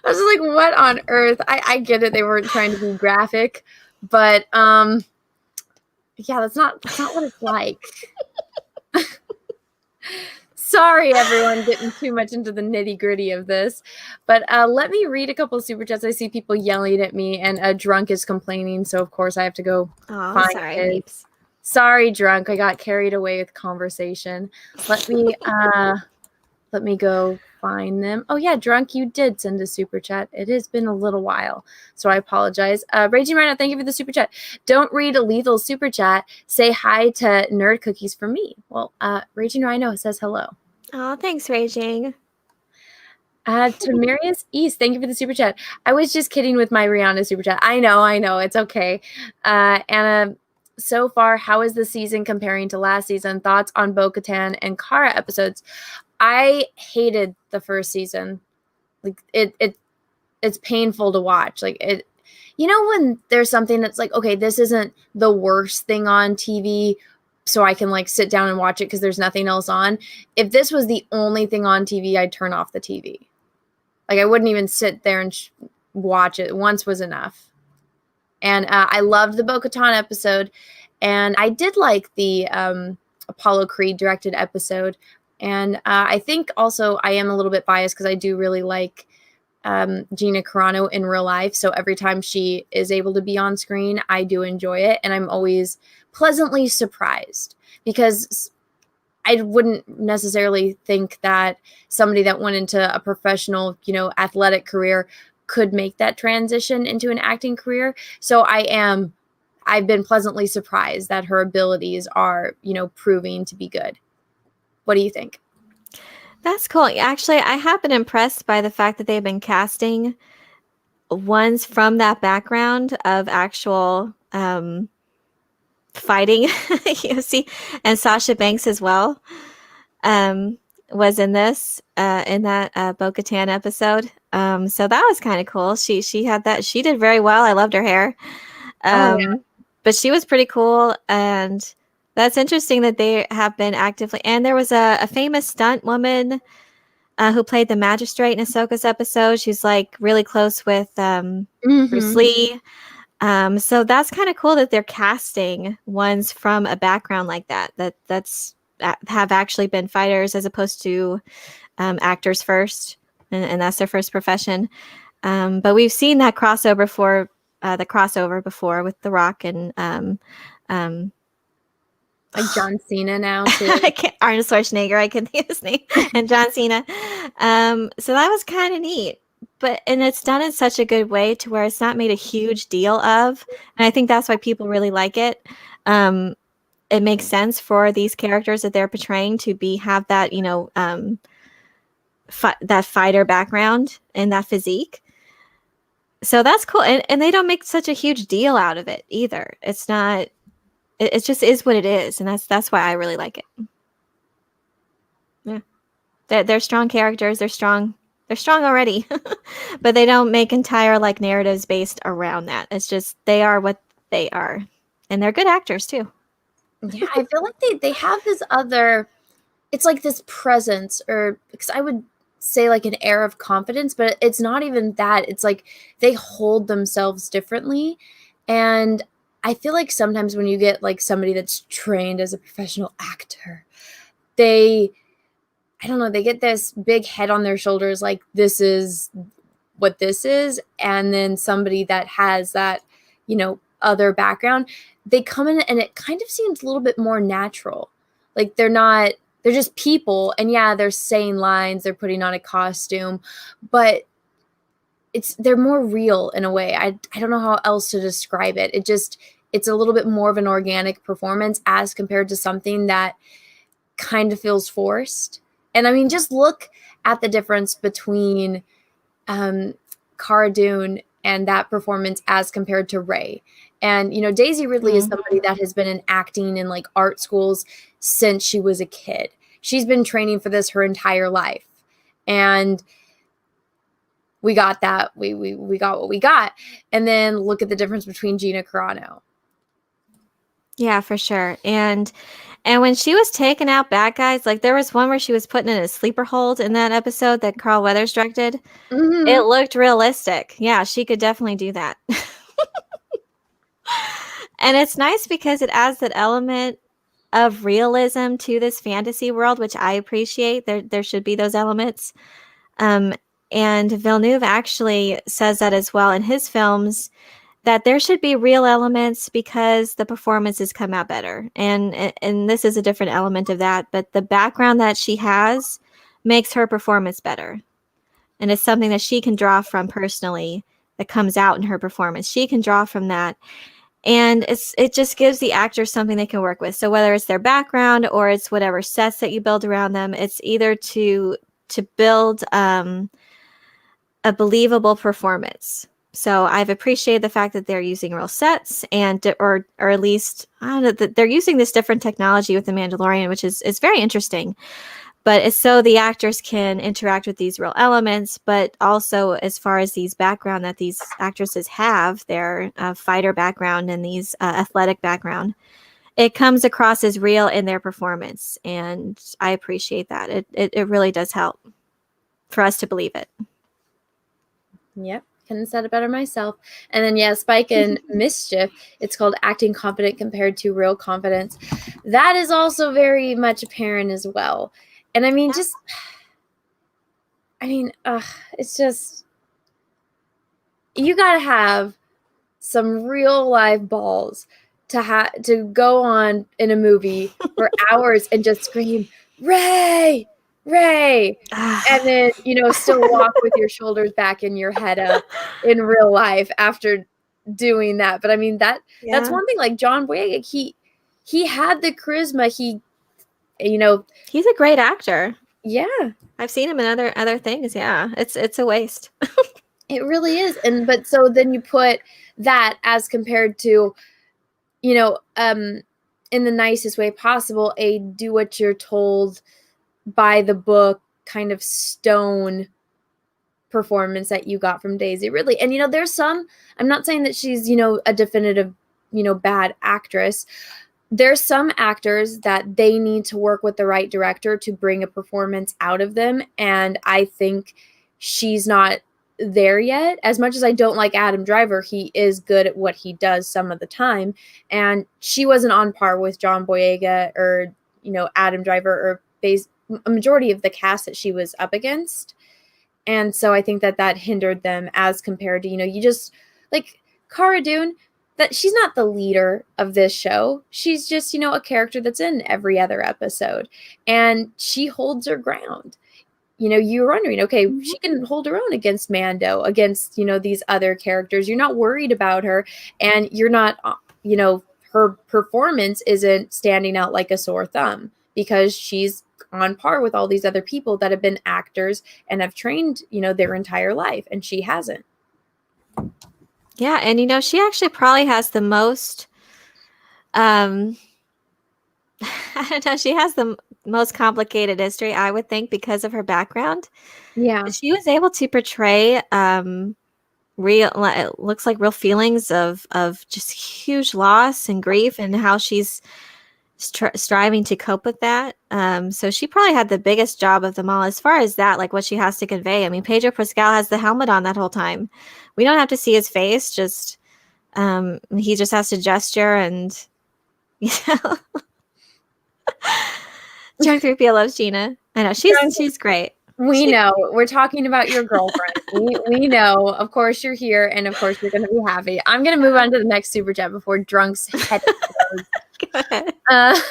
was just like, what on earth? I get it, they weren't trying to be graphic, but yeah, that's not what it's like. Sorry, everyone, getting too much into the nitty-gritty of this. But let me read a couple of super chats. I see people yelling at me, and Drunk is complaining, so of course I have to go find it. Sorry, Drunk. I got carried away with conversation. Let me go find them. Oh, yeah, Drunk, you did send a super chat. It has been a little while, so I apologize. Raging Rhino, thank you for the super chat. Don't read a lethal super chat. Say hi to Nerd Cookies for me. Well, Raging Rhino says hello. Oh, thanks, Raging. Tamarius East, thank you for the super chat. I was just kidding with my Rihanna super chat. I know. It's okay. Anna, so far, how is the season comparing to last season? Thoughts on Bo-Katan and Cara episodes? I hated the first season. Like it's painful to watch. Like it, when there's something that's like, okay, this isn't the worst thing on TV, so I can like sit down and watch it because there's nothing else on. If this was the only thing on TV, I'd turn off the TV. Like I wouldn't even sit there and watch it. Once was enough. And I loved the Bo-Katan episode, and I did like the Apollo Creed directed episode. And I think also I am a little bit biased because I do really like Gina Carano in real life. So every time she is able to be on screen, I do enjoy it. And I'm always pleasantly surprised because I wouldn't necessarily think that somebody that went into a professional, athletic career could make that transition into an acting career. So I've been pleasantly surprised that her abilities are, proving to be good. What do you think? That's cool. Actually, I have been impressed by the fact that they've been casting ones from that background of actual fighting. You see, and Sasha Banks as well was in this in that Bo-Katan episode. So that was kind of cool. She had that. She did very well. I loved her hair. But she was pretty cool, and that's interesting that they have been actively. And there was a famous stunt woman who played the magistrate in Ahsoka's episode. She's like really close with Bruce Lee. So that's kind of cool that they're casting ones from a background like that. That's have actually been fighters as opposed to actors first, and that's their first profession. But we've seen that crossover before with The Rock and Like John Cena now too. Arnold Schwarzenegger, I can think of his name, and John Cena. So that was kind of neat. And it's done in such a good way to where it's not made a huge deal of. And I think that's why people really like it. It makes sense for these characters that they're portraying to have that, that fighter background and that physique. So that's cool. And they don't make such a huge deal out of it either. It's not, it just is what it is. And that's why I really like it. Yeah. They're strong characters. They're strong already, but they don't make entire like narratives based around that. It's just, they are what they are, and they're good actors too. Yeah, I feel like they have this other, it's like this presence, or because I would say like an air of confidence, but it's not even that. It's like they hold themselves differently. And I feel like sometimes when you get like somebody that's trained as a professional actor, I don't know, they get this big head on their shoulders, like this is what this is. And then somebody that has that, other background, they come in and it kind of seems a little bit more natural. Like they're just people. And yeah, they're saying lines, they're putting on a costume, but they're more real in a way. I don't know how else to describe it. It's a little bit more of an organic performance as compared to something that kind of feels forced. And I mean, just look at the difference between Cara Dune and that performance as compared to Rey. And, Daisy Ridley is somebody that has been in acting in like art schools since she was a kid. She's been training for this her entire life. And we got that. We got what we got. And then look at the difference between Gina Carano. Yeah, for sure. And when she was taking out bad guys, like there was one where she was putting in a sleeper hold in that episode that Carl Weathers directed. Mm-hmm. It looked realistic. Yeah, she could definitely do that. And it's nice because it adds that element of realism to this fantasy world, which I appreciate. There should be those elements. And Villeneuve actually says that as well in his films, that there should be real elements because the performances come out better. And this is a different element of that, but the background that she has makes her performance better. And it's something that she can draw from personally that comes out in her performance. She can draw from that. And it just gives the actors something they can work with. So whether it's their background or it's whatever sets that you build around them, it's either to build a believable performance. So I've appreciated the fact that they're using real sets or at least, I don't know, that they're using this different technology with The Mandalorian, which is very interesting. But it's so the actors can interact with these real elements, but also as far as these background that these actresses have, their fighter background and these athletic background, it comes across as real in their performance. And I appreciate that. It really does help for us to believe it. Yep. Couldn't have said it better myself. And then, yeah, Spike and Mischief, it's called Acting Confident Compared to Real Confidence. That is also very much apparent as well. And I mean, it's just, you got to have some real live balls to go on in a movie for hours and just scream, Rey, Rey, and then, still walk with your shoulders back and your head up in real life after doing that. But I mean, that's one thing. Like John Boyega, he had the charisma. He's a great actor. Yeah. I've seen him in other things. Yeah, it's a waste. It really is. But so then you put that as compared to, you know, in the nicest way possible, a do what you're told by the book kind of stone performance that you got from Daisy, really. And, you know, there's some, I'm not saying that she's, you know, a definitive, you know, bad actress. There's some actors that they need to work with the right director to bring a performance out of them. And I think she's not there yet. As much as I don't like Adam Driver, he is good at what he does some of the time. And she wasn't on par with John Boyega or, you know, Adam Driver or a majority of the cast that she was up against. And so I think that hindered them as compared to, you know, you just like Cara Dune, that she's not the leader of this show. She's just, you know, a character that's in every other episode, and she holds her ground. You know, you're wondering, okay, she can hold her own against Mando, against, you know, these other characters. You're not worried about her, and you're not, you know, her performance isn't standing out like a sore thumb because she's on par with all these other people that have been actors and have trained, you know, their entire life, and she hasn't. Yeah, and you know, she actually probably has the most I don't know, she has the most complicated history, I would think, because of her background. Yeah. She was able to portray real, it looks like real feelings of just huge loss and grief, and how she's striving to cope with that. So she probably had the biggest job of them all as far as that, like what she has to convey. I mean, Pedro Pascal has the helmet on that whole time. We don't have to see his face, just he just has to gesture, and you know. John 3PO loves Gina. I know she's great. We know. We're talking about your girlfriend. we know. Of course you're here, and of course you're going to be happy. I'm going to move on to the next super chat before Drunk's head explodes.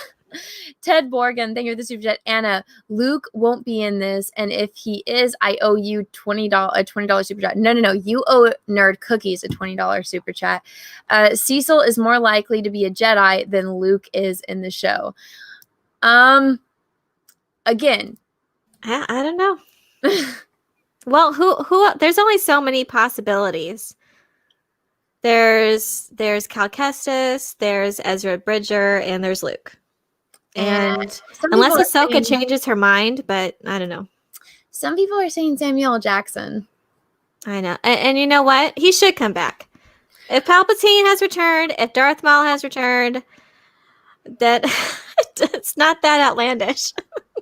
Ted Borgen, thank you for the super chat. Anna, Luke won't be in this, and if he is, I owe you a $20 super chat. No. You owe Nerd Cookies a $20 super chat. Cecil is more likely to be a Jedi than Luke is in the show. Again, I don't know. Well, who? There's only so many possibilities. There's Cal Kestis, there's Ezra Bridger, and there's Luke. And unless Ahsoka changes her mind, but I don't know. Some people are saying Samuel L. Jackson. I know. And you know what? He should come back. If Palpatine has returned, if Darth Maul has returned, that it's not that outlandish.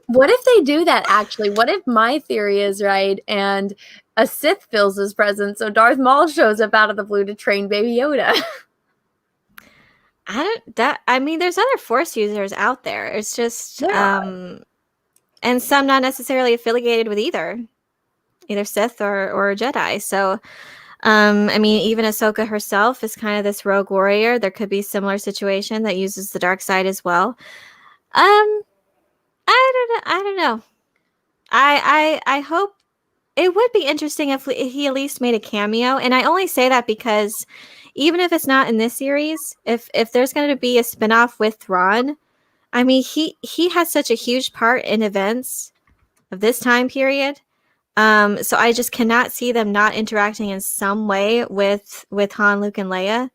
What if they do that, actually? What if my theory is right and a Sith fills his presence, so Darth Maul shows up out of the blue to train Baby Yoda? I mean, there's other Force users out there. It's just, and some not necessarily affiliated with either Sith or Jedi. So, I mean, even Ahsoka herself is kind of this rogue warrior. There could be a similar situation that uses the dark side as well. I don't know. I hope it would be interesting if he at least made a cameo. And I only say that because even if it's not in this series, if there's going to be a spinoff with Thrawn, I mean, he has such a huge part in events of this time period. So I just cannot see them not interacting in some way with Han, Luke, and Leia,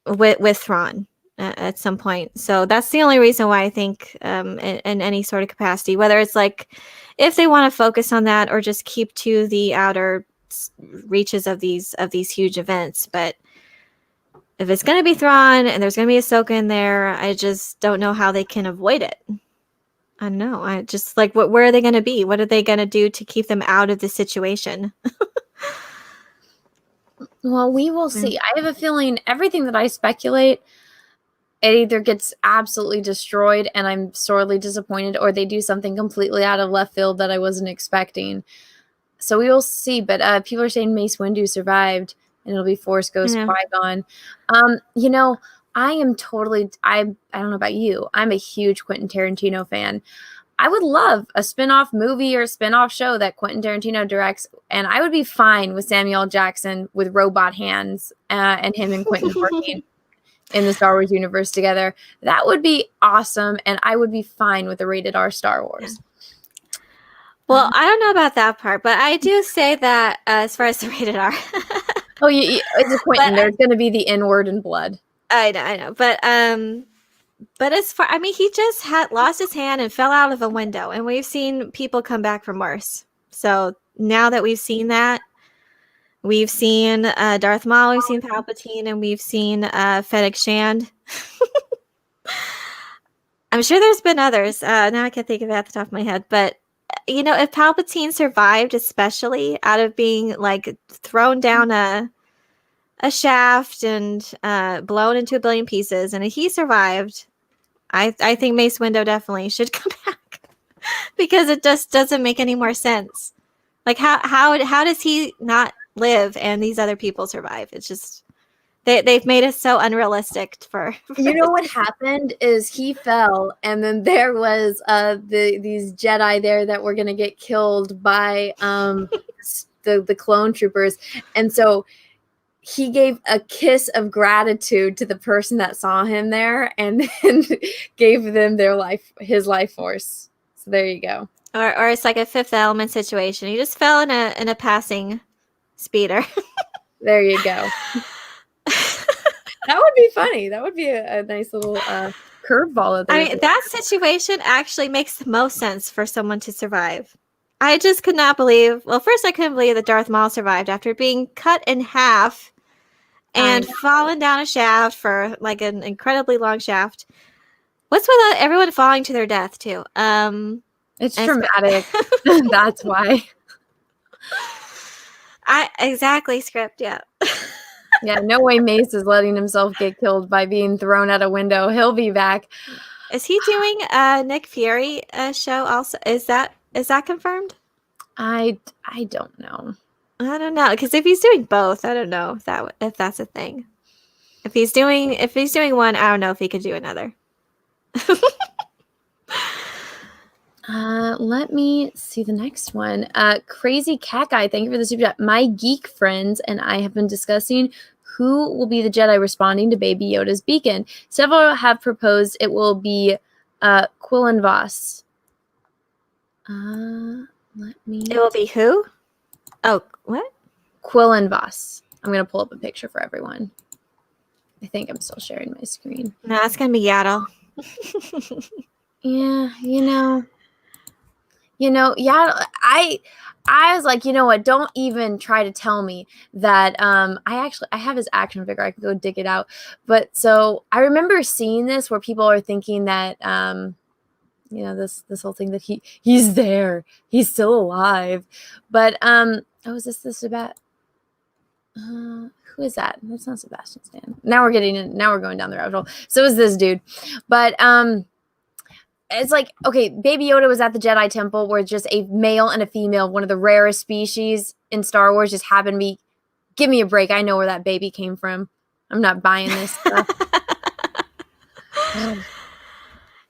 with Thrawn at some point. So that's the only reason why I think in any sort of capacity, whether it's like if they want to focus on that or just keep to the outer reaches of these huge events. But if it's going to be Thrawn and there's going to be Ahsoka in there, I just don't know how they can avoid it. I don't know. I just like, where are they going to be? What are they going to do to keep them out of the situation? Well, we will see. I have a feeling everything that I speculate, it either gets absolutely destroyed and I'm sorely disappointed, or they do something completely out of left field that I wasn't expecting. So we will see. But people are saying Mace Windu survived and it'll be Force Ghost Qui-Gon. You know, I don't know about you. I'm a huge Quentin Tarantino fan. I would love a spin-off movie or a spin-off show that Quentin Tarantino directs, and I would be fine with Samuel L. Jackson with robot hands and him and Quentin working in the Star Wars universe together. That would be awesome, and I would be fine with a rated R Star Wars. Well, I don't know about that part, but I do say that as far as the rated R. Oh, it's Quentin. There's going to be the N-word and blood. I know, but as far, I mean, he just had lost his hand and fell out of a window, and we've seen people come back from worse. So now that we've seen that, we've seen Darth Maul, we've seen Palpatine, and we've seen Fennec Shand. I'm sure there's been others. Now I can't think of it at the top of my head, but you know, if Palpatine survived, especially out of being like thrown down a shaft and blown into a billion pieces, and if he survived, I think Mace Windu definitely should come back because it just doesn't make any more sense. Like how does he not live and these other people survive? It's just they've made it so unrealistic for You know what happened is he fell, and then there was these Jedi there that were going to get killed by the clone troopers, and so he gave a kiss of gratitude to the person that saw him there, and then gave them his life force. So there you go. Or it's like a Fifth Element situation. He just fell in a passing speeder. There you go. That would be funny. That would be a nice little curveball. I mean, that situation actually makes the most sense for someone to survive. I just could not believe. Well, first I couldn't believe that Darth Maul survived after being cut in half and fallen down a shaft for like an incredibly long shaft. What's with everyone falling to their death too? It's traumatic. That's why. Exactly, script. Yeah. Yeah, no way Mace is letting himself get killed by being thrown out a window. He'll be back. Is he doing a Nick Fury show also? Is that confirmed? I don't know. I don't know, because if he's doing both, I don't know if that's a thing. If he's doing one, I don't know if he could do another. Let me see the next one. Crazy Cat Guy, thank you for the super chat. My geek friends and I have been discussing who will be the Jedi responding to Baby Yoda's beacon. Several have proposed it will be Quillen Voss. It will be who? Oh, what? Quillen Voss. I'm going to pull up a picture for everyone. I think I'm still sharing my screen. No, it's going to be Yaddle. Yeah, yeah, I was like, you know what? Don't even try to tell me that. I have his action figure. I could go dig it out. But so I remember seeing this where people are thinking that, this whole thing that he's there, he's still alive. But is this about? Who is that? That's not Sebastian Stan. Now we're going down the rabbit hole. So is this dude, but it's like, okay, Baby Yoda was at the Jedi Temple where just a male and a female, one of the rarest species in Star Wars, just happened to be. Give me a break. I know where that baby came from. I'm not buying this stuff.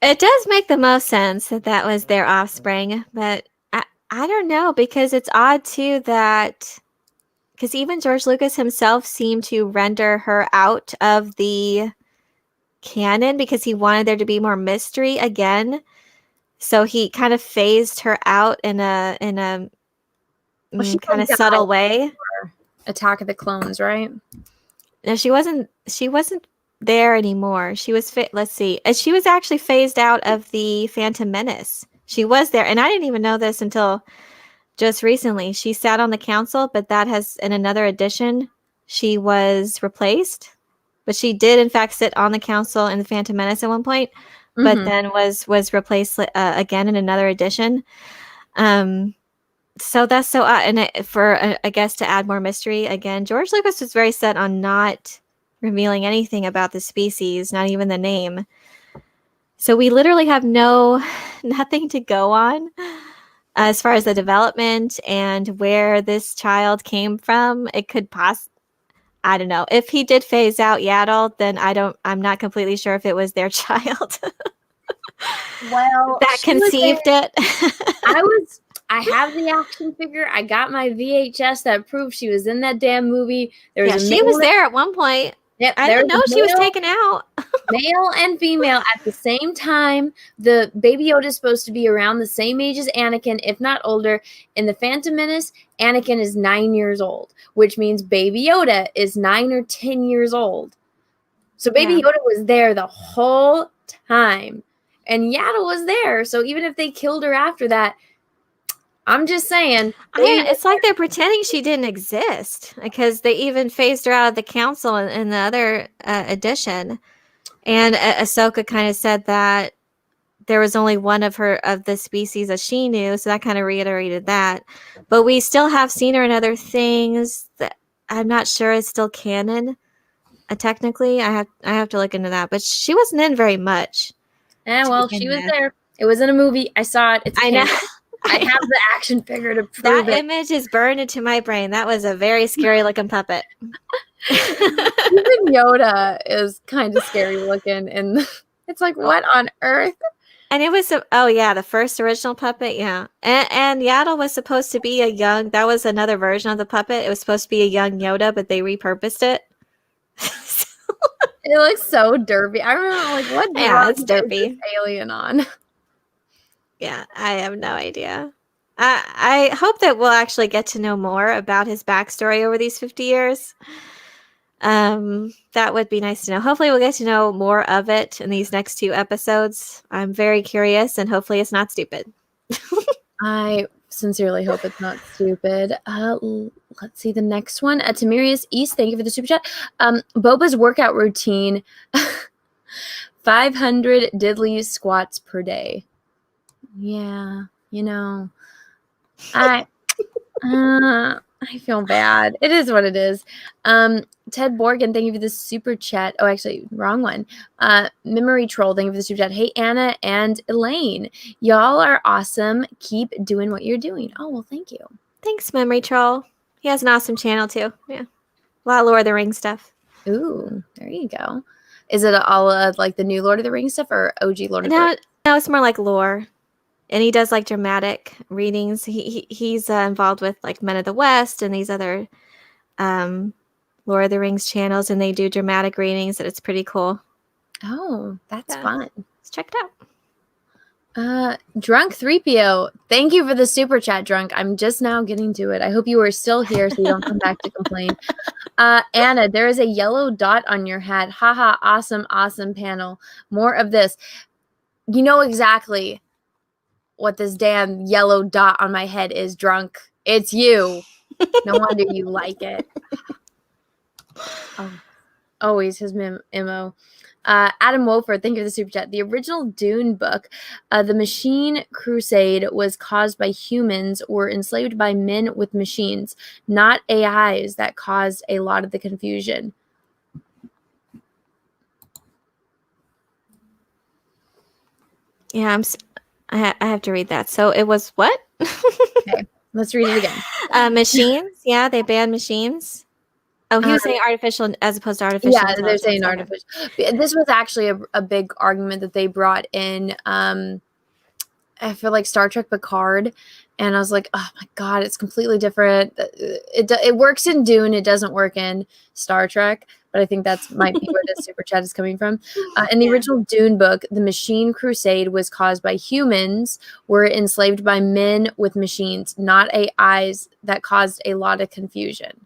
It does make the most sense that was their offspring, but I don't know, because it's odd too that because even George Lucas himself seemed to render her out of the canon because he wanted there to be more mystery again. So he kind of phased her out in a kind of subtle way. Attack of the Clones, right? No, she wasn't there anymore. She was let's see. She was actually phased out of the Phantom Menace. She was there, and I didn't even know this until just recently. She sat on the council, but that has in another edition she was replaced. But she did, in fact, sit on the council in the Phantom Menace at one point, but then was replaced again in another edition. So that's so odd. And I guess to add more mystery, again, George Lucas was very set on not revealing anything about the species, not even the name. So we literally have nothing to go on as far as the development and where this child came from. It could I don't know. If he did phase out Yaddle, then I'm not completely sure if it was their child. Well, that conceived it. I have the action figure. I got my VHS that proved she was in that damn movie. She was there at one point. Yep, I didn't know she was taken out. male and female at the same time. The Baby Yoda is supposed to be around the same age as Anakin, if not older. In The Phantom Menace, Anakin is 9 years old, which means Baby Yoda is 9 or 10 years old. So Baby Yoda was there the whole time. And Yaddle was there. So even if they killed her after that, I'm just saying. It's like they're pretending she didn't exist, because they even phased her out of the council in the other edition. And Ahsoka kind of said that there was only one of the species that she knew, so that kind of reiterated that. But we still have seen her in other things that I'm not sure is still canon. Technically, I have to look into that. But she wasn't in very much. Yeah, well, she was there. It was in a movie. I saw it. It's canon. I have the action figure to prove that it. image is burned into my brain. That was a very scary looking puppet. Even Yoda is kind of scary looking, and it's like, what on earth? And it was the first original puppet, yeah. And Yaddle was supposed to be that was another version of the puppet. It was supposed to be a young Yoda, but they repurposed it. It looks so derpy. I remember, like, what? Yeah, it's derpy. Is this alien on? Yeah, I have no idea. I hope that we'll actually get to know more about his backstory over these 50 years. That would be nice to know. Hopefully we'll get to know more of it in these next 2 episodes. I'm very curious, and hopefully it's not stupid. I sincerely hope it's not stupid. Let's see the next one. Tamirius East, thank you for the super chat. Boba's workout routine, 500 diddly squats per day. Yeah, I feel bad. It is what it is. Ted Borgen, thank you for the super chat. Oh, actually, wrong one. Memory Troll, thank you for the super chat. Hey, Anna and Elaine. Y'all are awesome. Keep doing what you're doing. Oh, well, thank you. Thanks, Memory Troll. He has an awesome channel, too. Yeah. A lot of Lord of the Rings stuff. Ooh, there you go. Is it all like the new Lord of the Rings stuff or OG Lord of the Rings? No, it's more like lore. And he does like dramatic readings. He's involved with like Men of the West and these other Lord of the Rings channels, and they do dramatic readings, and it's pretty cool. Oh, that's fun. Let's check it out. Drunk 3PO, thank you for the super chat, Drunk. I'm just now getting to it. I hope you are still here so you don't come back to complain. Anna, there is a yellow dot on your hat. Haha, awesome panel. More of this. You know exactly what this damn yellow dot on my head is, Drunk. It's you. No wonder you like it. Oh, always his MO. Adam Wofer, thank you for the super chat. The original Dune book, The Machine Crusade, was caused by humans or enslaved by men with machines, not AIs, that caused a lot of the confusion. Yeah, I have to read that. So it was what? Okay, let's read it again. Machines. Yeah, they banned machines. Oh, he was saying artificial as opposed to artificial. Yeah, they're saying artificial. This was actually a big argument that they brought in. I feel like Star Trek Picard, and I was like, oh my god, it's completely different. It works in Dune, it doesn't work in Star Trek. But I think that's might be where the super chat is coming from. In the original Dune book, the Machine Crusade was caused by humans were enslaved by men with machines, not AIs, that caused a lot of confusion.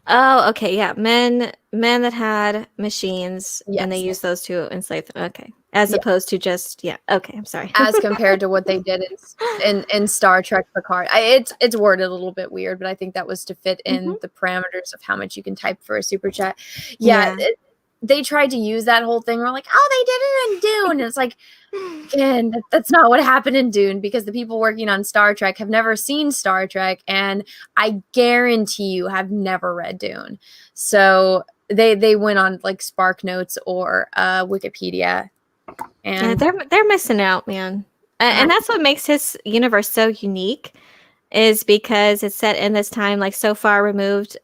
Oh, okay, yeah, men that had machines, and they used those to enslave them. Okay, as opposed to just Okay, I'm sorry. As compared to what they did in Star Trek Picard, it's worded a little bit weird, but I think that was to fit in the parameters of how much you can type for a super chat. They tried to use that whole thing. We're like, oh, they did it in Dune. And it's like, again, that's not what happened in Dune, because the people working on Star Trek have never seen Star Trek, and I guarantee you have never read Dune. So they went on like Spark Notes or Wikipedia, and they're missing out, man. And that's what makes his universe so unique. Is because it's set in this time, like so far removed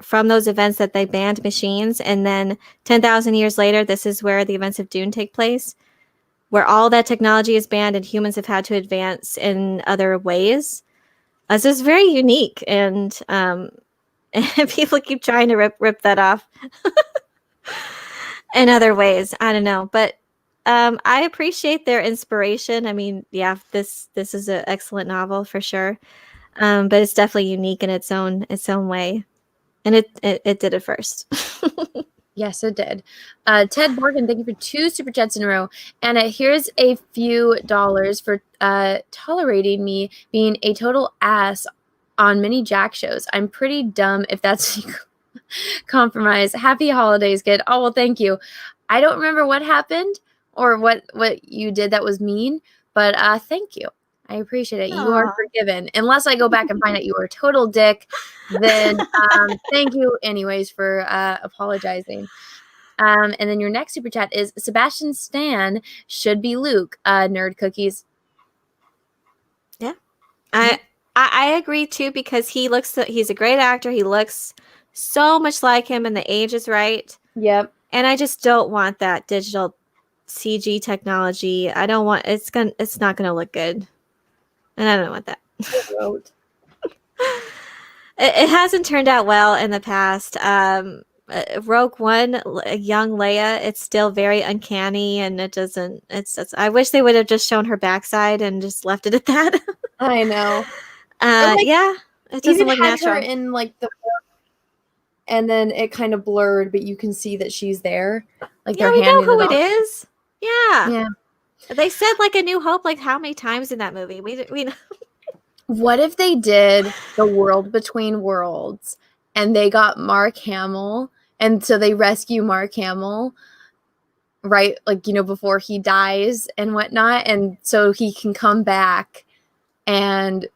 from those events that they banned machines, and then 10,000 years later, this is where the events of Dune take place, where all that technology is banned and humans have had to advance in other ways. So it's very unique, and people keep trying to rip that off. in other ways. I don't know, but I appreciate their inspiration. I mean, yeah, this is an excellent novel for sure, but it's definitely unique in its own way, and it did it first. Yes, it did. Ted Morgan, thank you for 2 super chats in a row. And here's a few dollars for tolerating me being a total ass on many Jack shows. I'm pretty dumb if that's compromise. Happy holidays, kid. Oh, well, thank you. I don't remember what happened or what you did that was mean, but thank you. I appreciate it. You are forgiven. Unless I go back and find out you were a total dick, then thank you anyways for apologizing. And then your next super chat is Sebastian Stan should be Luke. Nerd cookies. Yeah. I agree too, because he's a great actor. He looks so much like him and the age is right. Yep. And I just don't want that digital CG technology. I don't want it's not gonna look good. And I don't want that. It hasn't turned out well in the past. Rogue One, a young Leia, it's still very uncanny, and it doesn't. I wish they would have just shown her backside and just left it at that. I know. Yeah, it doesn't look natural. Her in like the, and then it kind of blurred, but you can see that she's there. Like yeah, we know who it is. Yeah, yeah. They said like A New Hope, like how many times in that movie? We know. What if they did the World Between Worlds and they got Mark Hamill, and so they rescue Mark Hamill, right? Like, before he dies and whatnot. And so he can come back and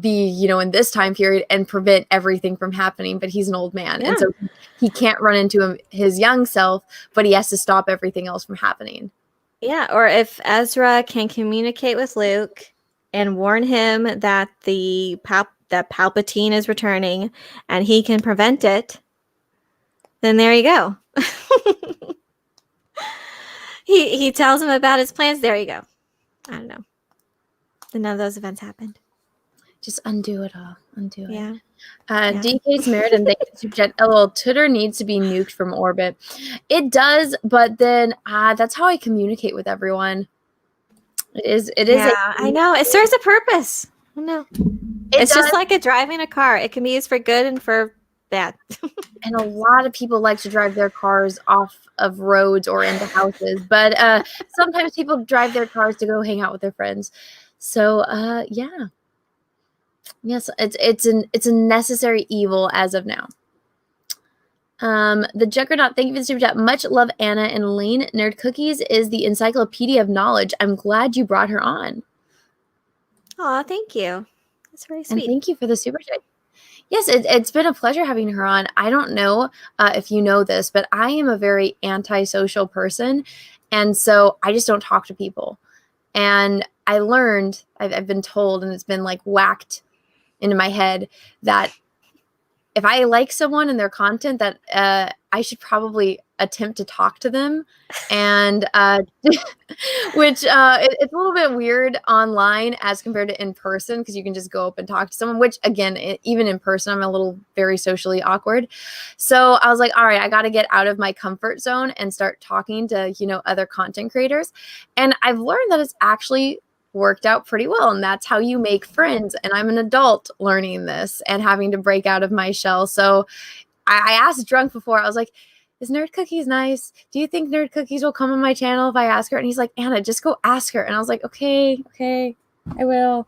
be, in this time period and prevent everything from happening. But he's an old man. Yeah. And so he can't run into his young self, but he has to stop everything else from happening. Yeah. Or if Ezra can communicate with Luke and warn him that that Palpatine is returning and he can prevent it, then there you go. he tells him about his plans. There you go. I don't know. None of those events happened. Just undo it all. Undo it. Yeah. DK's Meriden, thank you, Super Chat. LOL, Twitter needs to be nuked from orbit. It does, but then that's how I communicate with everyone. It is. Yeah, I know. It serves a purpose. I know. It's just like driving a car. It can be used for good and for bad. And a lot of people like to drive their cars off of roads or into houses. But sometimes people drive their cars to go hang out with their friends. So, yeah. Yes, it's a necessary evil as of now. The Juggernaut, thank you for the super chat. Much love, Anna and Elaine. Nerd Cookies is the encyclopedia of knowledge. I'm glad you brought her on. Oh, thank you. That's very sweet. And thank you for the super chat. Yes, it's been a pleasure having her on. I don't know if you know this, but I am a very antisocial person. And so I just don't talk to people. And I learned, I've been told, and it's been like whacked into my head, that if I like someone and their content, that I should probably attempt to talk to them. And which it's a little bit weird online as compared to in person, because you can just go up and talk to someone, which again, even in person, I'm a little very socially awkward. So I was like, all right, I got to get out of my comfort zone and start talking to, other content creators. And I've learned that it's actually worked out pretty well, and that's how you make friends. And I'm an adult learning this and having to break out of my shell. So I asked Drunk before, I was like, is Nerd Cookies nice? Do you think Nerd Cookies will come on my channel if I ask her? And he's like, Anna, just go ask her. And I was like, okay, I will.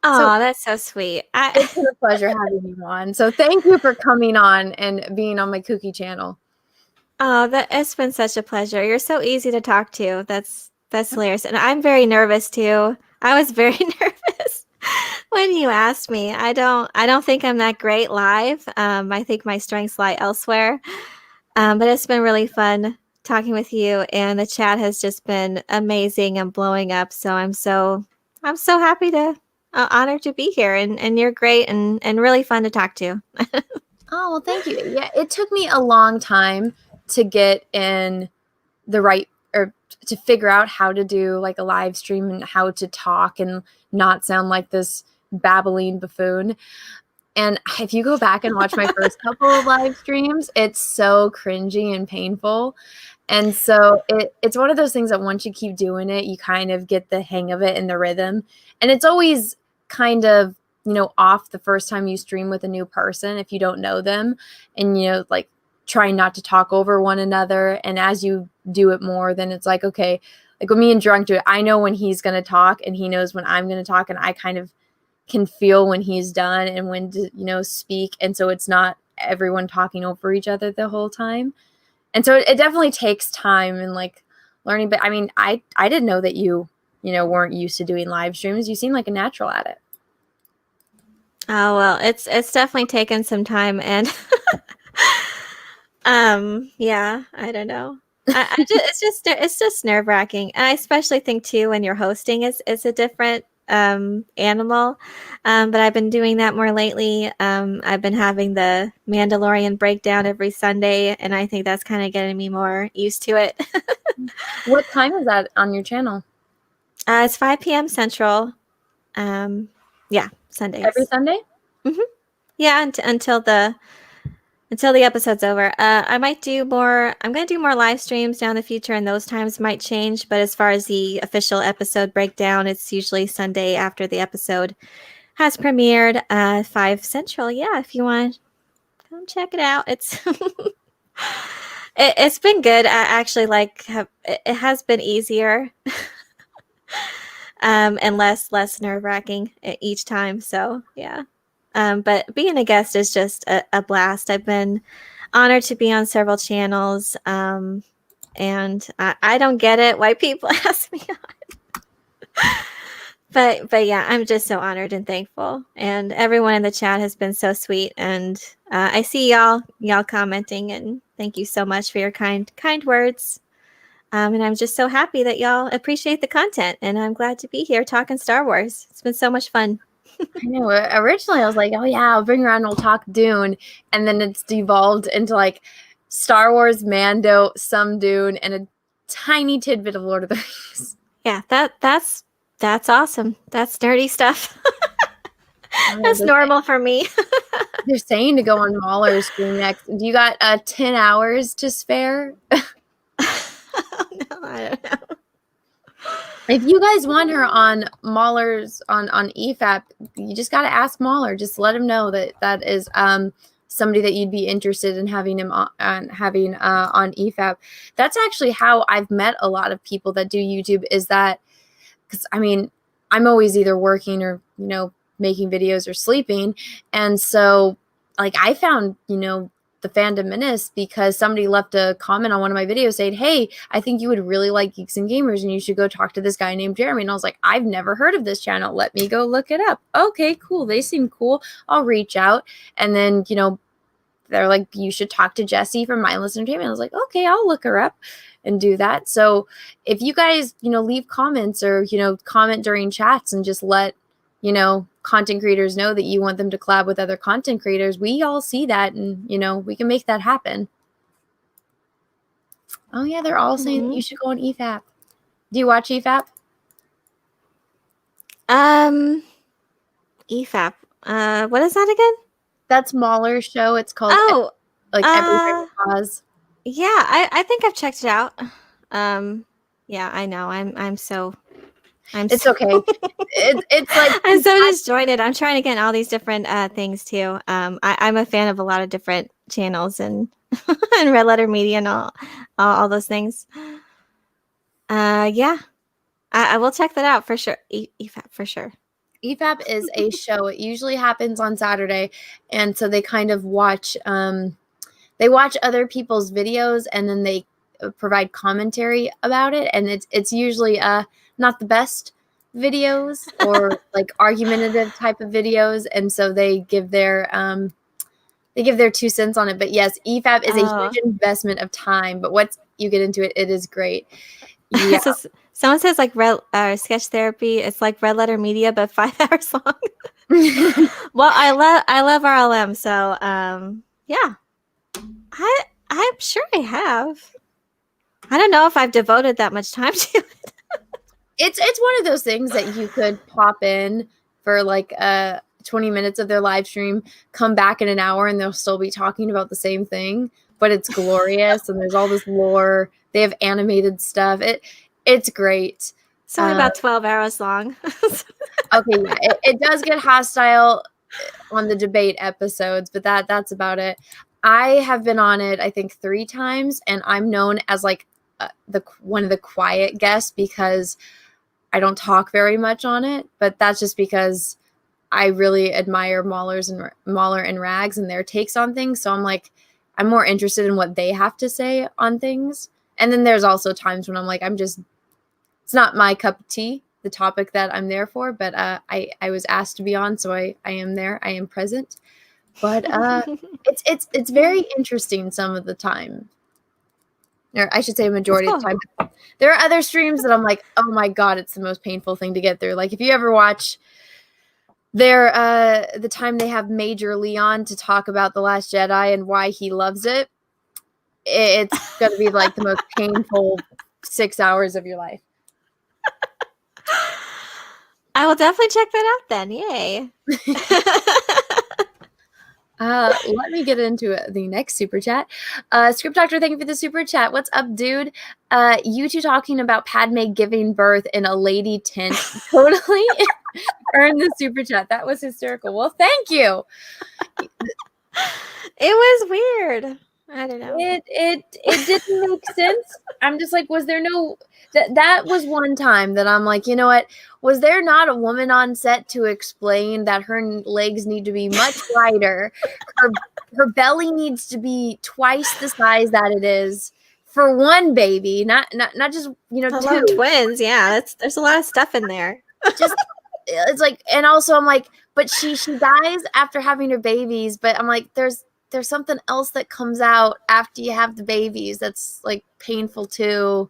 Oh, that's so sweet. It's been a pleasure having you on. So thank you for coming on and being on my Cookie channel. Oh, it's been such a pleasure. You're so easy to talk to. That's hilarious. And I'm very nervous too. I was very nervous when you asked me. I don't think I'm that great live. I think my strengths lie elsewhere. But it's been really fun talking with you, and the chat has just been amazing and blowing up. So I'm so happy to honored to be here, and you're great and really fun to talk to. Oh, well, thank you. Yeah, it took me a long time to get in the right, or to figure out how to do like a live stream and how to talk and not sound like this babbling buffoon. And if you go back and watch my first couple of live streams, it's so cringy and painful. And so it's one of those things that once you keep doing it, you kind of get the hang of it and the rhythm. And it's always kind of, off the first time you stream with a new person if you don't know them, and, like trying not to talk over one another. And as you do it more, then it's like, okay, like when me and Drunk do it, I know when he's going to talk and he knows when I'm going to talk, and I kind of can feel when he's done and when to, speak. And so it's not everyone talking over each other the whole time. And so it definitely takes time and like learning. But I mean, I didn't know that you weren't used to doing live streams. You seem like a natural at it. Oh, well, it's definitely taken some time, and yeah, I don't know. It's just nerve-wracking. And I especially think too when you're hosting is a different animal. But I've been doing that more lately. I've been having the Mandalorian breakdown every Sunday, and I think that's kind of getting me more used to it. What time is that on your channel? It's 5 p.m. Central. Yeah, Sundays. Every Sunday? Mm-hmm. Yeah, until the episode's over. I might do more. I'm going to do more live streams down the future, and those times might change. But as far as the official episode breakdown, it's usually Sunday after the episode has premiered, 5 Central. Yeah, if you want, come check it out. It's it's been good. I actually it has been easier. And less nerve-wracking each time. So yeah. But being a guest is just a blast. I've been honored to be on several channels. And I don't get it why people ask me on. But yeah, I'm just so honored and thankful. And everyone in the chat has been so sweet. And I see y'all commenting, and thank you so much for your kind words. And I'm just so happy that y'all appreciate the content, and I'm glad to be here talking Star Wars. It's been so much fun. I know. Originally, I was like, oh yeah, I'll bring her on, we'll talk Dune. And then it's devolved into like Star Wars, Mando, some Dune, and a tiny tidbit of Lord of the Rings. Yeah, that's awesome. That's nerdy stuff. That's normal for me. They're saying to go on Mauler's stream next. Do you got 10 hours to spare? No, I don't know. If you guys want her on Mauler's on EFAP, you just got to ask Mauler. Just let him know that is somebody that you'd be interested in having him on EFAP. That's actually how I've met a lot of people that do YouTube. Is that because I mean I'm always either working or making videos or sleeping, and so like I found the Fandom Menace because somebody left a comment on one of my videos saying, hey, I think you would really like Geeks and Gamers and you should go talk to this guy named Jeremy. And I was like, I've never heard of this channel. Let me go look it up. Okay, cool. They seem cool. I'll reach out. And then, they're like, you should talk to Jessie from Mindless Entertainment. I was like, okay, I'll look her up and do that. So if you guys, leave comments or, comment during chats and just let, content creators know that you want them to collab with other content creators, we all see that, and we can make that happen. Oh yeah, they're all saying that you should go on EFAP. Do you watch EFAP? EFAP. What is that again? That's Mauler's show. It's called Every Cause. Yeah, I think I've checked it out. Yeah, I know. It's okay. It's like I'm so disjointed. I'm trying to get in all these different things too. I'm a fan of a lot of different channels and and Red Letter Media and all those things. Yeah, I will check that out for sure. EFAP for sure. EFAP is a show. It usually happens on Saturday, and so they kind of watch. They watch other people's videos and then they provide commentary about it, and it's usually not the best videos or like argumentative type of videos, and so they give their 2 cents on it. But yes, EFAP is a huge investment of time, but once you get into it, it is great. Yeah. So someone says like sketch therapy. It's like Red Letter Media, but 5 hours long. Well, I love RLM, so yeah, I'm sure I have. I don't know if I've devoted that much time to it. It's one of those things that you could pop in for like 20 minutes of their live stream, come back in an hour, and they'll still be talking about the same thing, but it's glorious and there's all this lore They have animated stuff. It's great. It's only about 12 hours long. Okay, yeah, it does get hostile on the debate episodes, but that's about it. I have been on it, I think, 3 times, and I'm known as like one of the quiet guests because I don't talk very much on it. But that's just because I really admire Mahler and Rags and their takes on things. So I'm more interested in what they have to say on things. And then there's also times when I'm like, it's not my cup of tea, the topic that I'm there for, but I was asked to be on, so I am there. I am present. But it's very interesting some of the time. Or I should say majority of the time. There are other streams that I'm like, oh my God, it's the most painful thing to get through. Like if you ever watch the time they have Major Leon to talk about The Last Jedi and why he loves it, it's going to be like the most painful 6 hours of your life. I will definitely check that out then. Yay. Let me get into the next super chat. Script Doctor, thank you for the super chat. What's up, dude? You two talking about Padme giving birth in a lady tent totally earned the super chat. That was hysterical. Well, thank you. It was weird. I don't know. It didn't make sense. I'm just like, was there no... That was one time that I'm like, you know what? Was there not a woman on set to explain that her legs need to be much wider? Her belly needs to be twice the size that it is for one baby, not just, two twins. Yeah, there's a lot of stuff in there. Just it's like, and also I'm like, but she dies after having her babies, but I'm like, there's something else that comes out after you have the babies that's like painful too.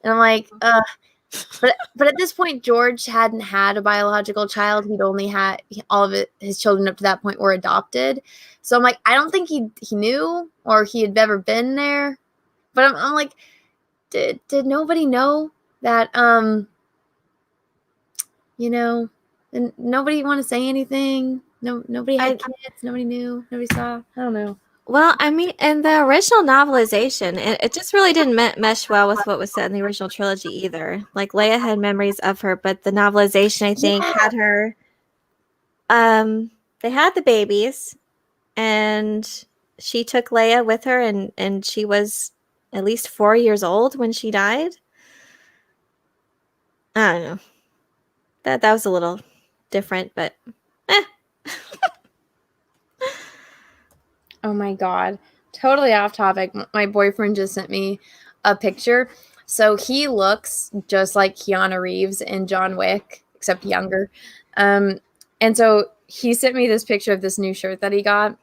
And I'm like, but at this point, George hadn't had a biological child. He'd only had all of his children up to that point were adopted. So I'm like, I don't think he knew or he had ever been there. But I'm like, did nobody know that, and nobody want to say anything? No, nobody had kids. Nobody knew. Nobody saw. I don't know. Well, I mean, in the original novelization, it just really didn't mesh well with what was said in the original trilogy either. Like Leia had memories of her, but the novelization, I think, had her. They had the babies, and she took Leia with her, and she was at least 4 years old when she died. I don't know. That was a little different, but Oh my God. Totally off topic. My boyfriend just sent me a picture. So he looks just like Keanu Reeves in John Wick, except younger. And so he sent me this picture of this new shirt that he got,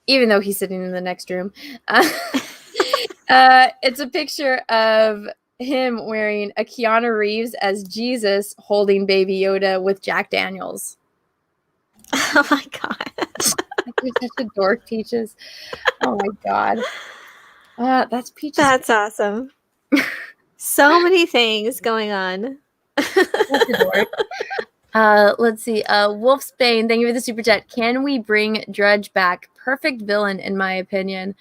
even though he's sitting in the next room. It's a picture of him wearing a Keanu Reeves as Jesus holding Baby Yoda with Jack Daniels. oh my God. You're such a dork, Peaches. Oh my God. That's Peaches. That's awesome. So many things going on. Let's see. Wolfsbane, thank you for the super chat. Can we bring Drudge back? Perfect villain, in my opinion.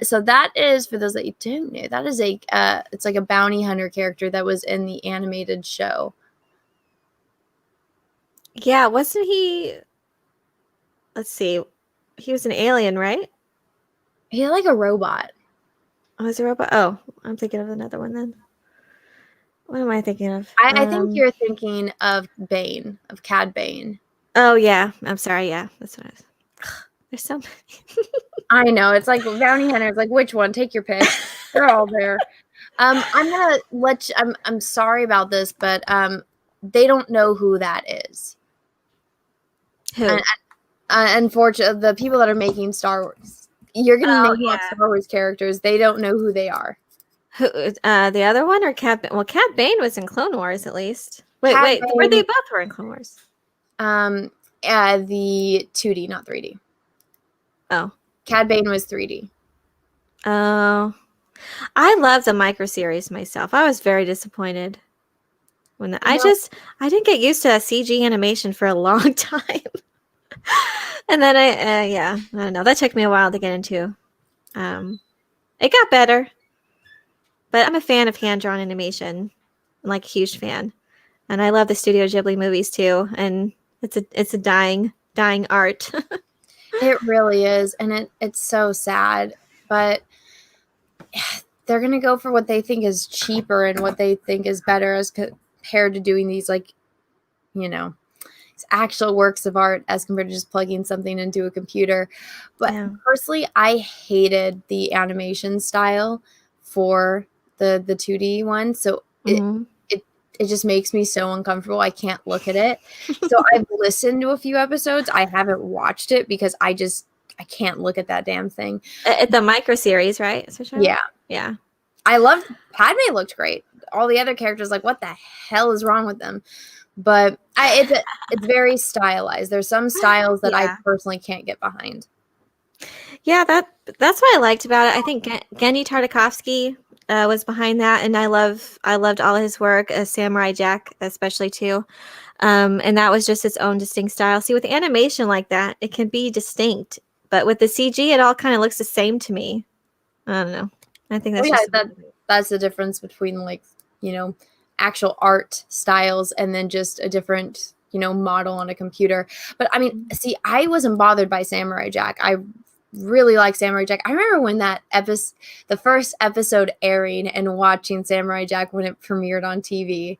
So that is, for those that you don't know, that is it's like a bounty hunter character that was in the animated show. Yeah, wasn't he? Let's see. He was an alien, right? He's like a robot. Oh, he's a robot. Oh, I'm thinking of another one then. What am I thinking of? I think you're thinking of Bane, of Cad Bane. Oh, yeah. I'm sorry. Yeah, that's what I was. There's so many. I know. It's like bounty hunters. Like, which one? Take your pick. They're all there. I'm gonna let you. I'm sorry about this, but they don't know who that is. Who? Unfortunately, the people that are making Star Wars, you're gonna name off Star Wars characters. They don't know who they are. Who? The other one or Cad? Well, Cad Bane was in Clone Wars at least. Wait, were they both were in Clone Wars? The 2D, not 3D. Oh, Cad Bane was 3D. Oh, I love the micro series myself. I was very disappointed when I didn't get used to that CG animation for a long time. And then I don't know. That took me a while to get into. It got better. But I'm a fan of hand-drawn animation. I'm like a huge fan. And I love the Studio Ghibli movies too. And it's a dying art. It really is, and it's so sad, but they're gonna go for what they think is cheaper and what they think is better as compared to doing these, like, you know, these actual works of art as compared to just plugging something into a computer. But Yeah. personally, I hated the animation style for the 2D one, so Mhm. it just makes me so uncomfortable. I can't look at it. So I've listened to a few episodes. I haven't watched it because I can't look at that damn thing. At the micro series, right? Is that Yeah. Yeah. I loved Padme looked great. All the other characters, like, what the hell is wrong with them? But it's very stylized. There's some styles that I Yeah. personally can't get behind. Yeah, that's what I liked about it. I think Gendy Tartakovsky was behind that, and I loved all of his work, Samurai Jack especially too. And that was just its own distinct style. See, with animation like that, it can be distinct, but with the CG, it all kind of looks the same to me. I don't know. I think that's That's the difference between, like, actual art styles and then just a different, model on a computer. But I mean, see, I wasn't bothered by Samurai Jack. I really like Samurai Jack. I remember when the first episode airing and watching Samurai Jack when it premiered on TV.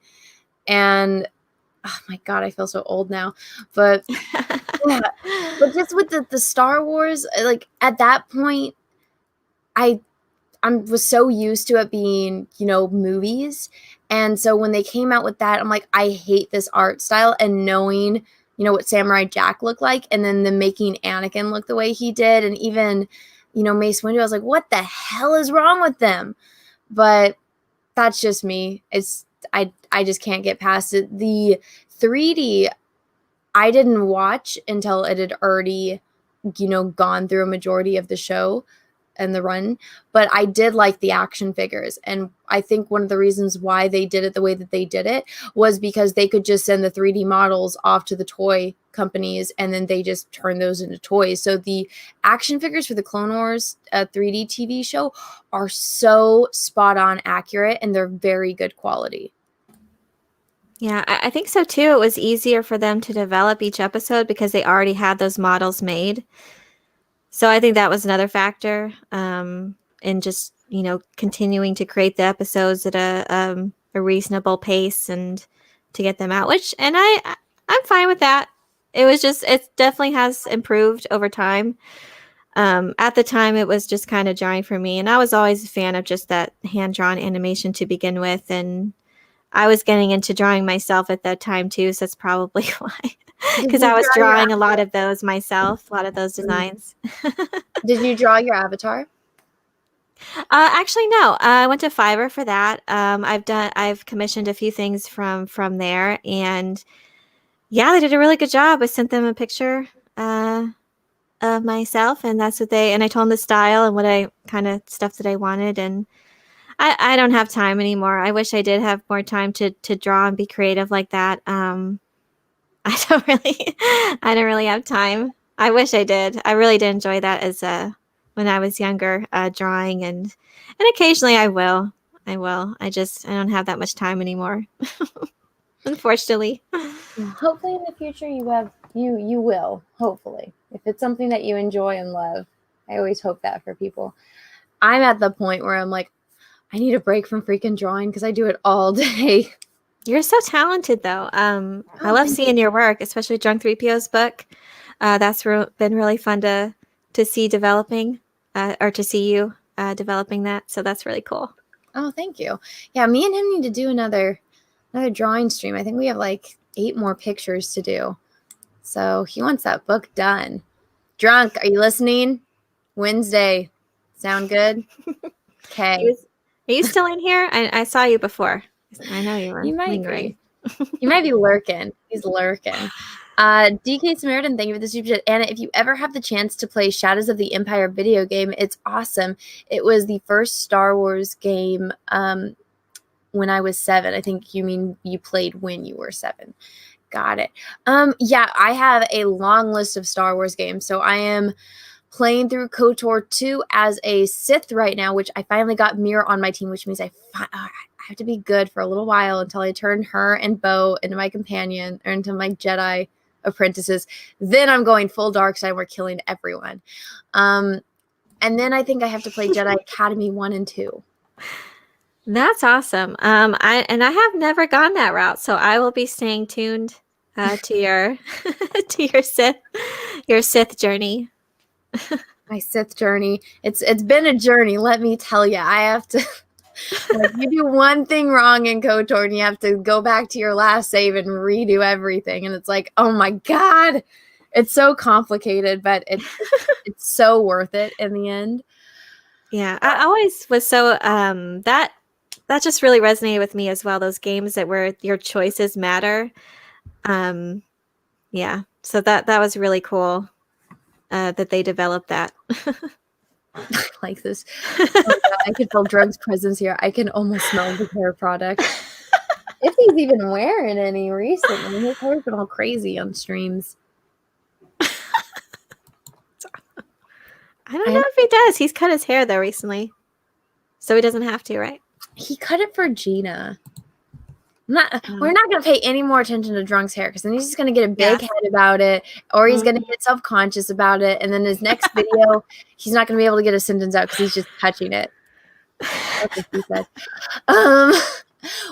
And oh my God, I feel so old now. But yeah, but just with the Star Wars, like, at that point, I was so used to it being, movies. And so when they came out with that, I'm like, I hate this art style. And knowing, what Samurai Jack looked like, and then them making Anakin look the way he did, and even, Mace Windu, I was like, what the hell is wrong with them? But that's just me. I just can't get past it. The 3D, I didn't watch until it had already, gone through a majority of the show and the run, but I did like the action figures. And I think one of the reasons why they did it the way that they did it was because they could just send the 3D models off to the toy companies and then they just turn those into toys. So the action figures for the Clone Wars 3D TV show are so spot on accurate, and they're very good quality. Yeah, I think so too. It was easier for them to develop each episode because they already had those models made. So I think that was another factor in just, continuing to create the episodes at a reasonable pace and to get them out, and I'm fine with that. It definitely has improved over time. At the time, it was just kind of jarring for me, and I was always a fan of just that hand-drawn animation to begin with, and I was getting into drawing myself at that time too, so that's probably why. Because I was drawing a lot of those myself, a lot of those designs. Did you draw your avatar? Actually, no. I went to Fiverr for that. I've commissioned a few things from there, and yeah, they did a really good job. I sent them a picture of myself, and and I told them the style and what I kind of stuff that I wanted, and I don't have time anymore. I wish I did have more time to draw and be creative like that. I don't really have time. I wish I did. I really did enjoy that as when I was younger, drawing, and occasionally I will. I don't have that much time anymore. Unfortunately. Hopefully in the future you will, hopefully. If it's something that you enjoy and love. I always hope that for people. I'm at the point where I'm like, I need a break from freaking drawing because I do it all day. You're so talented, though. I love seeing your work, especially Drunk 3PO's book. That's been really fun to see developing, or to see you developing that. So that's really cool. Oh, thank you. Yeah, me and him need to do another drawing stream. I think we have like 8 more pictures to do. So he wants that book done. Drunk, are you listening? Wednesday. Sound good? Okay. Are you still in here? I saw you before. I know you were lingering. You might be lurking. He's lurking. DK Samaritan, thank you for the super chat. Anna, if you ever have the chance to play Shadows of the Empire video game, it's awesome. It was the first Star Wars game when I was 7. I think you mean you played when you were 7. Got it. Yeah, I have a long list of Star Wars games. So I am playing through KOTOR 2 as a Sith right now, which I finally got Mira on my team, which means I have to be good for a little while until I turn her and Bo into my companion or into my Jedi apprentices. Then I'm going full dark side. We're killing everyone. And then I think I have to play Jedi Academy 1 and 2. That's awesome. I have never gone that route, so I will be staying tuned to your to your Sith journey. My Sith journey. It's been a journey, let me tell you. I have to like, you do one thing wrong in KOTOR and you have to go back to your last save and redo everything. And it's like, oh my God. It's so complicated, but it's so worth it in the end. Yeah, I always was so that just really resonated with me as well. Those games where your choices matter. Yeah, so that was really cool that they developed that. Like this. Oh my God, I can feel Drug's presence here. I can almost smell the hair product. If he's even wearing any recently, his hair's been all crazy on streams. I don't know if he does. He's cut his hair though recently, so he doesn't have to, right? He cut it for Gina. We're not going to pay any more attention to Drunk's hair because then he's just going to get a big head about it, or he's going to get self-conscious about it, and then his next video, he's not going to be able to get a sentence out because he's just touching it. That's what he said.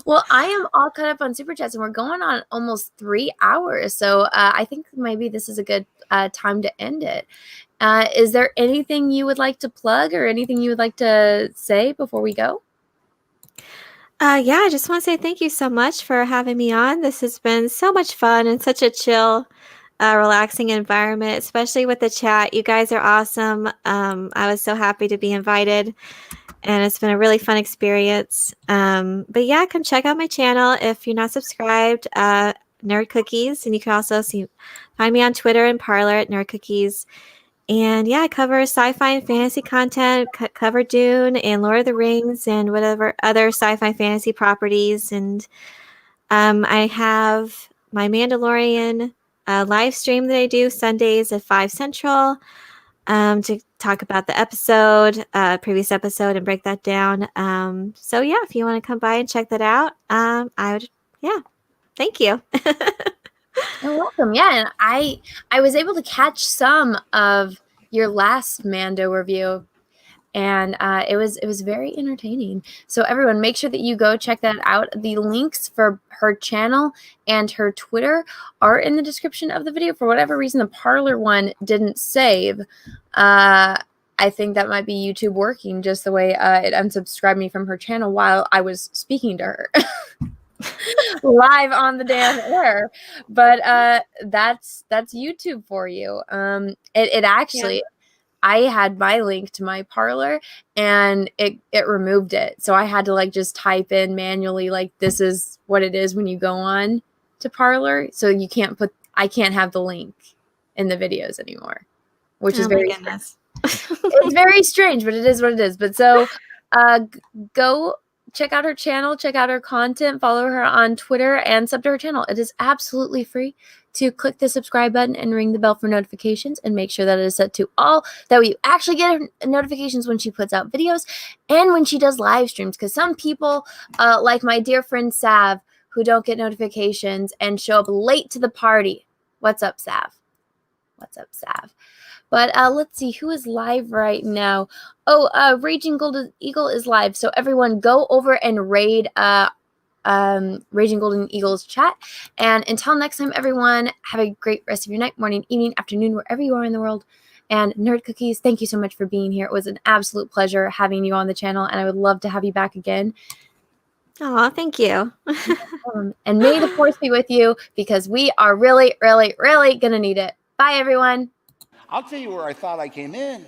Well, I am all caught up on Super Chats, and we're going on almost 3 hours, so I think maybe this is a good time to end it. Is there anything you would like to plug or anything you would like to say before we go? Yeah, I just want to say thank you so much for having me on. This has been so much fun and such a chill, relaxing environment, especially with the chat. You guys are awesome. I was so happy to be invited, and it's been a really fun experience. But yeah, come check out my channel if you're not subscribed, Nerd Cookies, and you can also find me on Twitter and Parlor at Nerd Cookies. And yeah, I cover sci-fi and fantasy content, cover Dune and Lord of the Rings and whatever other sci-fi fantasy properties. And I have my Mandalorian live stream that I do Sundays at 5 Central to talk about the episode, previous episode, and break that down. So yeah, if you want to come by and check that out, I would, thank you. You're welcome. Yeah, and I was able to catch some of your last Mando review, and it was very entertaining. So everyone, make sure that you go check that out. The links for her channel and her Twitter are in the description of the video. For whatever reason, the Parlor one didn't save. I think that might be YouTube working just the way it unsubscribed me from her channel while I was speaking to her. Live on the damn air, but that's YouTube for you. It actually, I had my link to my Parlor and it removed it, so I had to like just type in manually like this is what it is when you go on to Parlor, so you can't I can't have the link in the videos anymore, which is very it's very strange, but it is what it is. But so go check out her channel, check out her content, follow her on Twitter, and sub to her channel. It is absolutely free to click the subscribe button and ring the bell for notifications, and make sure that it is set to all. That way you actually get notifications when she puts out videos and when she does live streams. Because some people, like my dear friend Sav, who don't get notifications and show up late to the party. What's up, Sav? What's up, Sav? But let's see who is live right now. Oh, Raging Golden Eagle is live. So everyone go over and raid Raging Golden Eagle's chat. And until next time, everyone, have a great rest of your night, morning, evening, afternoon, wherever you are in the world. And Nerd Cookies, thank you so much for being here. It was an absolute pleasure having you on the channel, and I would love to have you back again. Oh, thank you. And may the Force be with you, because we are really, really, really going to need it. Bye, everyone. I'll tell you where I thought I came in.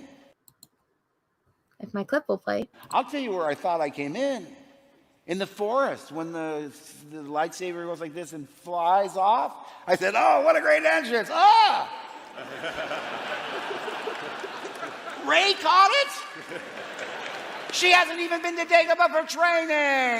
If my clip will play. I'll tell you where I thought I came in. In the forest, when the lightsaber goes like this and flies off. I said, oh, what a great entrance. Ah! Ray caught it? She hasn't even been to Dagobah for training.